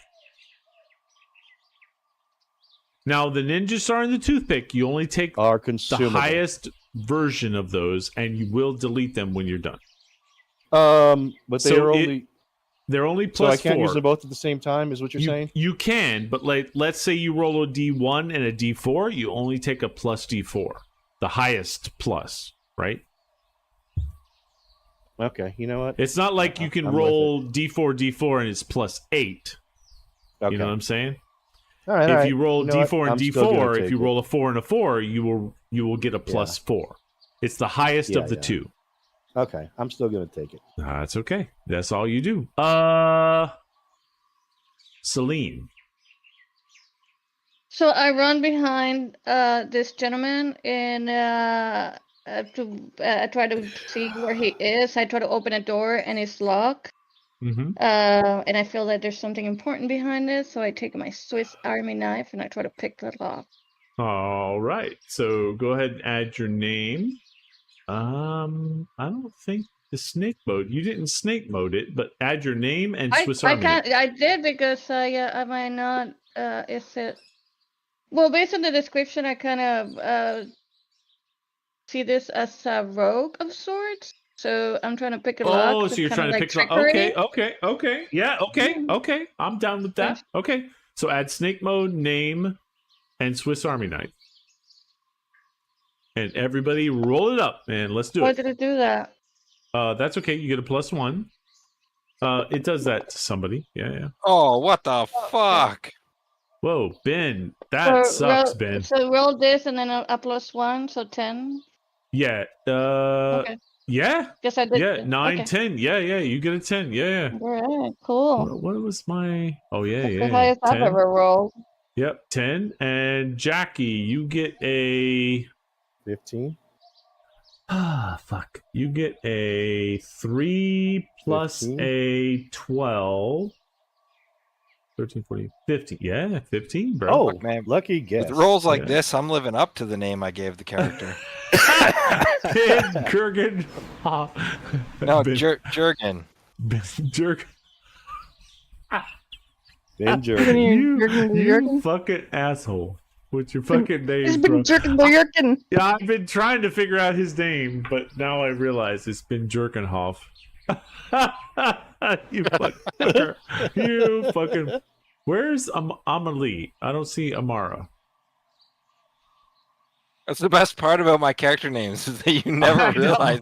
Now, the ninja star and the toothpick, you only take Are the consumable. highest version of those, and you will delete them when you're done. But they So are it- only. They're only So I plus can't 4. use them both at the same time, is what you're saying? You can, but like, let's say you roll a D1 and a D4, you only take a plus D4, the highest plus, right? Okay, you know what? It's not like you can I'm with roll D4 and it's plus 8. Okay. You know what I'm saying? All right, If you roll You know what? D4 and I'm still gonna D4, if take you it. roll a 4 and a 4, you will get a plus 4. It's the highest Yeah, of the yeah. two. Okay, I'm still gonna take it. That's okay. That's all you do. Celine. So I run behind this gentleman and I try to see where he is. I try to open a door and it's locked. Mm-hmm. And I feel that there's something important behind this, so I take my Swiss Army knife and I try to pick that lock. All right. So go ahead and add your name. I don't think the snake mode. You didn't snake mode it, but add your name and Swiss I Army. can't. I did because I might not. Is it? Well, based on the description, I kind of see this as a rogue of sorts. So I'm trying to pick a lock. Oh, So so you're kind of trying to like pick it up. trickery. Okay. Yeah, okay. I'm down with that. Okay. So add snake mode, name, and Swiss Army knife. And everybody roll it up and let's do Why it. did it do that? That's okay. You get a +1. It does that to somebody. Yeah. Oh, what the fuck? Whoa, Ben. That sucks, Ben. So roll this and then a +1, so 10. Yeah. Okay. Yeah. Guess I did. Yeah. 9, Okay. 10. Yeah. You get a 10. Yeah. All right. Cool. What was my? Oh yeah. That's the highest I've 10. ever rolled. Yep. 10. And Jackie, you get a. 15. Fuck. You get a 3 plus 15. a 12. 13, 14, 15. Yeah, 15, bro. Oh, Fuck, man. lucky guess. With rolls like Yeah. this, I'm living up to the name I gave the character. Ben Kurgan. No, Ben, Jurgen. Ben Jurgen. Ben You're Jerky. You fucking asshole. With your fucking name, He's bro. been jerking the jerkin. Yeah, I've been trying to figure out his name, but now I realize it's been Jerkenhoff. You fucker. You fucking. Where's Amalie? I don't see Amara. That's the best part about my character names is that you never I know. realize.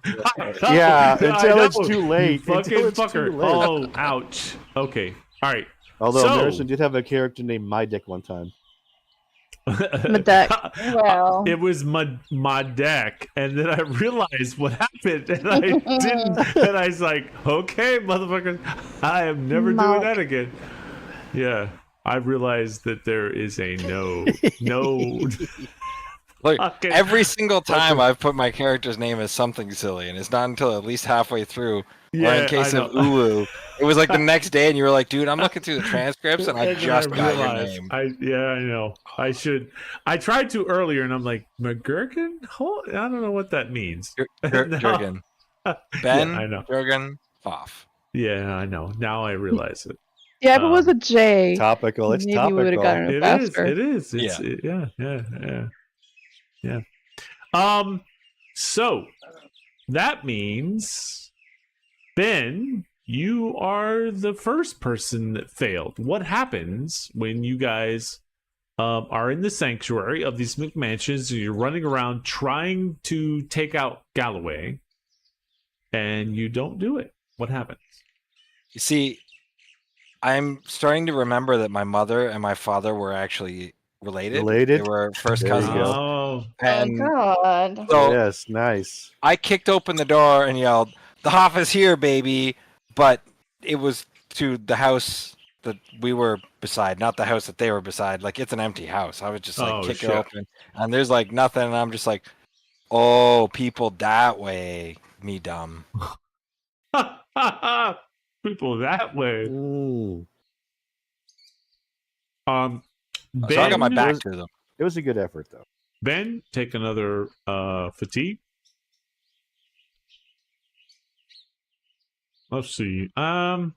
Yeah, I until know. it's too late. You fucking Until it's fucker. too late. Oh, ouch. Okay. All right. Although So- Marison did have a character named My Dick one time. Medek. Well. It was my deck, and then I realized what happened, and I didn't. And I was like, "Okay, motherfucker, I am never doing Mouth. that again." Yeah, I realized that there is a no. Look, Okay. every single time I've put my character's name as something silly, and it's not until at least halfway through. or in case I of know. Uwu, it was like the next day, and you were like, "Dude, I'm looking through the transcripts, and I And then just got your realized- name." I know. I should. I tried to earlier, and I'm like, McGurkin? I don't know what that means. No. Jurgen. Ben I know. Jurgen Hoff. Yeah, I know. Now I realize it. Yeah, if it was a J, Topical. It's maybe we would have topical. gotten it It is. faster. It is. It's, yeah. So that means, Ben, you are the first person that failed. What happens when you guys are in the sanctuary of these McMansions? You're running around trying to take out Galloway, and you don't do it. What happens? You see, I'm starting to remember that my mother and my father were actually related. Related? They were first There you cousins. go. Oh, And Oh God. so Yes, nice. I kicked open the door and yelled, "The Hoff is here, baby!" But it was to the house that we were beside, not the house that they were beside. Like, it's an empty house. I would just like Oh, kick shit. it open, and there's like nothing, and I'm just like, "Oh, people that way, me dumb." people that way. Mm. Ben, So I got my back to them. It was a good effort, though. Ben, take another fatigue. Let's see. The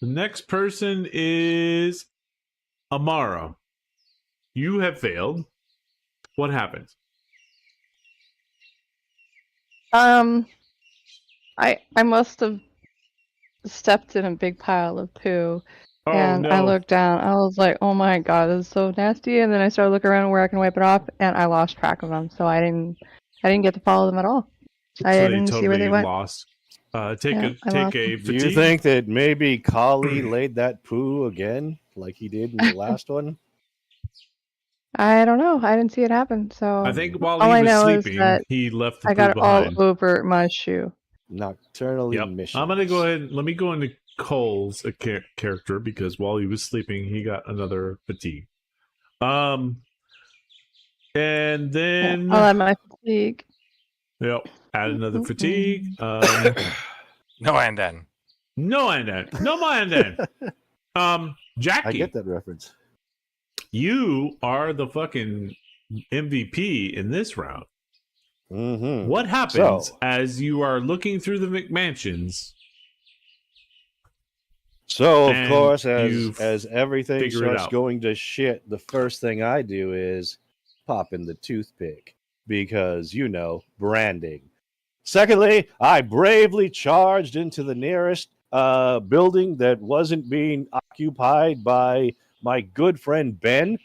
next person is Amara. You have failed. What happens? I must have stepped in a big pile of poo, Oh and no! I looked down. I was like, "Oh my god, this is so nasty!" And then I started looking around where I can wipe it off, and I lost track of them. So I didn't get to follow them at all. I So didn't see where they went. lost. Yeah, Take I a lost Do fatigue. you think that maybe Kali laid that poo again, like he did in the last one? I don't know. I didn't see it happen. So I think while all he I was know is sleeping, that he left the I poo got all behind. over my shoe. Nocturnally Yep. mission. I'm gonna go ahead. Let me go into Cole's character because while he was sleeping, he got another fatigue. And then I'll add my fatigue. yep, add another Mm-mm-mm. fatigue. No, and then. No, and then Jackie, I get that reference. you are the fucking MVP in this round. Mm-hmm. What happens So- as you are looking through the McMansions? So of And course, you as everything figure it starts out. going to shit, the first thing I do is pop in the toothpick because branding. Secondly, I bravely charged into the nearest building that wasn't being occupied by my good friend Ben.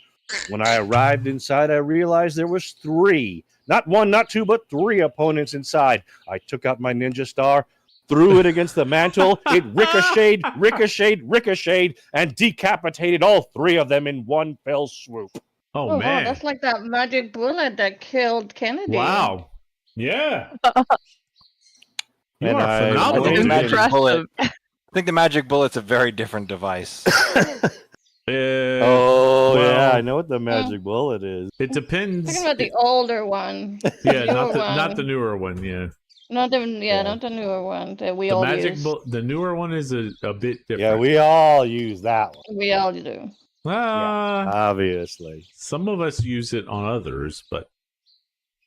When I arrived inside, I realized there was 3, not 1, not 2, but 3 opponents inside. I took out my ninja star, threw it against the mantle. It ricocheted, and decapitated all 3 of them in one fell swoop. Oh, Oh, man, wow, that's like that magic bullet that killed Kennedy. wow, yeah. You And are I phenomenal. think the went magic in- bullet. I think the magic bullet's a very different device. Oh well, yeah, I know what the magic bullet is. It depends. Talking about the older one. Yeah, newer not the one. newer one. Yeah, Not the Yeah. not the newer one that we the all magic use. the newer one is a bit different. Yeah, we all use that one. We all do. Obviously. Some of us use it on others, but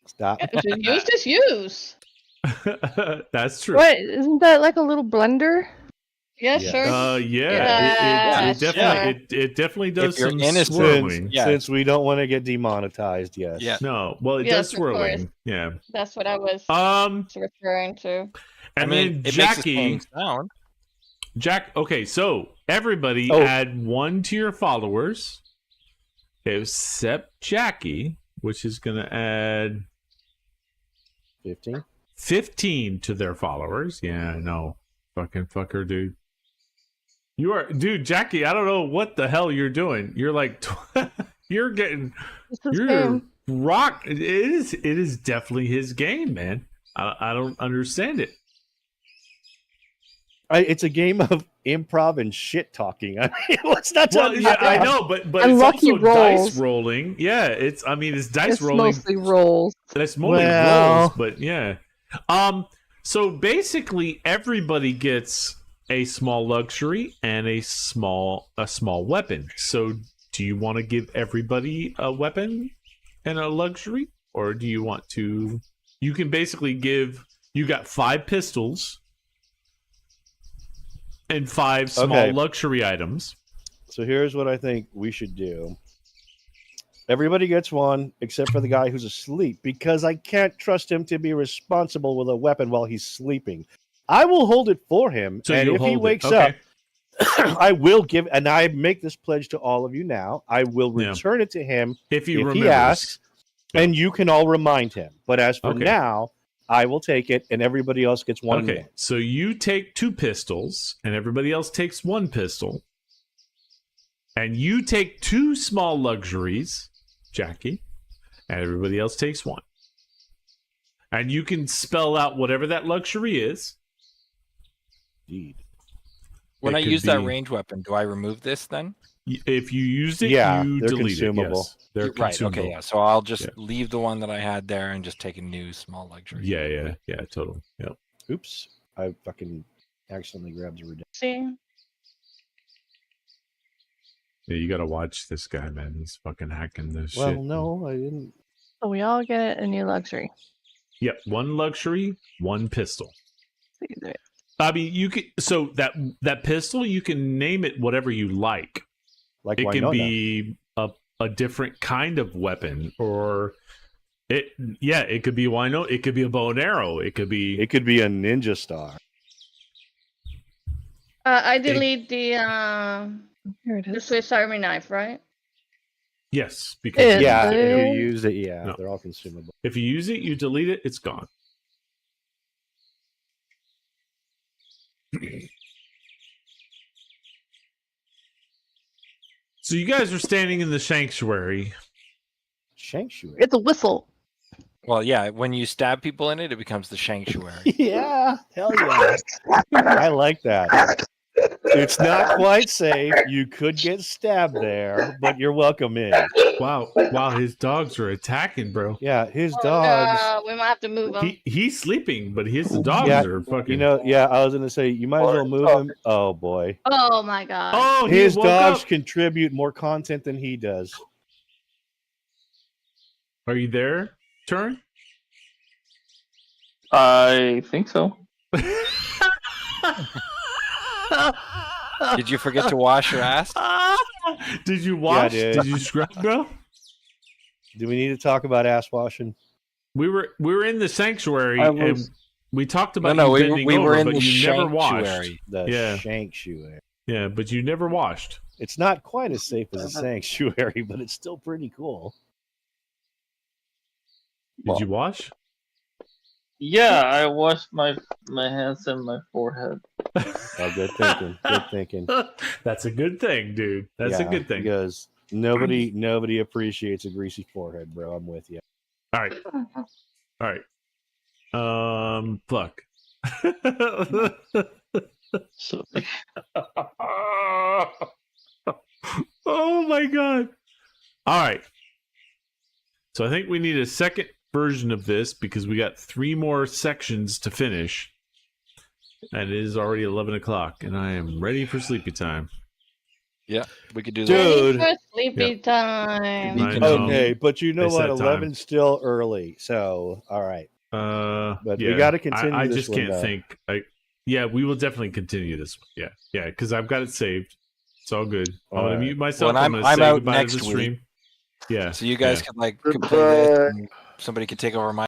Stop. Use is use. that's true. What? Isn't that like a little blender? Yeah, Yes. sure. Yeah, it sure. definitely does If you're some innocent- swirling. Yeah. Since we don't want to get demonetized, yes. Yeah. No, well, it Yes, does of course. swirling. Yeah. That's what I was referring to. And I mean, then it makes a Jackie, same sound. Okay, so everybody add 1 to your followers, except Jackie, which is going to add 15 to their followers. Yeah, I know. Fucking fucker, dude. Jackie, I don't know what the hell you're doing. You're like, you're getting, It's his you're game. rock. It is definitely his game, man. I don't understand it. It's a game of improv and shit talking. I mean, what's not to Well, yeah, understand? I know, but And it's lucky also rolls. dice rolling. Yeah, it's dice It's rolling. mostly rolls. That's mostly Well- rolls, but yeah. So basically, everybody gets a small luxury and a small weapon. So, do you want to give everybody a weapon and a luxury, or do you want to? You can basically give. You got 5 pistols and 5 small Okay. luxury items. So here's what I think we should do. Everybody gets 1 except for the guy who's asleep because I can't trust him to be responsible with a weapon while he's sleeping. I will hold it for him, So and you'll if he hold it. wakes Okay. up, I will give, and I make this pledge to all of you now. I will Yeah. return it to him If he if remembers. he asks, and you can all remind him. But as for Okay. now, I will take it, and everybody else gets 1 Okay, more. so you take 2 pistols, and everybody else takes 1 pistol, and you take 2 small luxuries, Jackie, and everybody else takes 1. And you can spell out whatever that luxury is. Indeed. When It I could use that be- range weapon, do I remove this then? If you used it, Yeah, you they're delete consumable. it. Yes, they're Right. consumable. Okay. Yeah. So I'll just Yeah. leave the one that I had there and just take a new small luxury. Yeah, totally. Yep. Oops. I fucking accidentally grabbed the redemption. See? Yeah, you gotta watch this guy, man. He's fucking hacking this Well, shit. no, I didn't. So we all get a new luxury. Yep, 1 luxury, 1 pistol. Either- I mean, you can. So that pistol, you can name it whatever you like. Like, It why can not? be a different kind of weapon, or it could be it could be a bow and arrow. It could be It could be a ninja star. I delete the Here it the is. Swiss Army knife, right? yes, because Is Yeah, if it? you use it, yeah, No. they're all consumable. if you use it, you delete it, it's gone. So you guys are standing in the sanctuary, sanctuary. It's a whistle. Well, yeah, when you stab people in it, it becomes the sanctuary. Yeah, hell yeah. I like that. It's not quite safe. You could get stabbed there, but you're welcome in. Wow, his dogs are attacking, bro. Yeah, his Oh, dogs. no, we might have to move him. He's sleeping, but his dogs Yeah, are fucking. You know, yeah, I was gonna say you might as well move him. Oh boy. Oh my god. oh, he His woke dogs up. contribute more content than he does. Are you there, Turn? I think so. Did you forget to wash your ass? Did you wash? Yeah, I did. Did you scrub, bro? Do we need to talk about ass washing? We were in the sanctuary I and was- we talked about No, you we bending were over, in but the you never washed. sanctuary. The Yeah. sanctuary. Yeah, but you never washed. It's not quite as safe as a sanctuary, but it's still pretty cool. Did you wash? Yeah, I washed my hands and my forehead. Oh, good thinking. Good thinking. That's a good thing, dude. That's a Yeah, good thing. because nobody appreciates a greasy forehead, bro. I'm with you. All right. Fuck. So Oh my god. All right. So I think we need a second version of this because we got 3 more sections to finish. And it is already 11 o'clock, and I am ready for sleepy time. Yeah, we could do Dude. that. Ready for sleepy time. I know. Okay, but you know It's what? that time. 11's still early, so all right. But we yeah. gotta continue I this just one, can't though. think. Yeah, we will definitely continue this one. Yeah, because I've got it saved. It's all good. I'm All gonna right. mute myself. Well, I'm gonna I'm say out goodbye next to the week. stream. Yeah. So you guys yeah. can play this, and somebody can take over my.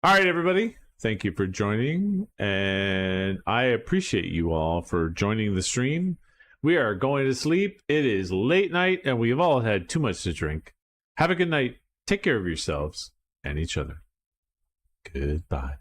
All right, everybody. Thank you for joining, and I appreciate you all for joining the stream. We are going to sleep. It is late night, and we've all had too much to drink. Have a good night. Take care of yourselves and each other. Goodbye.